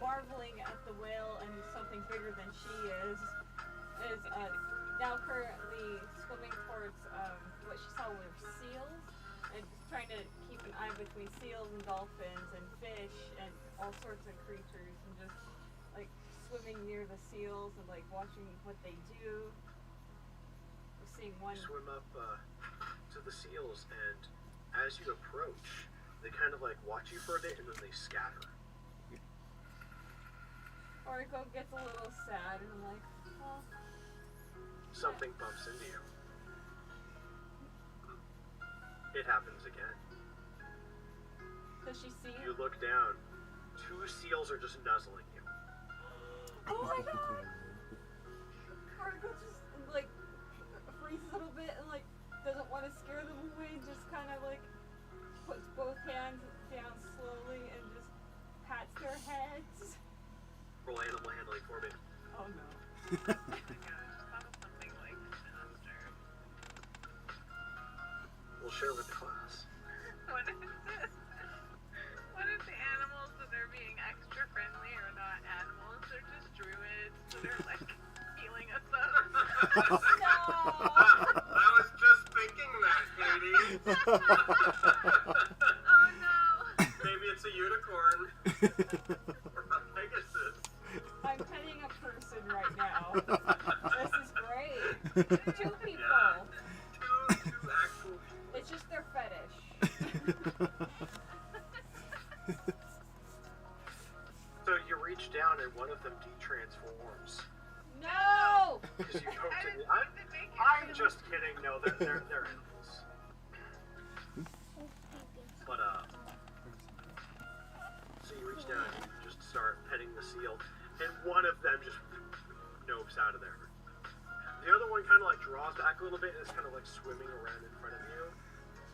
marveling at the whale and something bigger than she is now currently swimming towards what she saw were seals, and trying to keep an eye between seals and dolphins and fish and all sorts of creatures, and just like swimming near the seals and like watching what they do. We're seeing one. You swim up to the seals, and as you approach, they kind of like watch you for a bit, and then they scatter. Oriko gets a little sad, and I'm like, well, Something bumps into you. It happens again. does she see You it? look down. 2 seals are just nuzzling you. Oh my god! Oriko just like freezes a little bit and like doesn't want to scare them away, just kind of like puts both hands down slowly and just pats their heads. Roll animal handling for me. Oh no. Oh my god, I just thought of something like sinister. We'll share with the class. What is this? What if the animals that are being extra friendly are not animals? They're just druids that are like healing us up. No! I was just thinking that, Katie. Oh no! Maybe it's a unicorn. Or a Pegasus. I'm petting a person right now. This is great. 2 people. Yeah. Two actual people. It's just their fetish. So you reach down and one of them de-transforms. No! Because you poked I it. didn't I'm, mean to make it I'm really- just kidding. No, they're animals. But so you reach down and you just start petting the seal, and one of them just nopes out of there. The other one kind of like draws back a little bit and is kind of like swimming around in front of you.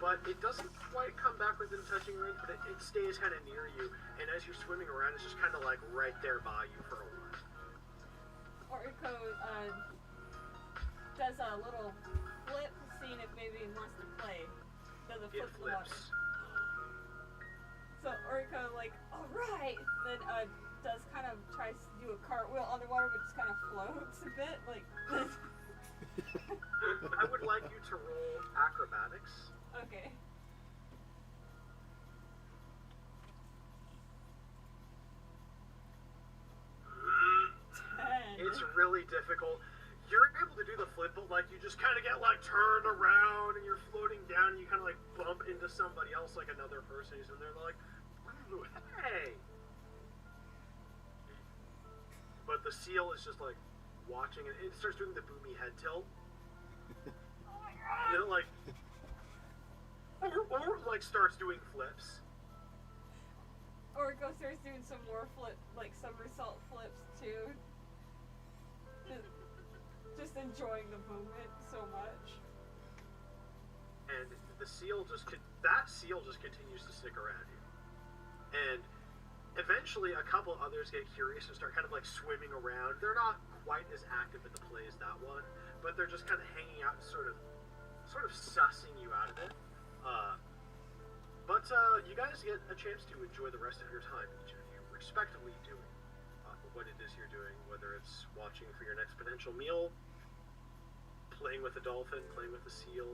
But it doesn't quite come back within touching range, but it stays kind of near you. And as you're swimming around, it's just kind of like right there by you for a while. Oriko does a little flip, seeing if maybe he wants to play. Does a It flip in the water. flips. So Oriko like, alright! Then tries to do a cartwheel underwater, but just kind of floats a bit, like. I would like you to roll acrobatics. Okay. It's really difficult. You're able to do the flip, but like you just kind of get like turned around and you're floating down and you kind of like bump into somebody else, like another person who's in there. They're like, ooh, hey. But the seal is just like watching it. It starts doing the boomy head tilt. And it like starts doing flips. Oriko starts doing some more somersault flips too. Just enjoying the movement so much. And the seal just continues to stick around you. And eventually a couple others get curious and start kind of like swimming around. They're not quite as active at the play as that one, but they're just kind of hanging out and sort of sussing you out of it. But you guys get a chance to enjoy the rest of your time, each of you respectively doing what it is you're doing, whether it's watching for your next potential meal, playing with a dolphin, playing with a seal,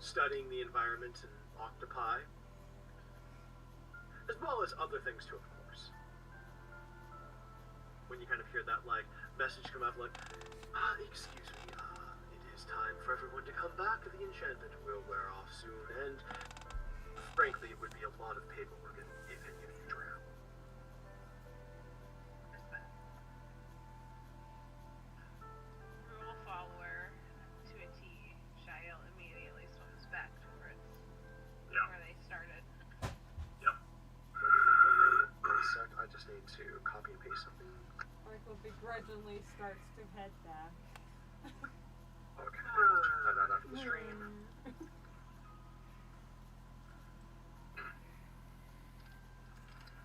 studying the environment and octopi, as well as other things too, of course. When you kind of hear that like message come out like, excuse me, it is time for everyone to come back. The enchantment will wear off soon, and frankly, it would be a lot of paperwork if any of you drown. Rule follower to a T. Shael immediately swims back towards Yeah. where they started. Yep. begrudgingly starts to head back. Okay, head that out of the stream.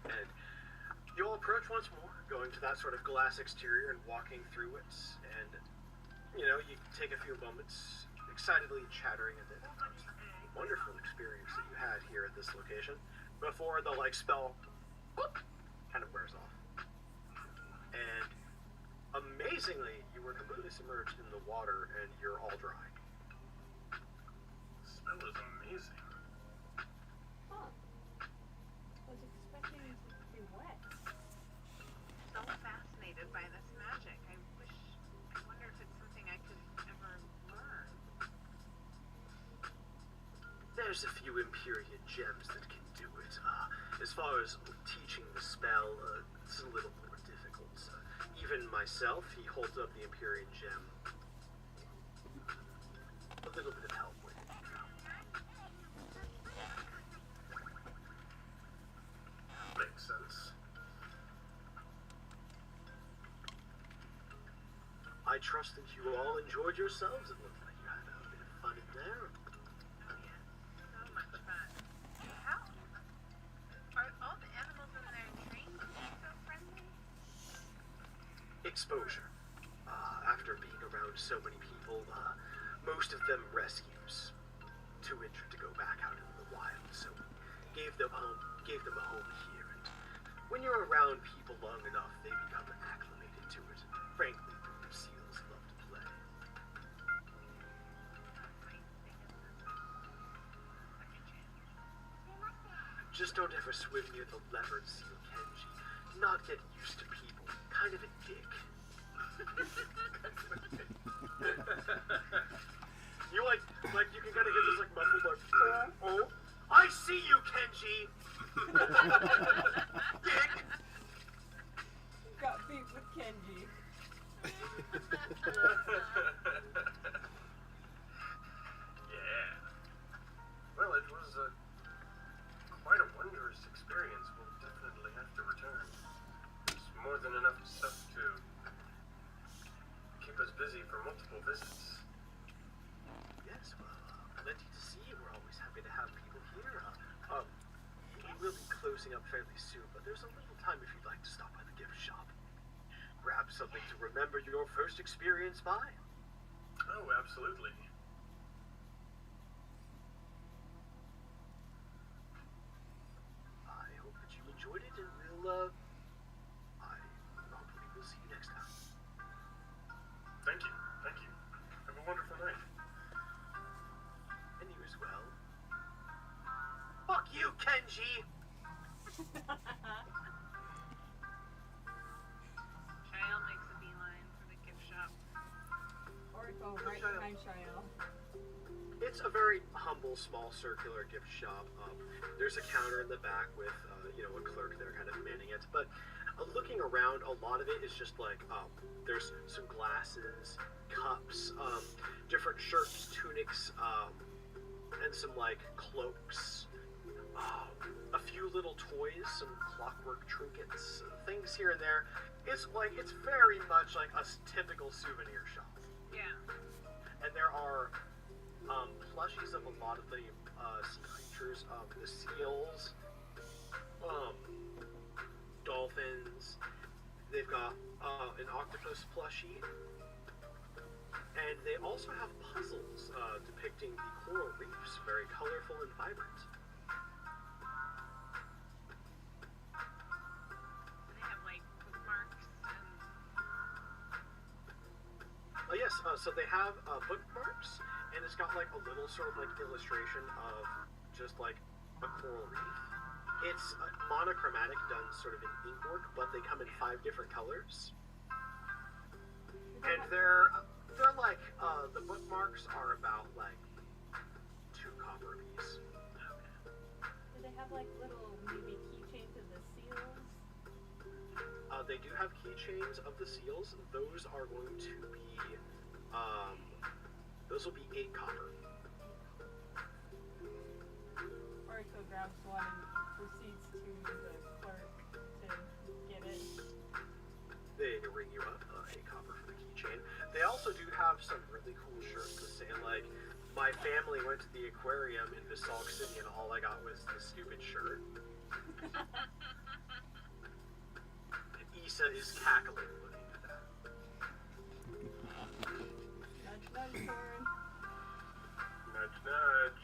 And you'll approach once more, going to that sort of glass exterior and walking through it, and, you know, you take a few moments, excitedly chattering at the wonderful experience that you had here at this location, before the, like, spell, whoop, kind of wears off. And, amazingly, you were completely submerged in the water, and you're all dry. The smell is amazing. Huh. Was expecting it to be wet. So fascinated by this magic. I wonder if it's something I could ever learn. There's a few Empyrean gems that can do it. As far as teaching the spell, it's a little more difficult. Even myself, he holds up the Empyrean gem. A little bit of help with it. Makes sense. I trust that you all enjoyed yourselves. It looked like you had a bit of fun in there. Oh yeah, so much fun. How are all the animals in there trained to be so friendly? Exposure. After being around so many people, most of them rescues. Too injured to go back out into the wild, so we gave them a home here. And when you're around people long enough, they become acclimated to it. Frankly, the seals love to play. Just don't ever swim near the leopard seal, Kenji. Not get used to people. Kind of a dick. You like you can kind of get this like muffled like, oh, I see you, Kenji. Dick. Got beef with Kenji. Yeah. Well, it was quite a wondrous experience. We'll definitely have to return. There's more than enough stuff to keep us busy for multiple visits. Yes, well, plenty to see. We're always happy to have people here. We will be closing up fairly soon, but there's a little time if you'd like to stop by the gift shop. Grab something to remember your first experience by. Oh, absolutely. I hope that you enjoyed it, and we'll, hopefully we'll see you next time. Thank you. Thank you. Have a wonderful night. And you as well. Fuck you, Kenji! Shael makes a beeline for the gift shop. Or go right behind Shael. It's a very humble, small, circular gift shop. There's a counter in the back with, a clerk there kind of manning it. But looking around, a lot of it is just like, there's some glasses, cups, different shirts, tunics, and some like cloaks. A few little toys, some clockwork trinkets, things here and there. It's very much like a typical souvenir shop. Yeah. And there are plushies of a lot of the sea creatures, the seals, dolphins. They've got an octopus plushie, and they also have puzzles depicting the coral reefs, very colorful and vibrant. They have like bookmarks and Yes, so they have bookmarks, and it's got like a little sort of like illustration of just like a coral reef. It's monochromatic, done sort of in ink work, but they come in 5 different colors. And they're like, the bookmarks are about like 2 copper apiece. Do they have like little maybe keychains of the seals? They do have keychains of the seals. Those are going to be, those will be 8 copper. Oriko grabs one and proceeds to the clerk to get it. They ring you up. and like my family went to the aquarium in Basalt City, and all I got was this stupid shirt. Issa is cackling looking at that. Nudge, nudge, Torin. Nudge, nudge.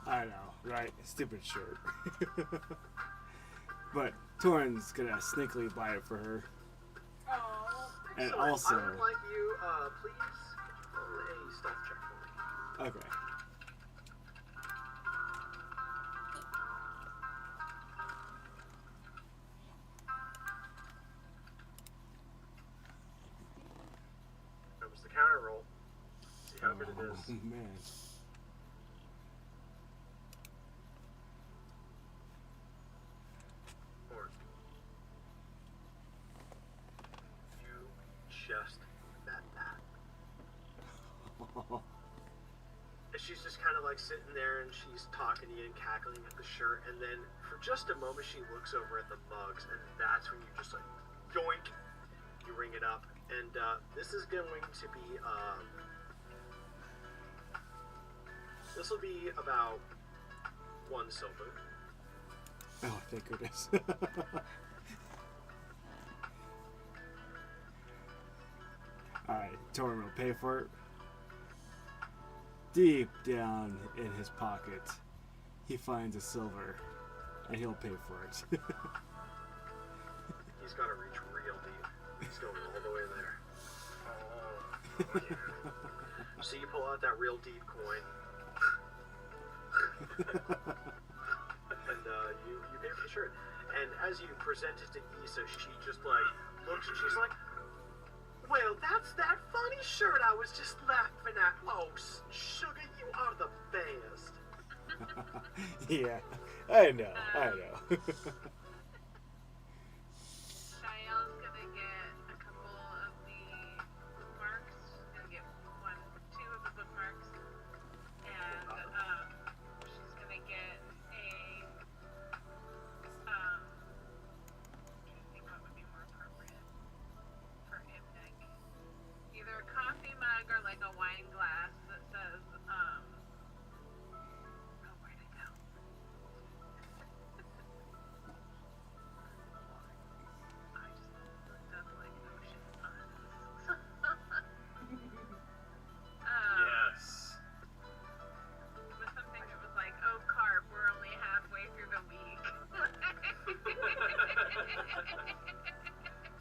I know, right? Stupid shirt. But Torin's gonna sneakily buy it for her. Oh. And So also, I would like you, please, could you roll a stealth check for me? okay. That was the counter roll. See how good it is. Oh, man. Or you just met that. And she's just kind of like sitting there and she's talking to you and cackling at the shirt, and then for just a moment she looks over at the mugs, and that's when you just like yoink, you ring it up, and this is going to be this will be about 1 silver. Oh, thank goodness. Alright, Torin will pay for it. Deep down in his pocket, he finds a silver, and he'll pay for it. He's got to reach real deep. He's going all the way there. Oh yeah. So you pull out that real deep coin. And you pay for the shirt. And as you present it to Issa, she just like looks and she's like, well, that's that funny shirt I was just laughing at. Oh, sugar, you are the best. Yeah, I know. Shael's gonna get a couple of the bookmarks. She's gonna get 2 of the bookmarks, and she's gonna get a trying to think what would be more appropriate for Imnic. Either a coffee mug or like a wine glass that says oh, where'd it go? I just looked up like ocean puns. Yes. With something that was like, oh, carp, we're only halfway through the week.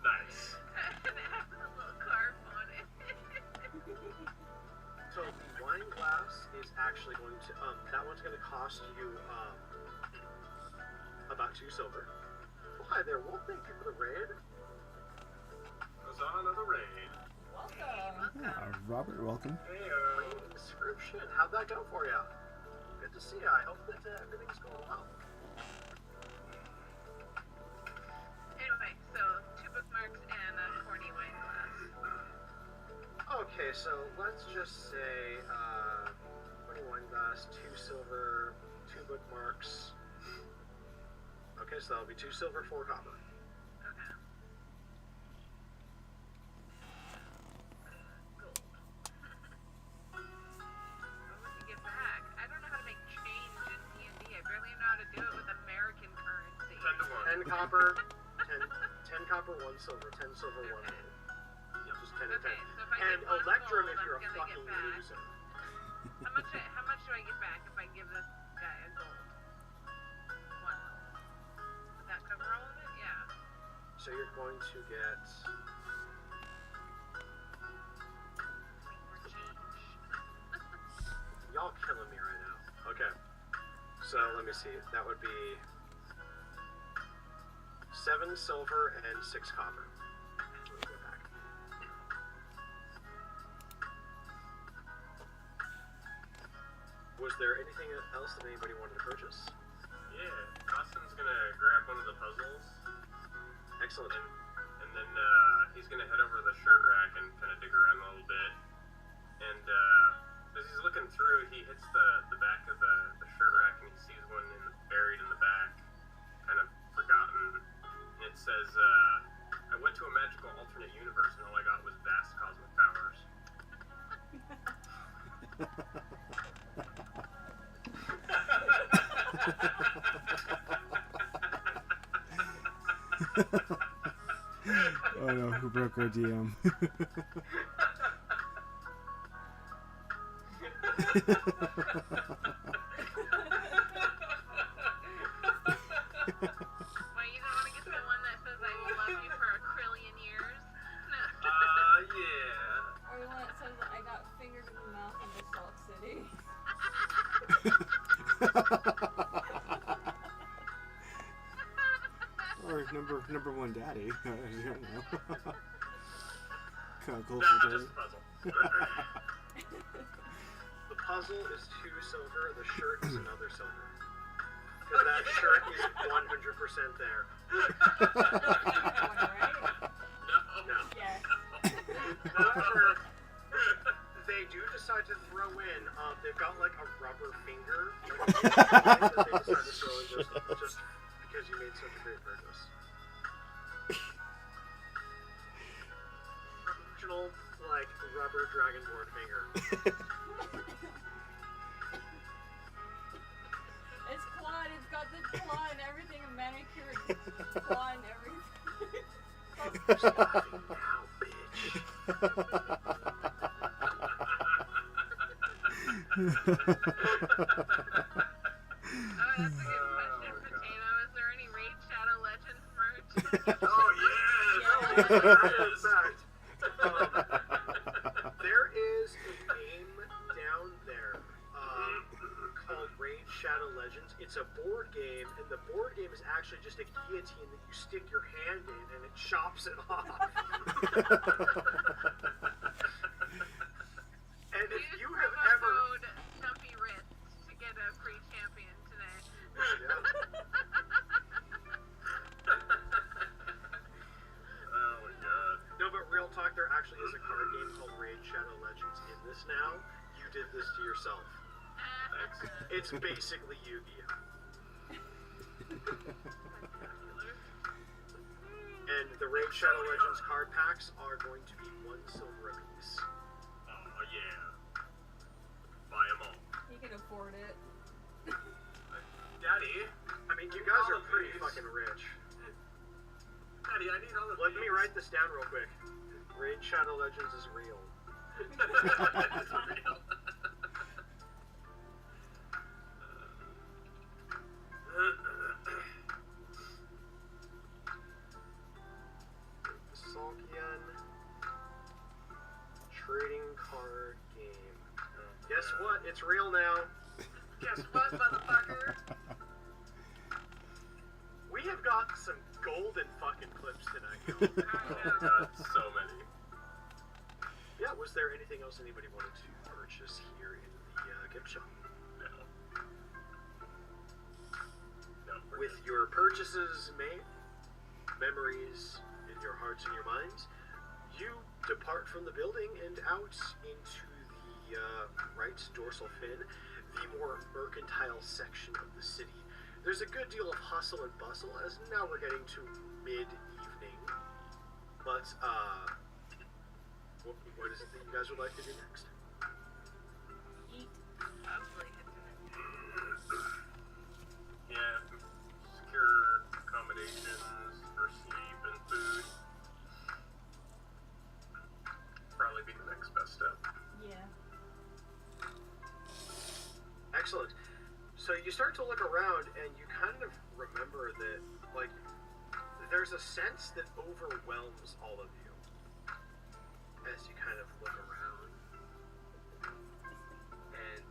Nice. And it has a little carp on it. So the wine glass is actually going to that one's going to cost you about 2 silver. Oh, hi there, Wolf. Thank you for the raid. Huzzah, another raid. Welcome. Robert, welcome. Hey, Raid description. How'd that go for you? Good to see you. I hope that everything's going well. Anyway, so 2 bookmarks and a corny wine glass. Okay, so let's just say 20 wine glass, 2 silver, 2 bookmarks. Okay, so that'll be 2 silver, 4 copper. Okay. Gold. What would you get back? I don't know how to make change in D&D. I barely know how to do it with American currency. 10 to 1. 10 copper, 10 copper, 1 silver, 10 silver, 1 Okay. gold. Yeah, just 10 and 10. Okay, so if I And get 1 Electrum gold, if you're a I'm gonna fucking get back. loser. How much do I get back if I give this guy a gold? 1 gold. Would that cover all of it? Yeah. So you're going to get... More change. Y'all killing me right now. Okay. So let me see. That would be 7 silver and 6 copper. Let me go back. Was there anything else that anybody wanted to purchase? Yeah, Austin's gonna grab one of the puzzles, Excellent. and then he's gonna head over to the shirt rack and kind of dig around a little bit. And as he's looking through, he hits the back of the shirt rack and he sees one buried in the back, kind of forgotten. And it says, I went to a magical alternate universe and all I got was vast cosmic powers. Oh no, who broke our DM? Why you don't want to get the one that says I will love you for a trillion years? Yeah. Or the one that says I got fingered in the mouth in the Salt City. Or number one daddy. I don't know. Kind of cool No, for just a puzzle. The puzzle is 2 silver, the shirt is another silver. Because that shirt is 100% there. Right? No. Yes. However, they do decide to throw in, they've got like a rubber finger that they decide to throw in just because you made such a great purchase. Original, like, rubber dragonborn finger. It's clawed, it's got the claw and everything, a manicured claw and everything. Stop laughing now, bitch. Oh, that's a good question, Potato. Is there any Raid Shadow Legends merch? Oh, yes! In fact, there is a game down there called Raid Shadow Legends. It's a board game, and the board game is actually just a guillotine that you stick your hand in, and it chops it off. And if Use you have promo ever... code Stumpy Wrist to get a free champion today. Yeah. Oh my god. No, but real talk, there actually is a card game called Raid Shadow Legends in this now. You did this to yourself. Thanks. It's basically Yu-Gi-Oh! And the Raid Shadow Legends card packs are going to be 1 silver apiece. Oh, yeah. Buy them all. You can afford it. Daddy, I mean, you guys are pretty fucking rich. Daddy, I need all of Let these. me write this down real quick. Raid Shadow Legends is real. It's real. Salkian trading card game. Guess what? It's real now. Guess what, motherfucker? We have got some golden fucking clips tonight. Oh my god, so many. Yeah, was there anything else anybody wanted to purchase here in the gift shop? No. No, we're With good. your purchases made, memories in your hearts and your minds, you depart from the building and out into the right dorsal fin, the more mercantile section of the city. There's a good deal of hustle and bustle, as now we're getting to mid-evening. But, what is it that you guys would like to do next? Eat. Probably hit Yeah, secure accommodations for sleep and food. Probably be the next best step. Yeah. Excellent. So you start to look around and you kind of remember that, like, there's a sense that overwhelms all of you as you kind of look around. And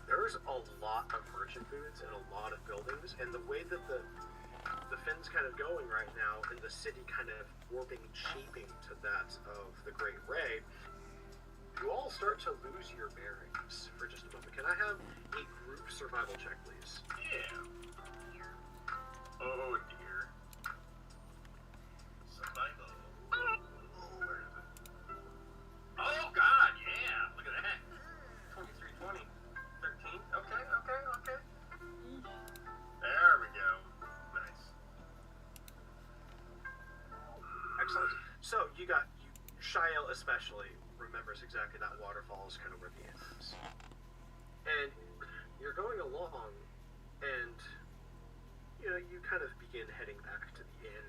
there's a lot of merchant booths and a lot of buildings, and the way that the fin's kind of going right now, and the city kind of warping and shaping to that of the Great Ray, you all start to lose your bearings for just a moment. Can I have a group survival check, please? Yeah. Oh dear. Survival. Oh, where is it? Oh god, yeah! Look at that. 23, 20, 13. Okay. There we go. Nice. Excellent. So Shael especially remembers exactly that waterfall is kind of where the end is. And you're going along, and you kind of begin heading back to the inn.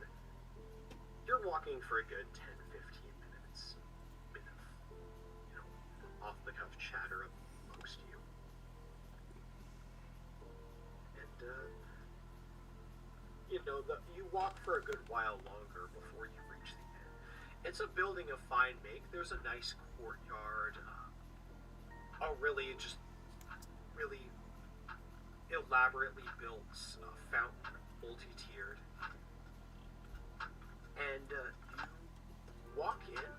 You're walking for a good 10-15 minutes. Bit of, off-the-cuff chatter amongst you. And, you walk for a good while longer before you reach the inn. It's a building of fine make. There's a nice courtyard. A really elaborately built fountain, multi-tiered. And you walk in,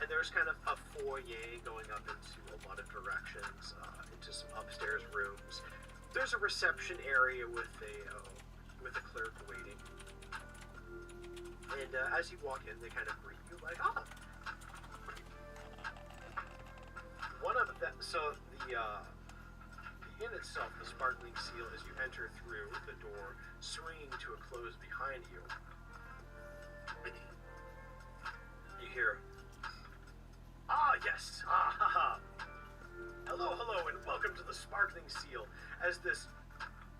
and there's kind of a foyer going up into a lot of directions, into some upstairs rooms. There's a reception area with a clerk waiting. And as you walk in, they kind of greet you like, one of them. So the inn itself, the Sparkling Seal, as you enter through the door, swinging to a close behind you, you hear, yes, hello, and welcome to the Sparkling Seal, as this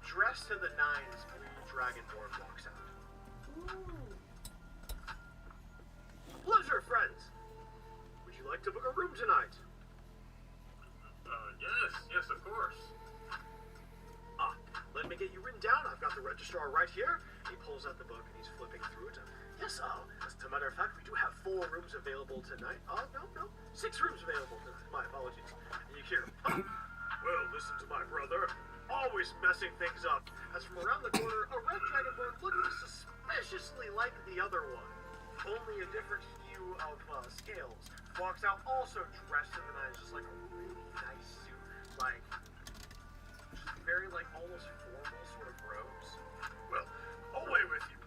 dressed to the nines blue dragonborn walks out. Ooh. Pleasure, friends! Would you like to book a room tonight? Yes, of course. Let me get you written down. I've got the registrar right here. He pulls out the book and he's flipping through it. Yes, as a matter of fact, we do have 4 rooms available tonight. No, 6 rooms available tonight. My apologies. And you hear, well, listen to my brother. Always messing things up. As from around the corner, a red dragonborn looking suspiciously like the other one, only a different hue of scales, walks out also dressed in the nines, just like a really nice suit, like very almost formal sort of robes. Well, away with you.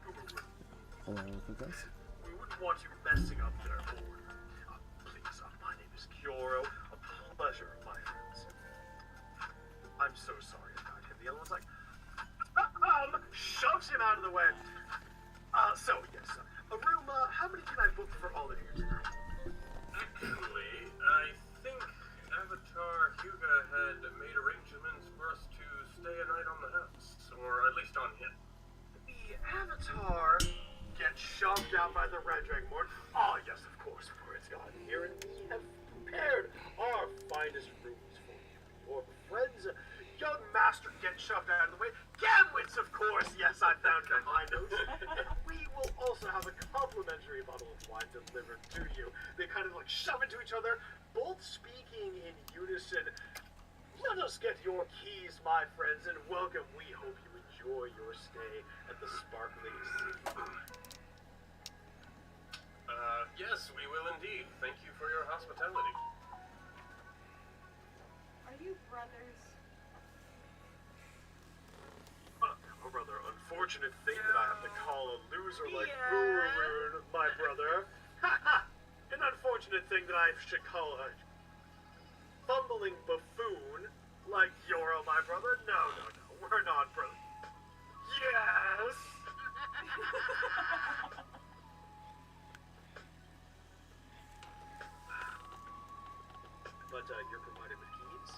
Hello, guys. We wouldn't want you messing up their order. Please, my name is Kioro. A pleasure, my friends. I'm so sorry about him. The other one's like, shoves him out of the way. Yes, a room, how many can I book for all of you tonight? Actually, I think Avatar Hyuga had made arrangements for us to stay a night on the house, or at least on him. The Avatar gets shoved out by the red dragonborn. Yes, of course, for it's gotten here, and we have prepared our finest rooms for you. Your friends, young master, gets shoved out of the way. Gamwits, of course, yes, I found it in my notes. And we will also have a complimentary bottle of wine delivered to you. They kind of shove into each other, both speaking in unison. Let us get your keys, my friends, and welcome. We hope you enjoy your stay at the Sparkling Sea. Yes, we will indeed. Thank you for your hospitality. Are you brothers? A rather unfortunate thing that I have to call a loser like Urarun, my brother. An unfortunate thing that I should call a fumbling buffoon like Yoro, my brother. No, we're not brothers. Yes! But you're provided with keys.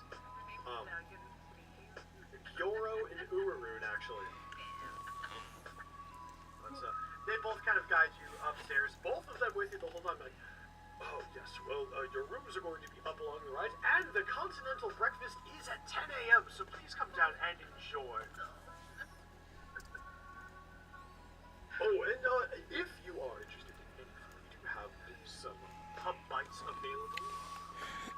Yoro and Urarun, actually. But, they both kind of guide you upstairs. Both of them with you the whole time, like, oh yes, well, your rooms are going to be up along the right, and the continental breakfast is at 10 a.m., so please come down and enjoy. And if you are interested in any food, we do have some pub bites available.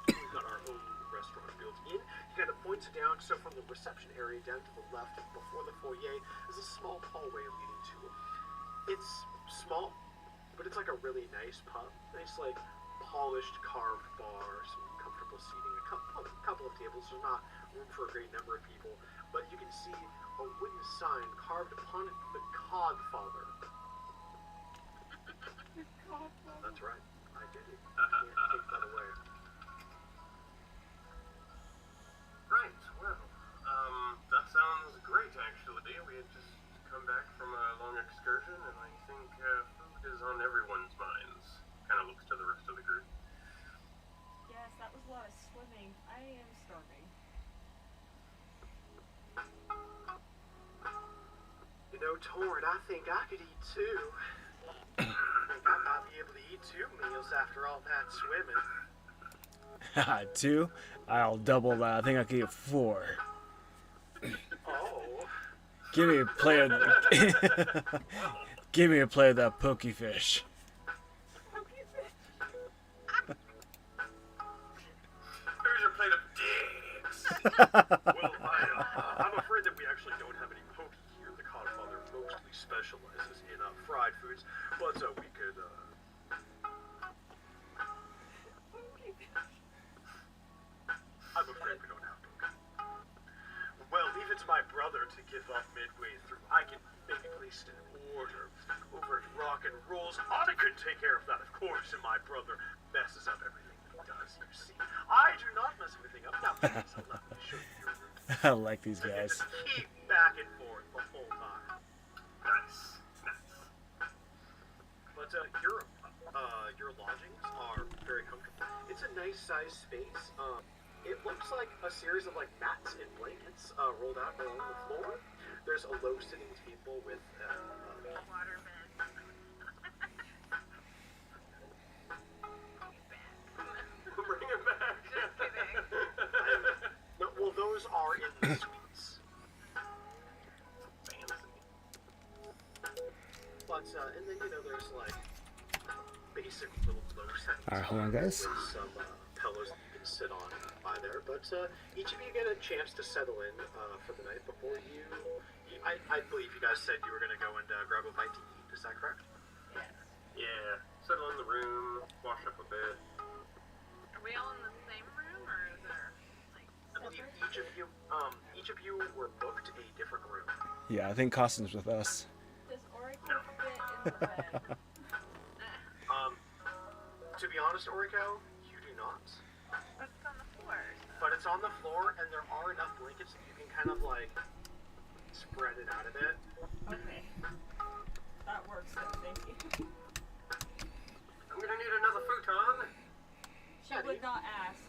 We've got our own restaurant built in. He kind of points down, so from the reception area down to the left before the foyer is a small hallway leading to it. It's small, but it's like a really nice pub. Nice, polished carved bar, some comfortable seating, a couple of tables. There's not room for a great number of people, but you can see a wooden sign carved upon it, the Codfather. That's right, I did it. Can't take that away. Right, well, that sounds great, actually. We had just come back from a long excursion, and I think food is on everyone's minds. Kind of looks to the rest of the group. Yes, that was a lot of swimming. I am starving. torn, I think I could eat two. I think I might be able to eat 2 meals after all that swimming. 2? I'll double that. I think I can get 4. Oh. Give me a plate of Give me a plate of that pokey fish. Here's your plate of dicks. Well, I'm afraid that we actually don't have any poke here. The Codfather mostly specializes in fried foods, but we could. I'm afraid we don't have poke. Well, leave it to my brother to give up midway through. I can maybe place an order over at Rock and Rolls. Anna could take care of that, of course, and my brother messes up everything he does, you see. I do not mess everything up. Now, please allow me to show you your room. I like these So you guys. just keep back and forth the whole time. Nice. But your lodgings are very comfortable. It's a nice sized space. It looks like a series of like mats and blankets rolled out along the floor. There's a low sitting table with Water bed. bring it back. Just kidding. No, well, those are in the suites. Fancy. But and then there's like basic little low settings. Alright, hold on, guys. With some pillows that you can sit on by there. But each of you get a chance to settle in for the night before you. I believe you guys said you were going to go and grab a bite to eat. Is that correct? Yeah. Settle in the room, wash up a bit. Are we all in the same room, or is there like? I believe each of you were booked a different room. Yeah, I think Costin's with us. Does Orico fit in the bed? To be honest, Orico, you do not. But it's on the floor. So. But it's on the floor, and there are enough blankets that you can kind of like spread it out a bit. Okay. That works then, thank you. I'm gonna need another futon. She would not ask.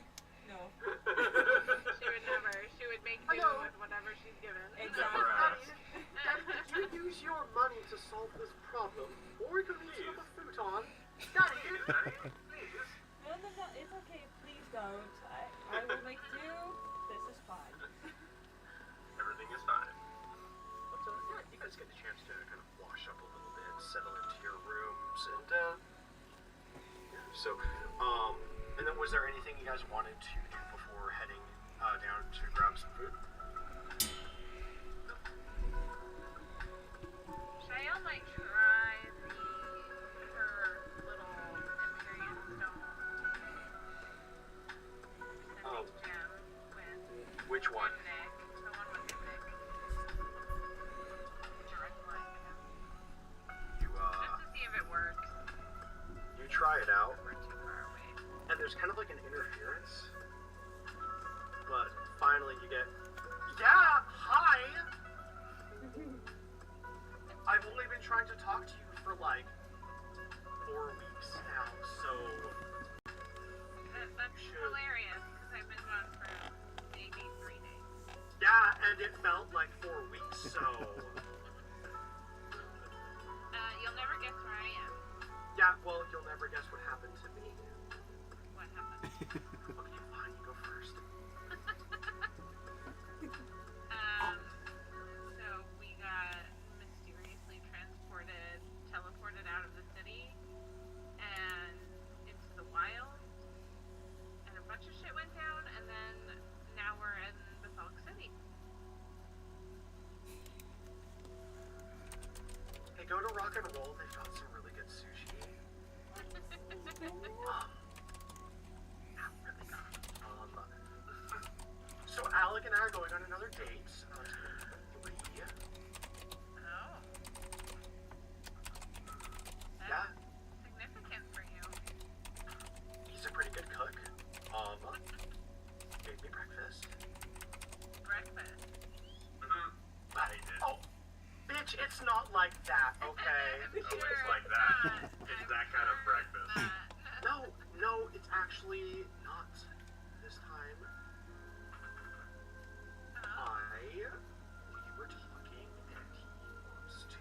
No. She would never. She would make do Hello. with whatever she's given. Exactly. Daddy, you use your money to solve this problem, or you can use it with a futon. Daddy, please. No, it's okay. Please don't. I will make do. This is fine. Everything is fine. But yeah, you guys get a chance to kind of wash up a little bit, settle into your rooms, and yeah. So, and then was there anything you guys wanted to do before heading down to grab some food? Shael might try her little Imperial Stone sending gem with Which one? Nick. The one with Nick. Direct line to him. You Just to see if it works. you try it out, We're too far away. and there's kind of like an interference, but finally you get, yeah, hi. I've only been trying to talk to you for like 4 weeks now, so That's hilarious, because I've been gone for maybe 3 days. yeah, and it felt like 4 weeks, so You'll never guess where I am. yeah, well, you'll never guess what happened to me. What happened? Okay, fine, you go first. So we got mysteriously teleported out of the city and into the wild, and a bunch of shit went down, and then now we're in Basalt City. Hey, go to Rock and Roll, they've got some really good sushi. Not really good. So Alec and I are going on another date. Lee. Oh, that's Yeah, significant for you. he's a pretty good cook. Gave me breakfast. Breakfast. Oh, bitch, it's not like that, okay? Oh, it's like that. It's that kind of breakfast. No, it's actually not this time. We were talking, and he wants to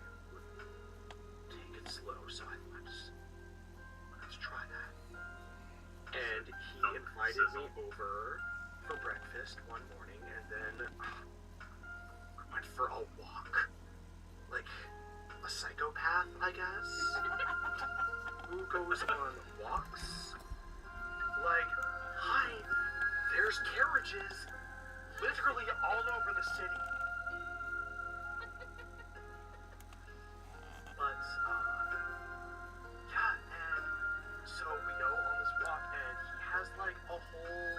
invited me over for breakfast one morning, and then we went for a walk. Like a psychopath, I guess. Who goes on walks? Like, hi, there's carriages literally all over the city. But, yeah, and so we go on this walk, and he has, like, a whole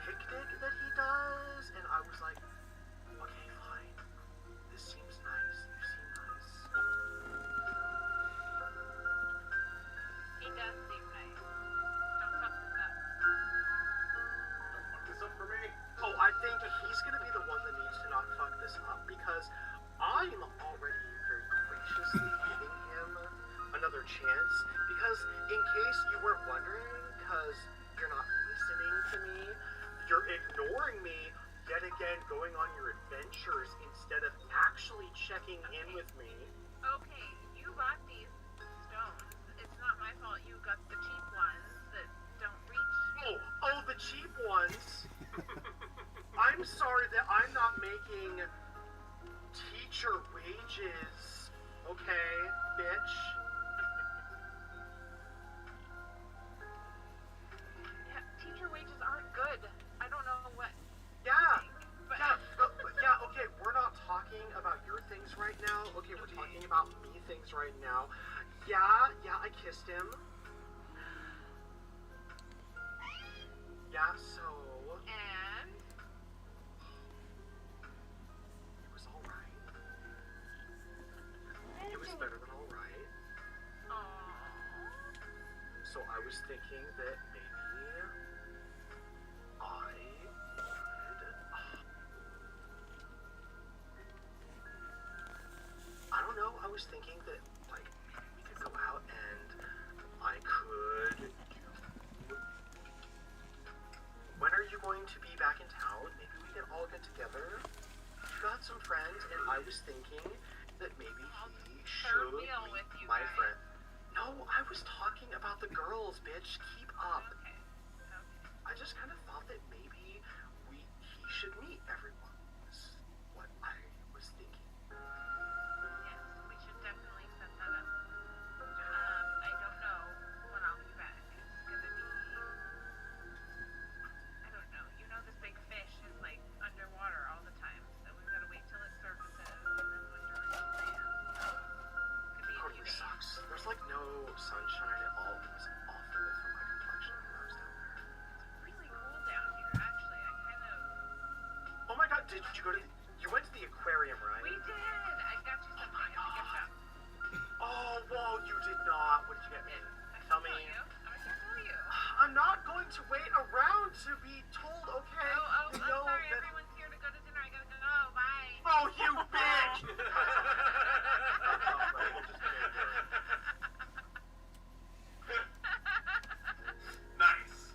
picnic that he does, and I was like, okay, fine. This seems nice. You seem nice. He does seem nice. Don't fuck this up. Don't fuck this up for me. Oh, I think he's gonna be the one that needs to not fuck this up, because I'm already very graciously giving him another chance, because in case you weren't wondering, because you're not listening to me, you're ignoring me yet again, going on your adventures instead of actually checking in with me. Okay, you bought these stones. It's not my fault you got the cheap ones that don't reach. Oh, the cheap ones. I'm sorry that I'm not making teacher wages. Okay, bitch. Yeah, teacher wages aren't good. I don't know what. Yeah. But Yeah, okay, we're not talking about your things right now. Okay, we're talking about me things right now. Yeah, I kissed him. Yeah, so and it was alright. It was better than alright. So I was thinking that maybe I would, I don't know, I was thinking that, like, maybe we could go out and I could do... When are you going to be back in town? Maybe we can all get together. You got some friends, and I was thinking that maybe he should meal meet with you my guys. friend. No, I was talking about the girls, bitch. Keep up. okay. I just kind of thought that maybe he should meet everyone. Is what I was thinking. Yes, we should definitely set that up. I don't know when I'll be back. It's gonna be. I don't know. You know, this big fish is like underwater all the time, so we've got to wait till it surfaces and then when Doris lands. Could be a few Totally days. sucks. There's like no sunshine at all. It was awful for my complexion when I was down there. Really cool down here, actually. I kind of. Oh my god, did you go to you went to the aquarium, right? We did. I got you something at the gift shop. Oh, whoa, you did not. What did you get me? I Tell can me. you. I'm gonna tell you. I'm not going to wait around to be told, okay? Oh, You I'm know sorry. that- Everyone's here to go to dinner. I gotta go. Bye. Oh, you bitch! Nice.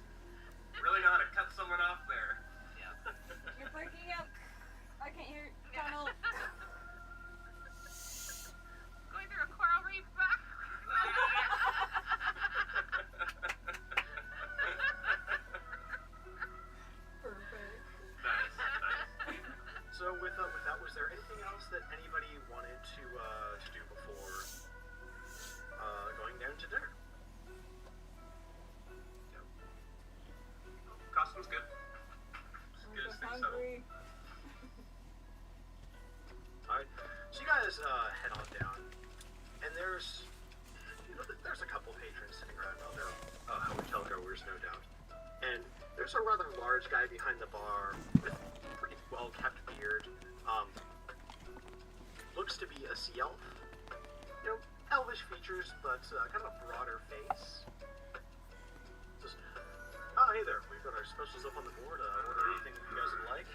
Really know how to cut someone off there. You're breaking up. I can't hear Donald. Going through a coral reef. Perfect. Nice. So with that, was there anything else that anybody wanted to do before going down to dinner? Costume's good. As I'm good as so things settle. hungry. Alright, so you guys head on down, and there's a couple patrons sitting around. Well, they're hotel goers, no doubt. And there's a rather large guy behind the bar with pretty well-kept beard. Looks to be a sea elf. You know, elvish features, but kind of a broader face. Just, oh, hey there. We've got our specials up on the board. Order anything you guys would like.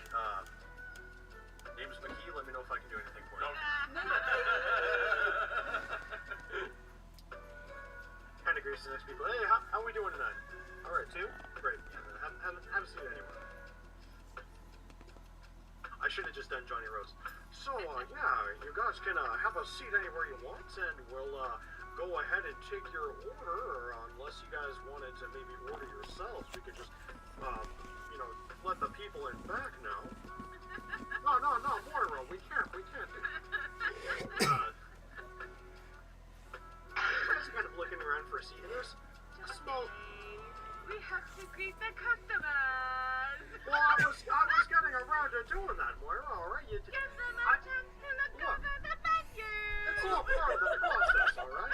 Name's McKee. Let me know if I can do anything for you. Kind of greasy next people. Hey, how we doing tonight? All right, two? Great. Yeah, have a seat anywhere. I should have just done Johnny Rose. So, yeah, you guys can have a seat anywhere you want, and we'll go ahead and take your order, or unless you guys wanted to maybe order yourselves, we could just, let the people in back know. No, Moira, we can't do that. Just kind of looking around for a seat, and there's a small... We have to greet the customers. Well, I was getting around to doing that, Moira, alright? Give them a chance to look over the menu. It's all part of the process, alright?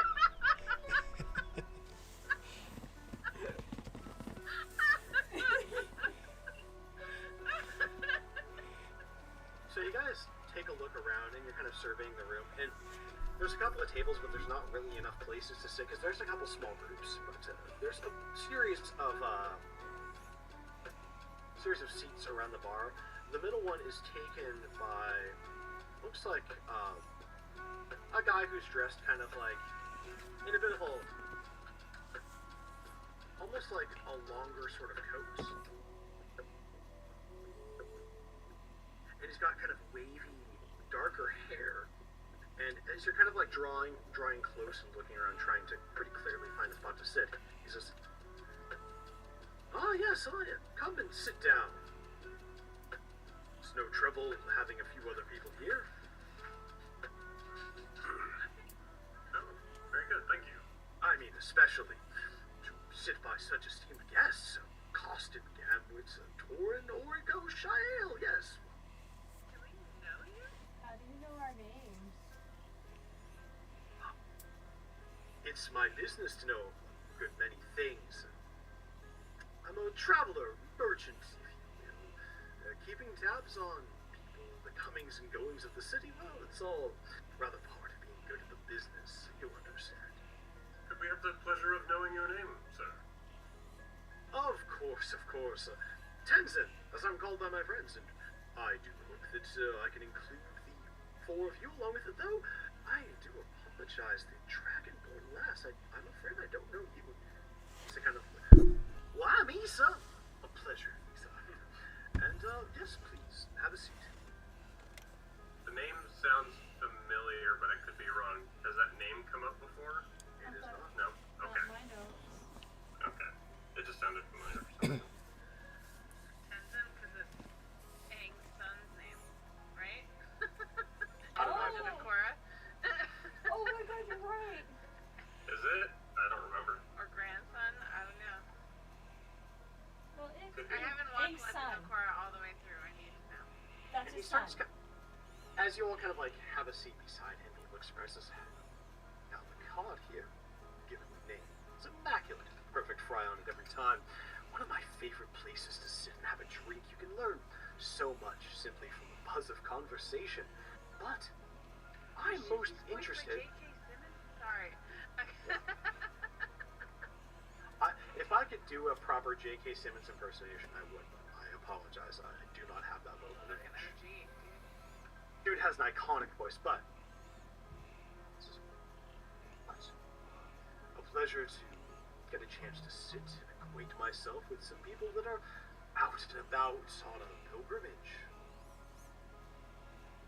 So you guys take a look around and you're kind of surveying the room, and there's a couple of tables, but there's not really enough places to sit because there's a couple small groups. But there's a series of seats around the bar. The middle one is taken by looks like a guy who's dressed kind of like in a bit of a almost like a longer sort of coat. And he's got kind of wavy, darker hair. And as you're kind of like drawing close and looking around, trying to pretty clearly find a spot to sit, he says, "Ah, yes, come and sit down. It's no trouble having a few other people here." Oh, very good, thank you. I mean, especially to sit by such esteemed guests. Costin Gamwitz, Torin, Origo, Shael, yes. Do we know you? How do you know our names? It's my business to know a good many things. I'm a traveler, merchant, if you will. Keeping tabs on people, the comings and goings of the city, well, it's all rather part of being good at the business, you understand. Could we have the pleasure of knowing your name, sir? Of course. Tenzin, as I'm called by my friends, and I do hope that I can include the four of you along with it, though I do apologize. The Dragonborn lass, I'm afraid I don't know you. It's a kind of, why, Misa? A pleasure, Misa. And, yes, please, have a seat. The name sounds familiar, but I could be wrong. Has that name come up before? It is not. No? Okay. My notes. Okay. It just sounded familiar for some reason. Tenzin, because it's Aang's son's name, right? I don't Tenzin know. Okora. Oh my god, you're right. Is it? I don't remember. Or grandson, I don't know. Well, I haven't watched Aang's Legend son. of Korra all the way through. I need to know. That's And he his son. starts, as you all kind of like have a seat beside him, he looks around and says, "Now the card here, given the name, it's immaculate. Perfect fry on it every time. One of my favorite places to sit and have a drink. You can learn so much simply from the buzz of conversation. But I'm most interested." J.K. Simmons? Sorry. If I could do a proper J.K. Simmons impersonation, I would. I apologize. I do not have that vocal Look at range. energy, Dude dude. has an iconic voice, but a pleasure to get a chance to sit and acquaint myself with some people that are out and about on a pilgrimage.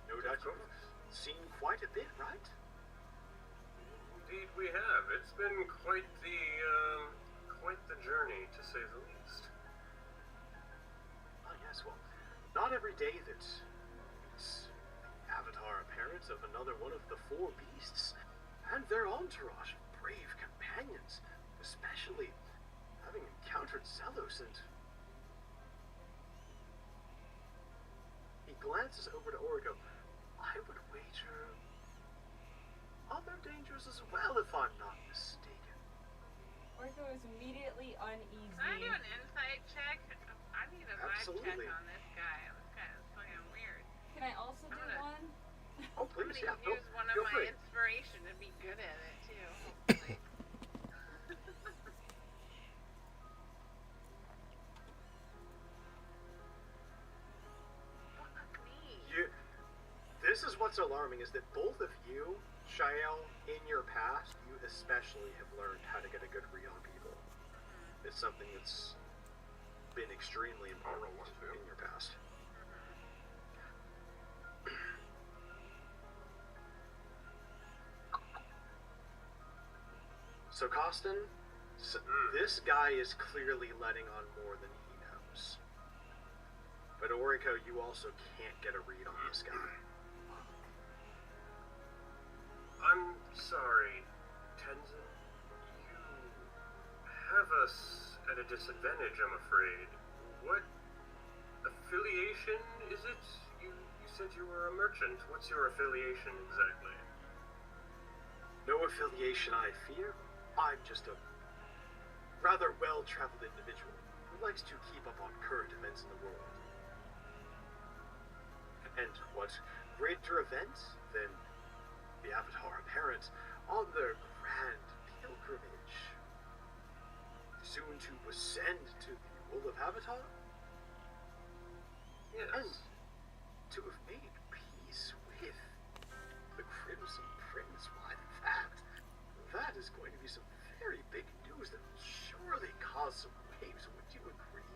No doubt you've seen quite a bit, right? Indeed we have. It's been quite the journey, to say the least. Ah, yes, well, not every day that meets the avatar apparent of another one of the four beasts and their entourage of brave companions, especially having encountered Zelos. And he glances over to Origo. I would wager other dangers as well, if I'm not mistaken. Orko is immediately uneasy. Can I do an insight check? I need a vibe check Absolutely. on this guy. This guy is fucking weird. Can I also do I'm gonna- one? Oh, I'm please, gonna yeah, use one of feel my free. inspiration to be good at it too. Hopefully. Fuck me. This is what's alarming, is that both of you, Shael, in your past, you especially have learned how to get a good read on people. It's something that's been extremely important in your past. So, Costin, this guy is clearly letting on more than he knows. But Oriko, you also can't get a read on this guy. I'm sorry, Tenzin. You have us at a disadvantage, I'm afraid. What affiliation is it? You said you were a merchant. What's your affiliation exactly? No affiliation, I fear. I'm just a rather well-traveled individual who likes to keep up on current events in the world. And what greater event than the Avatar apparent on their grand pilgrimage, soon to ascend to the role of Avatar? Yes. And to have made peace with the Crimson Prince. Why, that is going to be some very big news that will surely cause some waves. Would you agree?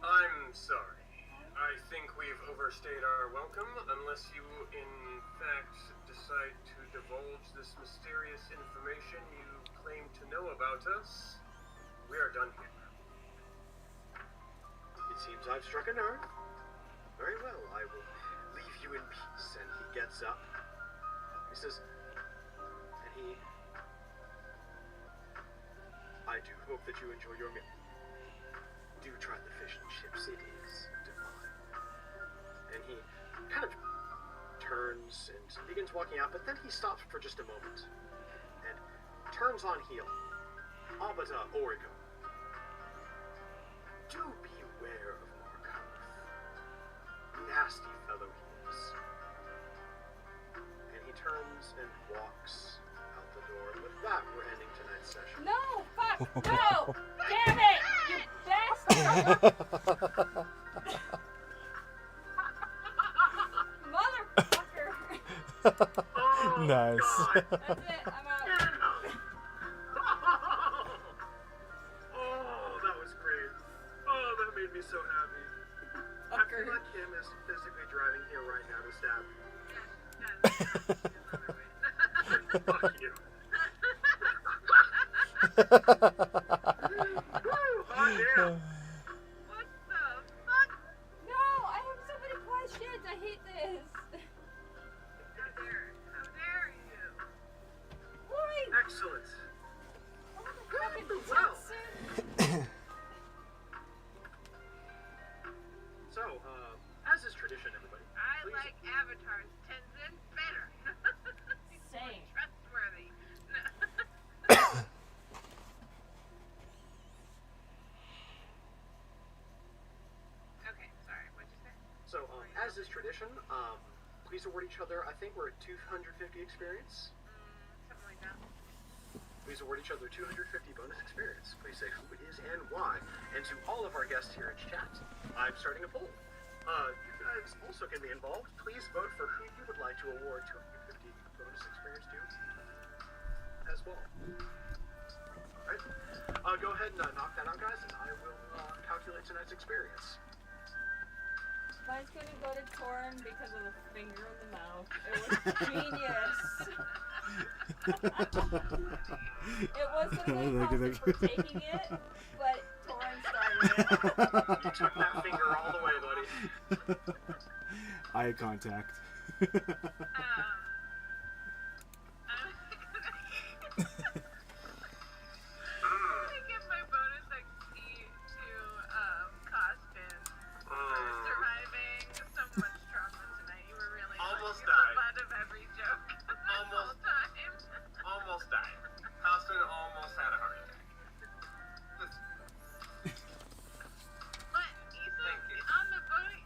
I'm sorry. I think we've overstayed our welcome, unless you, in fact, decide to divulge this mysterious information you claim to know about us. We are done here. It seems I've struck a nerve. Very well, I will leave you in peace. And he gets up. He says, I do hope that you enjoy your meal. Do try the fish and chips. It is divine. And he kind of turns and begins walking out, but then he stops for just a moment and turns on heel. Abata Oriko, do beware of Markarth. Nasty fellow he is. And he turns and walks out the door. And with that, we're ending tonight's session. No! Fuck! No! Damn it! You bastard! Motherfucker! Oh, Nice. God. That's it. I'm out. Oh, that was great. Oh, that made me so happy. I feel like Kim is physically driving here right now to stab me. Fuck you. Woo, hot damn. What the fuck? No! I have so many questions. I hate this. How dare you? Why? Excellent. Oh my fucking Well. Jetson. So, as is tradition, everybody, I please. like Avatar's Tenzin better. Same. Trustworthy. Okay, sorry. What'd you say? So, as is tradition, please award each other. I think we're at 250 experience. Something like that. Please award each other 250 bonus experience. Please say who it is and why. And to all of our guests here in chat, I'm starting a poll. You guys also can be involved. Please vote for who you would like to award 250 bonus experience to as well. Alright. Go ahead and knock that out, guys, and I will calculate tonight's experience. Mine's gonna go to Torn because of the finger in the mouth. It was genius. It was gonna go to Austin for taking it, but Torn started it. You took that finger all the way, buddy. Eye contact. I'm gonna give my bonus XP to Costin for surviving so much trauma tonight. You were really Almost the died. butt of every joke the whole time. Almost died. Austin almost had a heart attack. But you said Thank you. on the boat.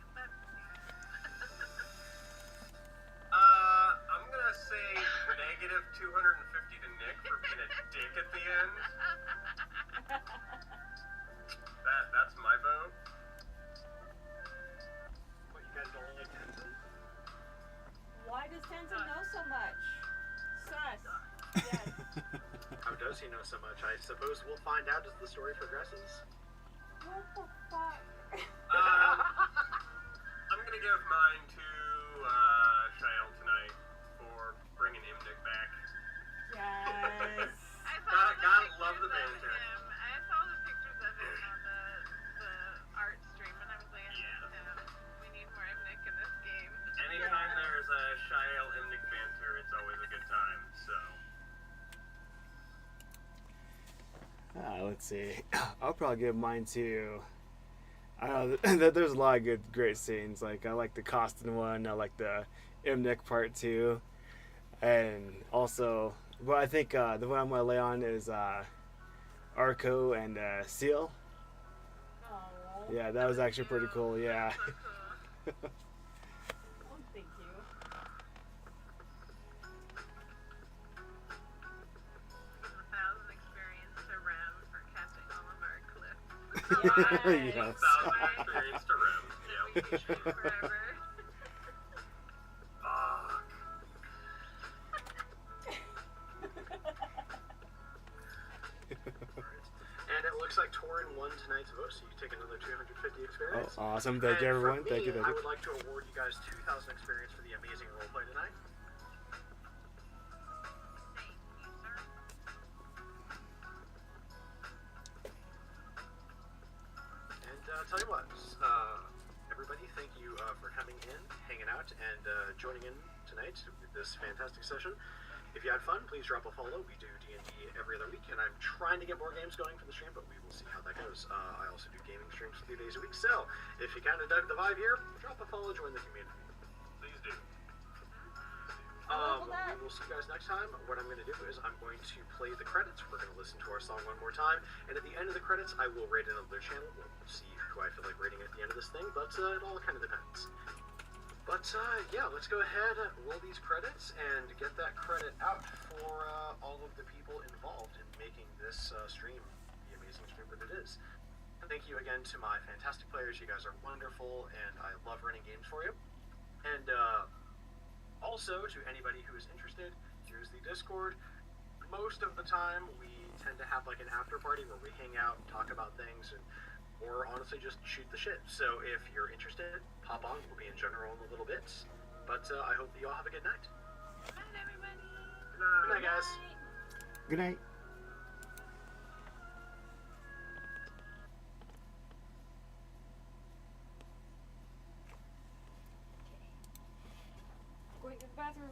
I'm gonna say negative 250 to Nick for being a dick at the end. That's my vote. What, you guys don't like Tenzin? Why does Tenzin know so much? Sus. Yes. How does he know so much? I suppose we'll find out as the story progresses. What the fuck? I'm gonna give mine to Shael tonight for bringing Imdic back. Yes. I thought it was let's see. I'll probably give mine to. I don't know. There's a lot of great scenes. Like I like the Costin one. I like the Imnik part 2, and also, but I think the one I'm gonna lay on is Arco and Seal. Oh. Yeah, that was actually pretty cool. Yeah. So cool. Oh, thank you. Give 1,000 experience to Rem for catching all of our clips. Yes. 1,000 experience to Rem. We can shoot forever. Fuck. And it looks like Torin won tonight's vote, so you take another 250 experience. Oh, awesome. Thank you, And everyone. from Thank you. me, Thank I you. would like to award you guys 2,000 experience for the amazing roleplay tonight. Thank you, sir. And tell you what, everybody, thank you for coming in, hanging out, and joining in tonight with this fantastic session. If you had fun, please drop a follow. We do D&D every other week, and I'm trying to get more games going for the stream, but we will see how that goes. I also do gaming streams 3 days a week, so if you kind of dug the vibe here, drop a follow, join the community. Please do. We will see you guys next time. What I'm going to do is I'm going to play the credits. We're going to listen to our song one more time, and at the end of the credits, I will rate another channel. We'll see who I feel like rating at the end of this thing, but it all kind of depends. But yeah, let's go ahead, roll these credits, and get that credit out for all of the people involved in making this stream the amazing stream that it is. Thank you again to my fantastic players. You guys are wonderful, and I love running games for you. And also, to anybody who is interested, here's the Discord. Most of the time, we tend to have like an after party where we hang out and talk about things, or honestly just shoot the shit. So if you're interested, pop on. We'll be in general in a little bit. But I hope that you all have a good night. Good night, everybody. Good night, guys. Good night. Going to the bathroom.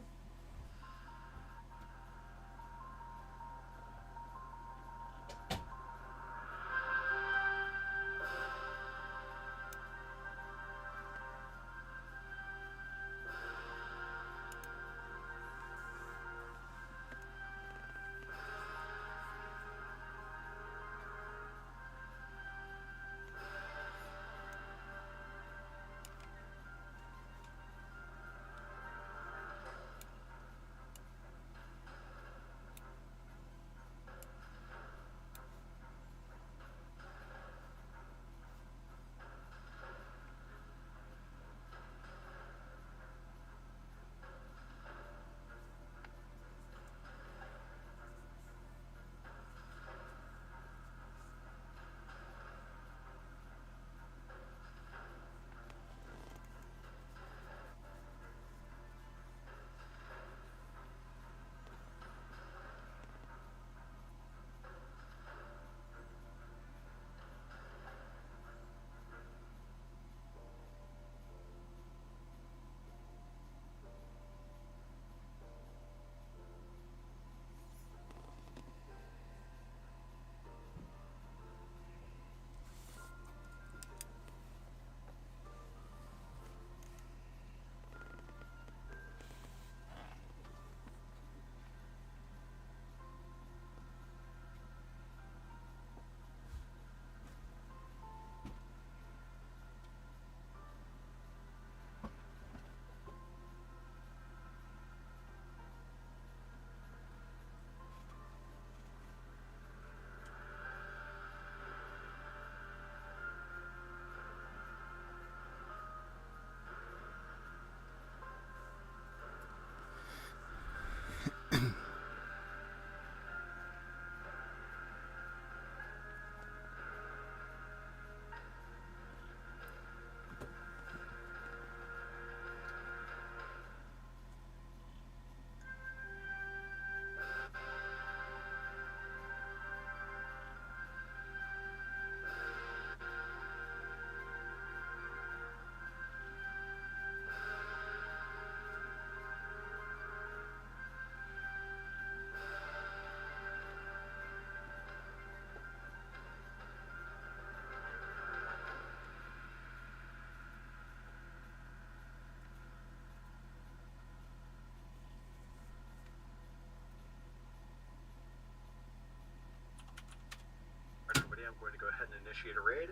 initiate a raid.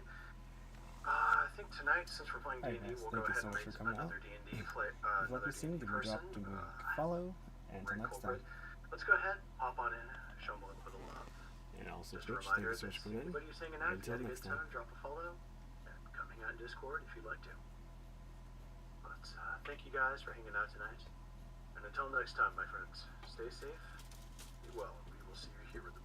I think tonight, since we're playing Alright D&D, guys, we'll thank go you ahead so and much raid for coming another out. D&D If play, you like another this scene, D&D give me a drop, person. give me a follow, and until Raid next time. culprit. Let's go ahead, hop on in, show them a little bit of love. And also Just a Twitch, thank reminder you so that much for joining. anybody who's hanging out, if you Until had a next good time. time, drop a follow, and come hang out in Discord if you'd like to. But thank you guys for hanging out tonight. And until next time, my friends, stay safe, be well, and we will see you here with the